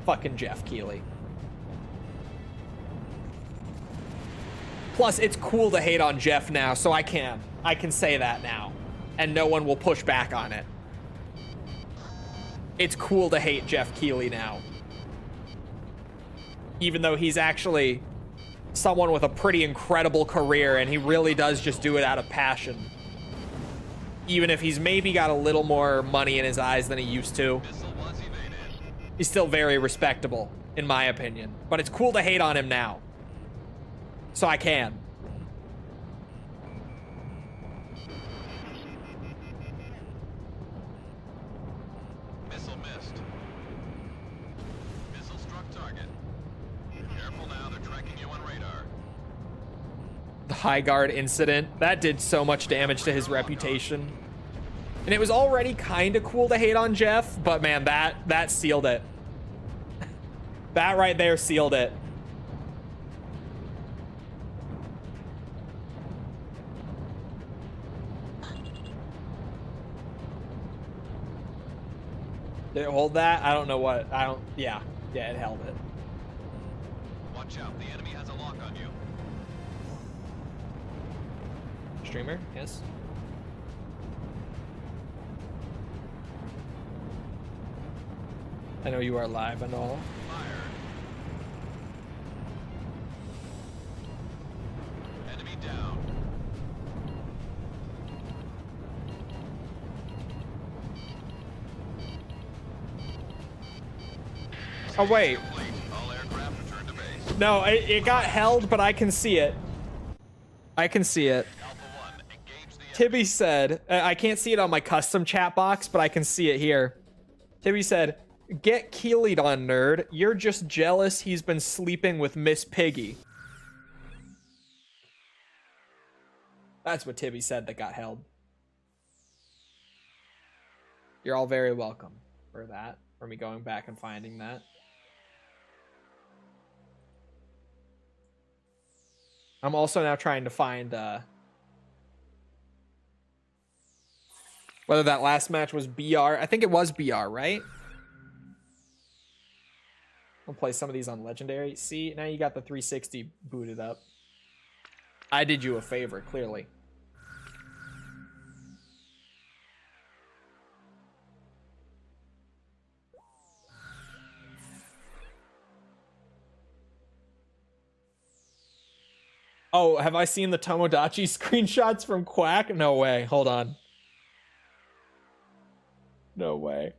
A: Fucking Jeff Keighley. Plus, it's cool to hate on Jeff now, so I can say that now, and no one will push back on it. It's cool to hate Jeff Keighley now, even though he's actually someone with a pretty incredible career, and he really does just do it out of passion. Even if he's maybe got a little more money in his eyes than he used to,
B: Missile was evaded.
A: he's still very respectable, in my opinion. But it's cool to hate on him now. So I can.
B: Missile missed. Missile struck target. Careful now, they're tracking you on radar.
A: The High Guard incident, that did so much damage to his reputation. And it was already kind of cool to hate on Jeff, but man, that sealed it. That right there sealed it. Did it hold that? I don't know what. Yeah, it held it.
B: Watch out, the enemy has a lock on you.
A: Streamer, yes. I know you are live and all.
B: Fire. Enemy down.
A: Oh, wait.
B: Complete. All aircraft return to base.
A: No, it got held, but I can see it. I can see it.
B: Alpha 1, engage the
A: Tibby said, I can't see it on my custom chat box, but I can see it here. Tibby said, "Get Keeley'd on, nerd. You're just jealous he's been sleeping with Miss Piggy." That's what Tibby said that got held. You're all very welcome for that, for me going back and finding that. I'm also now trying to find whether that last match was BR. I think it was BR, right? I'll play some of these on Legendary. See, now you got the 360 booted up. I did you a favor, clearly. Oh, have I seen the Tomodachi screenshots from Quack? No way. Hold on. No way.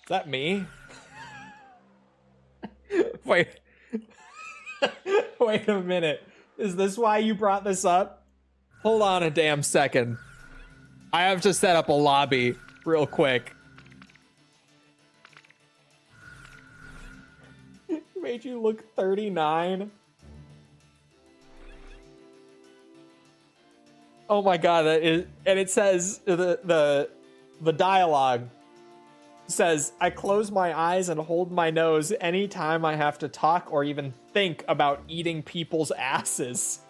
A: Is that me? Wait. Wait a minute. Is this why you brought this up? Hold on a damn second. I have to set up a lobby real quick. Made you look 39. Oh my god, that is, and it says the dialogue says, I close my eyes and hold my nose anytime I have to talk or even think about eating people's asses.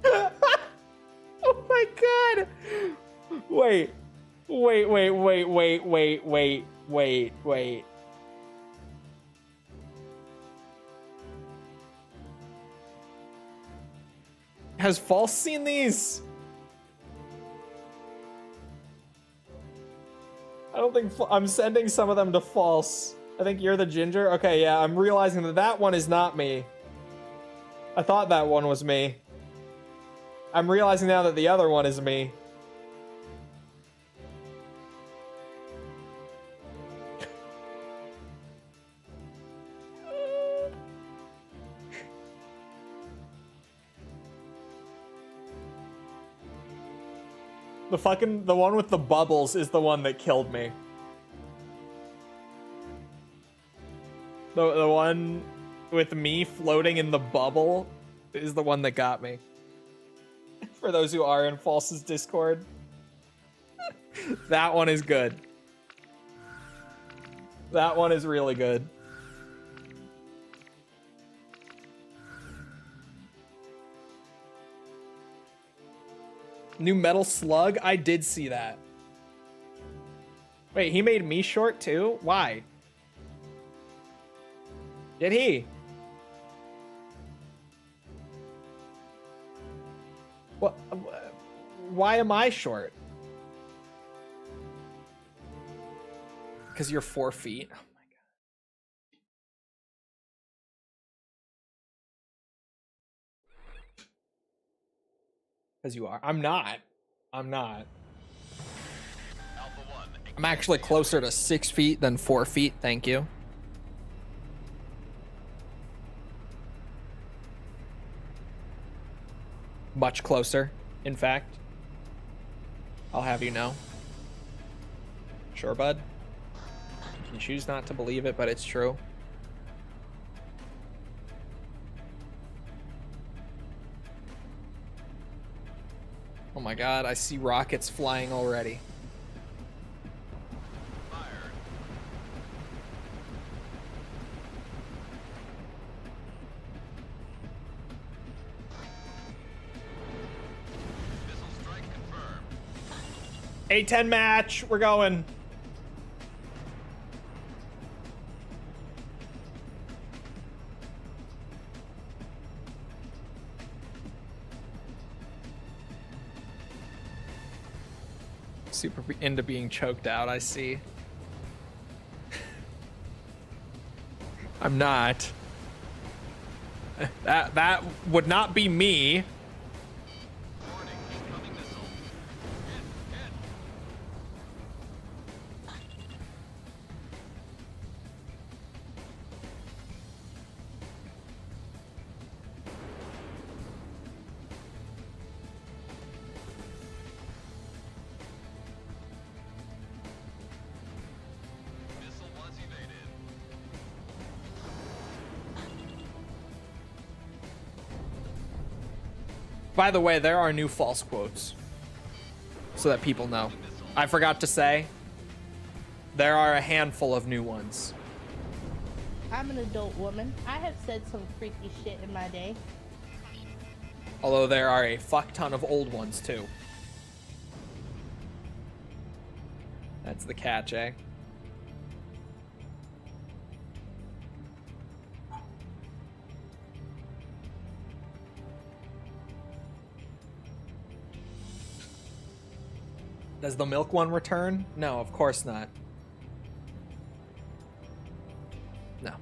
A: Oh my god. Wait. Has False seen these? I don't think I'm sending some of them to False. I think you're the ginger. Okay, yeah, I'm realizing that that one is not me. I thought that one was me. I'm realizing now that the other one is me. The one with the bubbles is the one that killed me. The one with me floating in the bubble is the one that got me. For those who are in False's Discord. That one is good. That one is really good. New Metal Slug? I did see that. Wait, he made me short too? Why? Did he? What? Why am I short? Because you're 4 feet? Oh my god. Because you are. I'm not. I'm not. I'm actually closer to 6 feet than 4 feet, thank you. Much closer, in fact. I'll have you know. Sure, bud? You can choose not to believe it, but it's true. Oh my god, I see rockets flying already.
B: Fired. Missile strike confirmed.
A: A10 match, we're going. Super into being choked out, I see. I'm not. That would not be me.
B: Warning, incoming missile. Hit. Missile was evaded.
A: By the way, there are new false quotes. So that people know. I forgot to say, there are a handful of new ones.
D: I'm an adult woman. I have said some freaky shit in my day.
A: Although there are a fuck ton of old ones too. That's the catch, eh? Does the milk one return? No, of course not. No.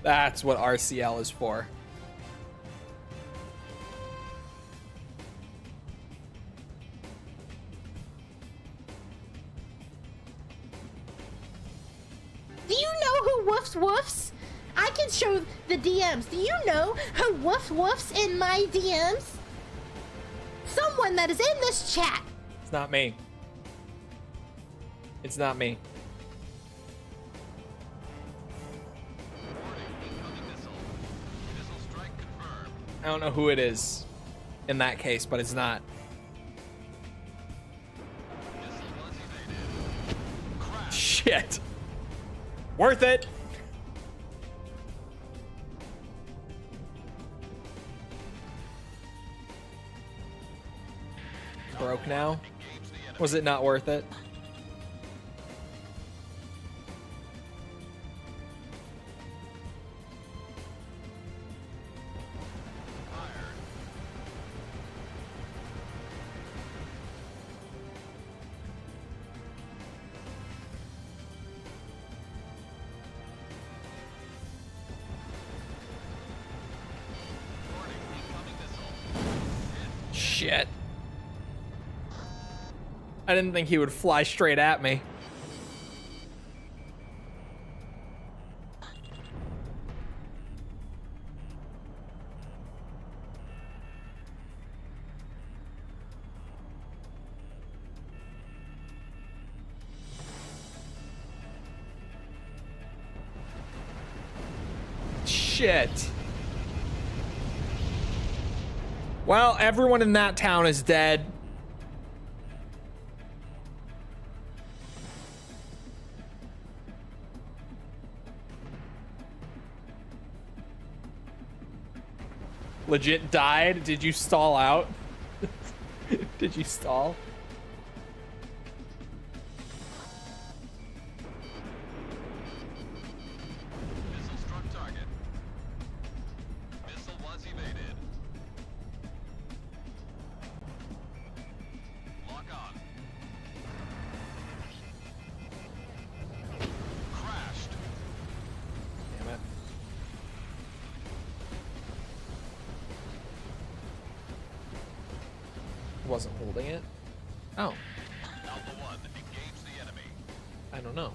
A: That's what RCL is for.
D: Do you know who woofs woofs? I can show the DMs. Do you know who woofs woofs in my DMs? Someone that is in this chat.
A: It's not me. It's not me. I don't know who it is in that case, but it's not. Shit. Worth it. Broke now? Was it not worth it? Shit. I didn't think he would fly straight at me. Shit. Well, everyone in that town is dead. Legit died? Did you stall out? Did you stall?
B: Missile struck target. Missile was evaded. Lock on. Crashed.
A: Damn it. Wasn't holding it. Oh,
B: Alpha 1, engage the enemy.
A: I don't know.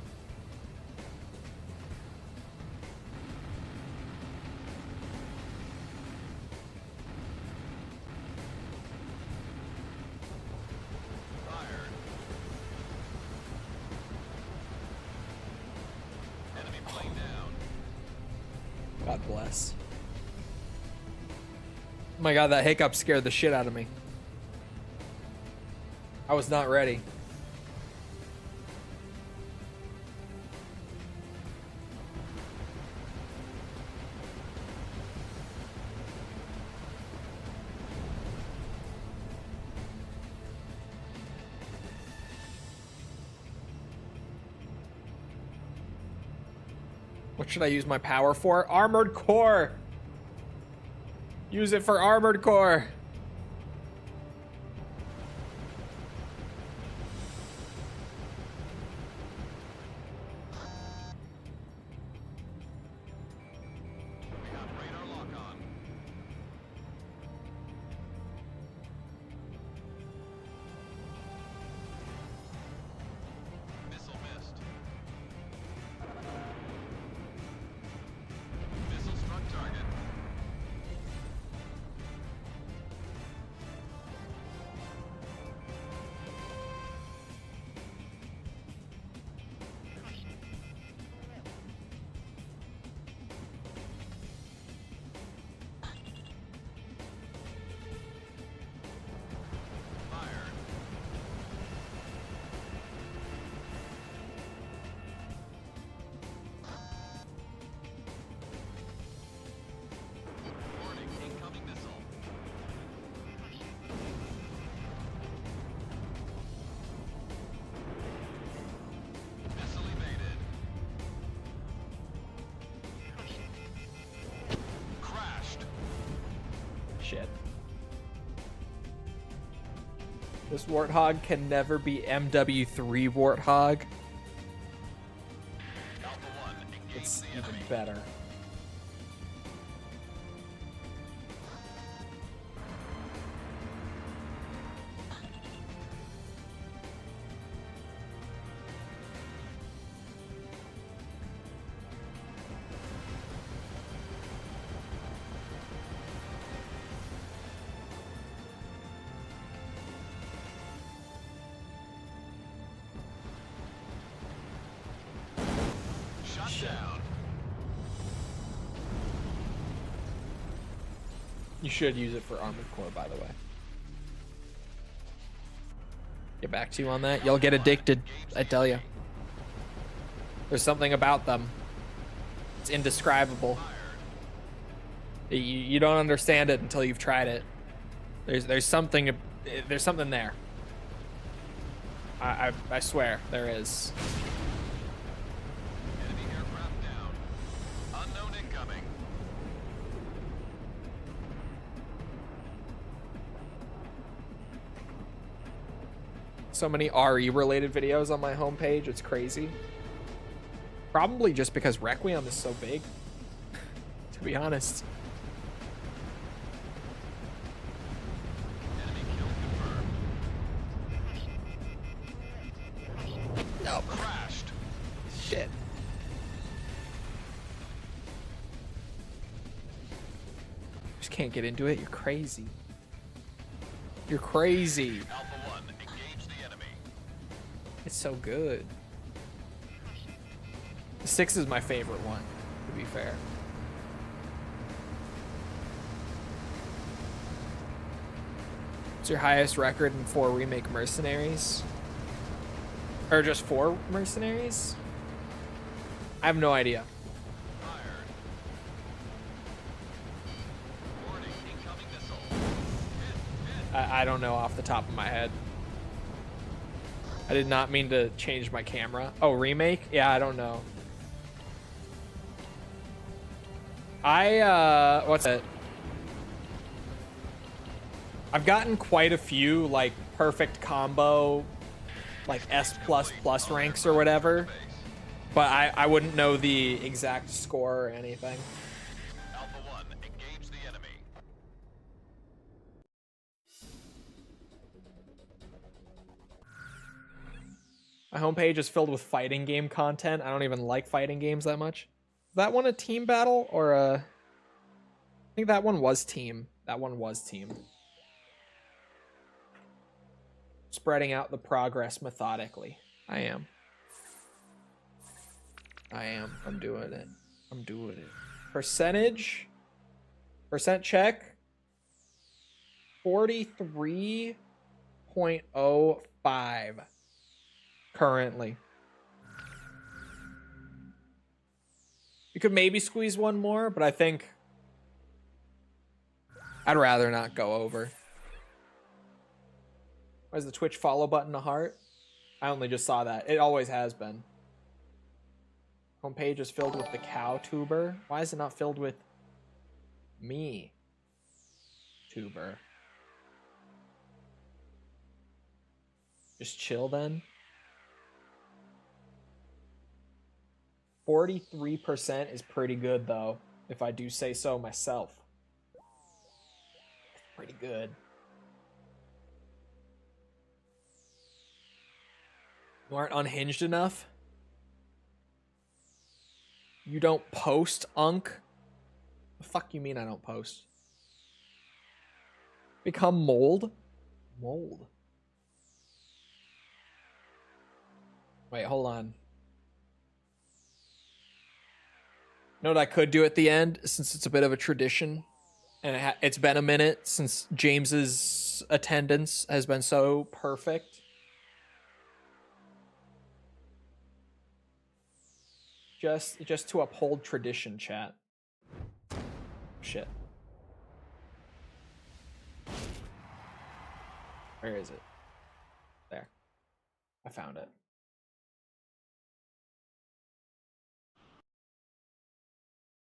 B: Fired. Enemy plane down.
A: God bless. Oh my god, that hiccup scared the shit out of me. I was not ready. What should I use my power for? Armored core. Use it for armored core.
B: We got radar lock on. Missile missed. Missile struck target.
A: Shit. This warthog can never be MW3 warthog.
B: Alpha 1, engage
A: It's
B: the
A: even
B: enemy.
A: better.
B: Shut down.
A: You should use it for armored core, by the way. Get back to you on that. You'll get addicted, I tell you. There's something about them. It's indescribable. You don't understand it until you've tried it. There's something there. I swear there is.
B: Enemy aircraft down. Unknown incoming.
A: So many RE related videos on my homepage, it's crazy. Probably just because Requiem is so big, to be honest.
B: Enemy kill confirmed.
A: No.
B: Crashed.
A: Shit. Just can't get into it. You're crazy. You're crazy.
B: Alpha 1, engage the enemy.
A: It's so good. The 6 is my favorite one, to be fair. What's your highest record in 4 remake Mercenaries? Or just 4 Mercenaries? I have no idea.
B: Fired. Warning, incoming missile. Hit, hit.
A: I don't know off the top of my head. I did not mean to change my camera. Oh, remake? Yeah, I don't know. What's it? I've gotten quite a few, like, perfect combo, like, S++ ranks or whatever. But I wouldn't know the exact score or anything.
B: Alpha 1, engage the enemy.
A: My homepage is filled with fighting game content. I don't even like fighting games that much. Is that one a team battle or a... I think that one was team. That one was team. Spreading out the progress methodically. I am. I'm doing it. I'm doing it. Percentage. Percent check. 43.05 currently. You could maybe squeeze one more, but I think I'd rather not go over. Why is the Twitch follow button a heart? I only just saw that. It always has been. Homepage is filled with the cow tuber. Why is it not filled with me tuber? Just chill then. 43% is pretty good though, if I do say so myself. Pretty good. You aren't unhinged enough? You don't post, Unk? The fuck you mean I don't post? Become mold? Mold. Wait, hold on. You know what I could do at the end, since it's a bit of a tradition? And it's been a minute since James's attendance has been so perfect. Just to uphold tradition, chat. Shit. Where is it? There. I found it.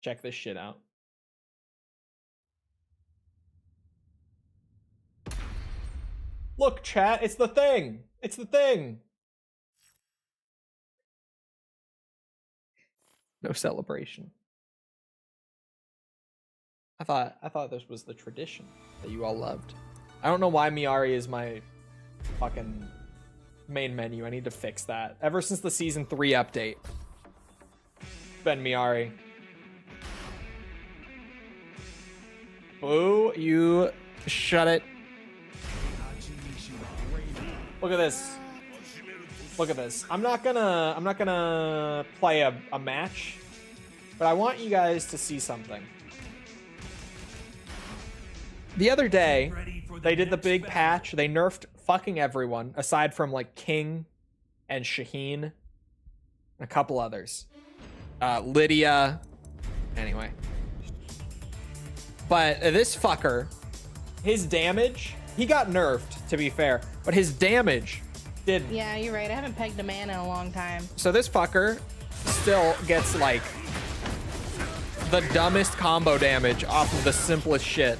A: Check this shit out. Look, chat, it's the thing. It's the thing. No celebration. I thought this was the tradition that you all loved. I don't know why Miari is my fucking main menu. I need to fix that. Ever since the season 3 update, been Miari. Boo, you shut it. Look at this. Look at this. I'm not gonna play a match, but I want you guys to see something. The other day, they did the big patch. They nerfed fucking everyone, aside from like King and Shaheen, and a couple others. Lydia. Anyway. But this fucker, his damage, he got nerfed, to be fair, but his damage didn't.
D: Yeah, you're right. I haven't pegged a man in a long time.
A: So this fucker still gets like the dumbest combo damage off of the simplest shit.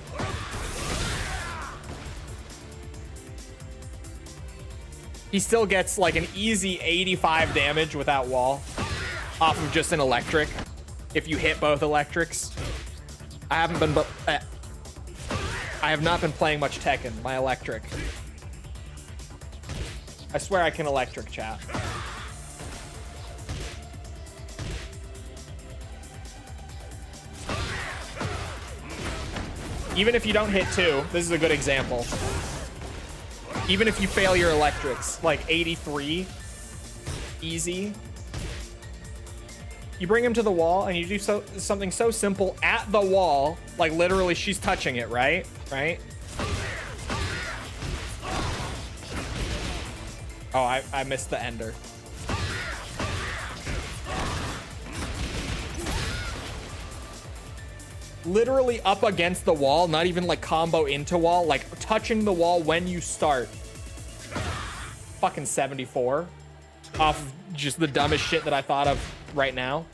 A: He still gets like an easy 85 damage without wall off of just an electric if you hit both electrics. I have not been playing much Tekken. My electric. I swear I can electric, chat. Even if you don't hit 2, this is a good example. Even if you fail your electrics, like 83, easy. You bring him to the wall and you do something so simple at the wall, like literally she's touching it, right? Right? Oh, I missed the ender. Literally up against the wall, not even like combo into wall, like touching the wall when you start. Fucking 74 off of just the dumbest shit that I thought of right now.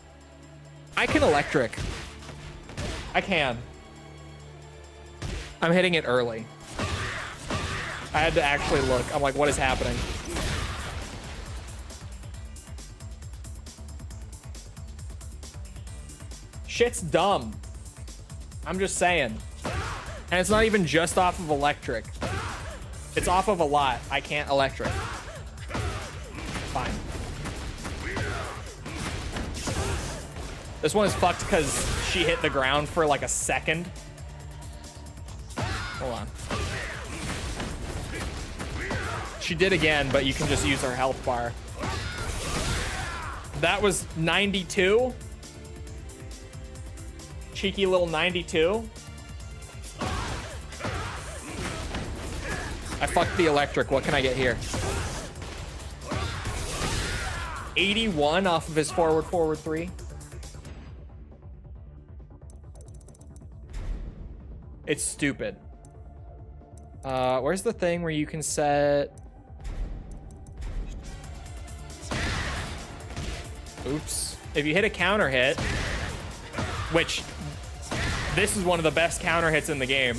A: I can electric. I can. I'm hitting it early. I had to actually look. I'm like, what is happening? Shit's dumb. I'm just saying. And it's not even just off of electric. It's off of a lot. I can't electric. Fine. This one is fucked because she hit the ground for like a second. Hold on. She did again, but you can just use her health bar. That was 92. Cheeky little 92. I fucked the electric. What can I get here? 81 off of his forward 3. It's stupid. Where's the thing where you can set... Oops. If you hit a counter hit, which this is one of the best counter hits in the game.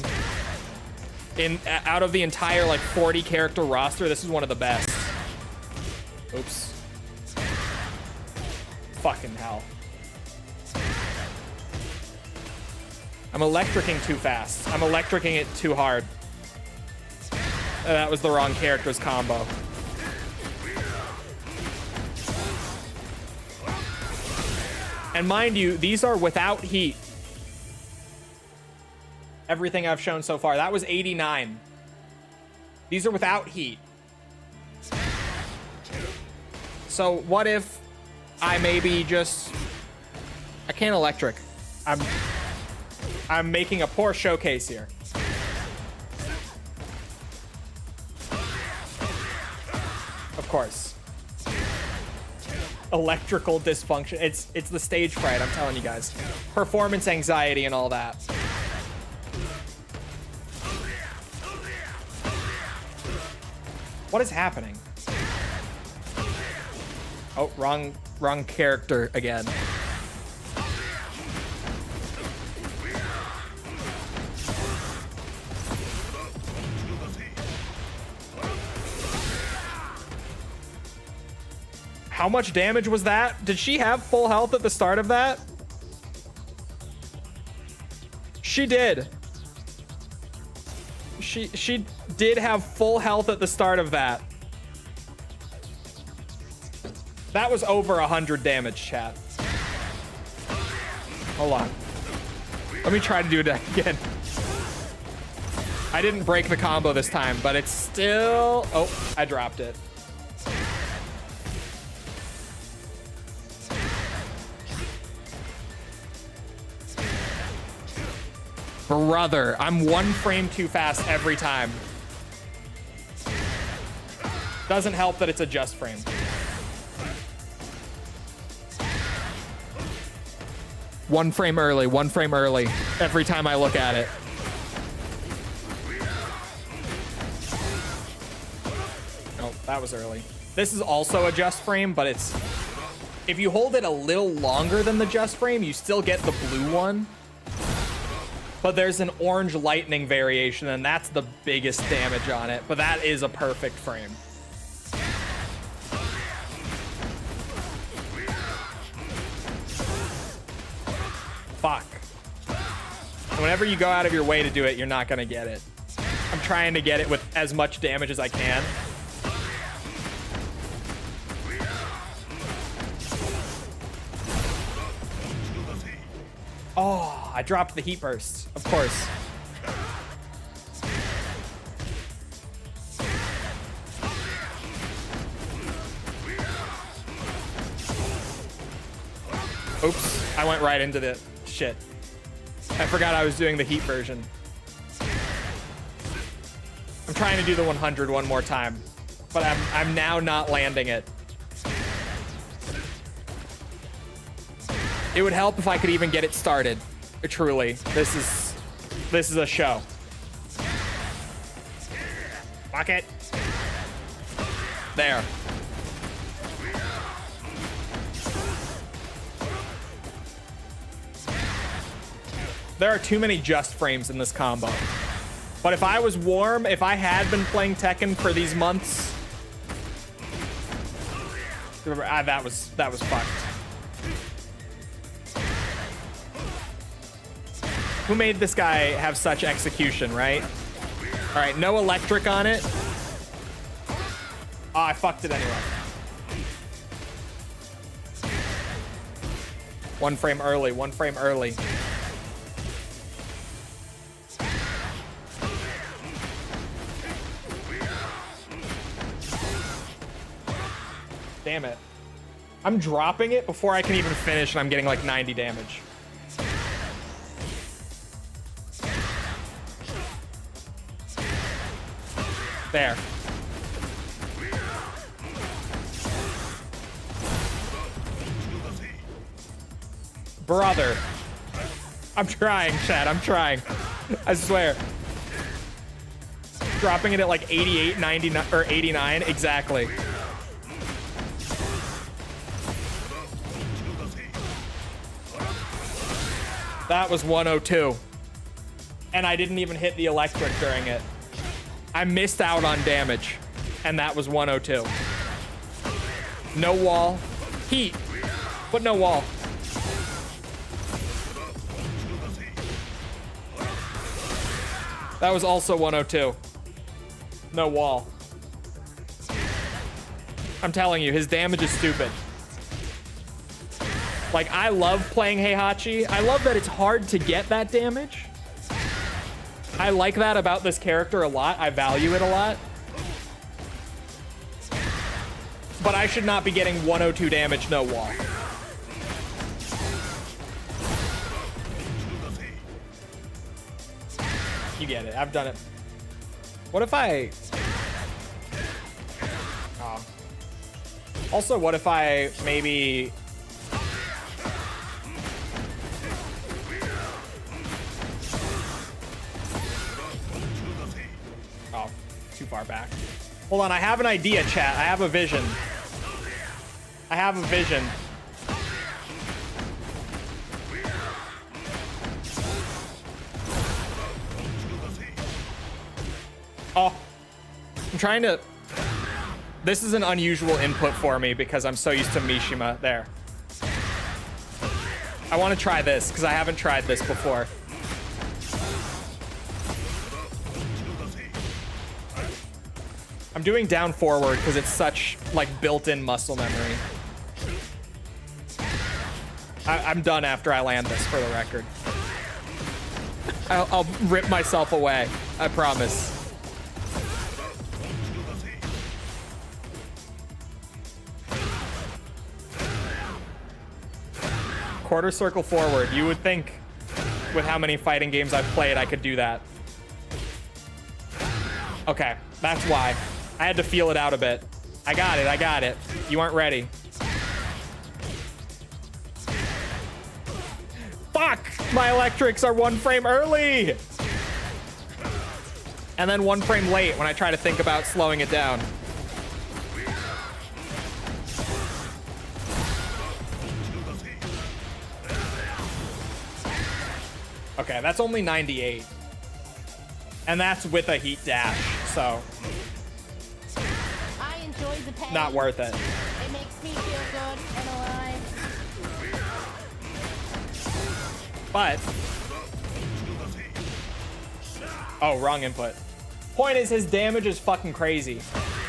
A: Out of the entire like 40 character roster, this is one of the best. Oops. Fucking hell. I'm electricking too fast. I'm electricking it too hard. That was the wrong character's combo. And mind you, these are without heat. Everything I've shown so far. That was 89. These are without heat. So what if I maybe just... I can't electric. I'm making a poor showcase here. Of course. Electrical dysfunction. It's the stage fright, I'm telling you guys. Performance anxiety and all that. What is happening? Oh, wrong character again. How much damage was that? Did she have full health at the start of that? She did. She did have full health at the start of that. That was over 100 damage, chat. Hold on. Let me try to do it again. I didn't break the combo this time, but it's still... Oh, I dropped it. Brother, I'm 1 frame too fast every time. Doesn't help that it's a just frame. One frame early every time I look at it. Oh, that was early. This is also a just frame, but it's... If you hold it a little longer than the just frame, you still get the blue one. But there's an orange lightning variation, and that's the biggest damage on it. But that is a perfect frame. Fuck. And whenever you go out of your way to do it, you're not gonna get it. I'm trying to get it with as much damage as I can. Oh, I dropped the heat burst, of course. Oops, I went right into the shit. I forgot I was doing the heat version. I'm trying to do the 100 one more time, but I'm now not landing it. It would help if I could even get it started. Truly, this is a show. Fuck it. There. There are too many just frames in this combo. But if I was warm, if I had been playing Tekken for these months, that was fucked. Who made this guy have such execution, right? All right, no electric on it. Oh, I fucked it anyway. 1 frame early, 1 frame early. Damn it. I'm dropping it before I can even finish, and I'm getting like 90 damage. There. Brother. I'm trying, Chad. I'm trying. I swear. Dropping it at like 88, 99, or 89. Exactly. That was 102. And I didn't even hit the electric during it. I missed out on damage, and that was 102. No wall. Heat, but no wall. That was also 102. No wall. I'm telling you, his damage is stupid. Like, I love playing Heihachi. I love that it's hard to get that damage. I like that about this character a lot. I value it a lot. But I should not be getting 102 damage, no wall. You get it. I've done it. What if I... Oh. Also, what if I maybe... Too far back. Hold on, I have an idea, chat. I have a vision. I have a vision. Oh. I'm trying to... This is an unusual input for me because I'm so used to Mishima. There. I want to try this because I haven't tried this before. I'm doing down forward because it's such like built-in muscle memory. I'm done after I land this, for the record. I'll rip myself away. I promise. Quarter circle forward. You would think with how many fighting games I've played, I could do that. Okay, that's why. I had to feel it out a bit. I got it, I got it. You aren't ready. Fuck! My electrics are 1 frame early! And then 1 frame late when I try to think about slowing it down. Okay, that's only 98. And that's with a heat dash, so
D: I enjoy the pain.
A: not worth it.
D: It makes me feel good and alive.
A: But oh, wrong input. Point is, his damage is fucking crazy.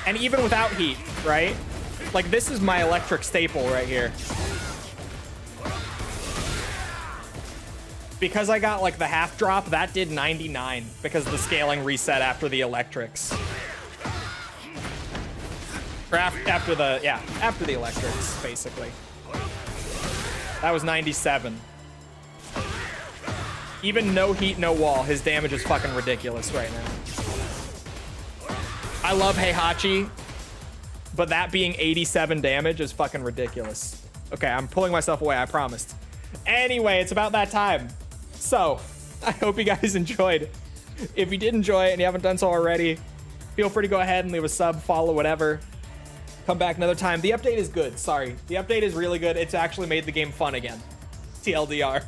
A: And even without heat, right? Like, this is my electric staple right here. Because I got like the half drop, that did 99 because the scaling reset after the electrics. Or after the electrics, basically. That was 97. Even no heat, no wall, his damage is fucking ridiculous right now. I love Heihachi, but that being 87 damage is fucking ridiculous. Okay, I'm pulling myself away, I promised. Anyway, it's about that time. So, I hope you guys enjoyed. If you did enjoy it and you haven't done so already, feel free to go ahead and leave a sub, follow, whatever. Come back another time. The update is good, sorry. The update is really good. It's actually made the game fun again. TLDR.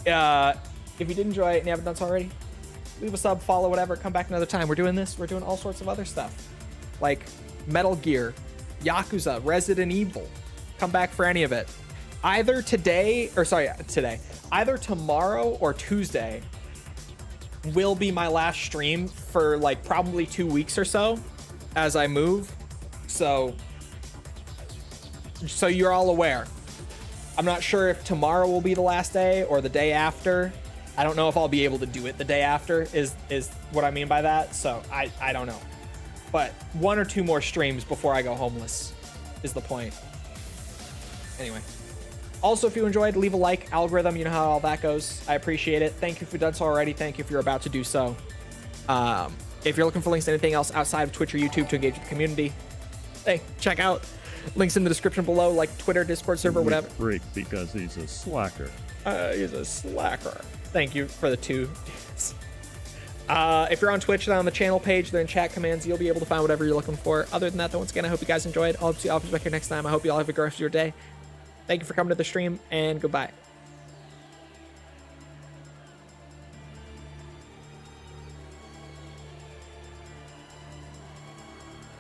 A: If you did enjoy it and you haven't done so already, leave a sub, follow, whatever. Come back another time. We're doing this. We're doing all sorts of other stuff. Like Metal Gear, Yakuza, Resident Evil. Come back for any of it. Either tomorrow or Tuesday will be my last stream for like probably 2 weeks or so as I move. So you're all aware. I'm not sure if tomorrow will be the last day or the day after. I don't know if I'll be able to do it the day after is what I mean by that. So I don't know. But 1 or 2 more streams before I go homeless is the point. Anyway. Also, if you enjoyed, leave a like, algorithm, you know how all that goes. I appreciate it. Thank you if you've done so already. Thank you if you're about to do so. If you're looking for links to anything else outside of Twitch or YouTube to engage with the community, hey, check out links in the description below, like Twitter, Discord server, whatever.
E: Freak because he's a slacker.
A: He's a slacker. Thank you for the 2. If you're on Twitch, then on the channel page, then in chat commands, you'll be able to find whatever you're looking for. Other than that, though, once again, I hope you guys enjoyed. I'll see you all back here next time. I hope you all have a great rest of your day. Thank you for coming to the stream, and goodbye.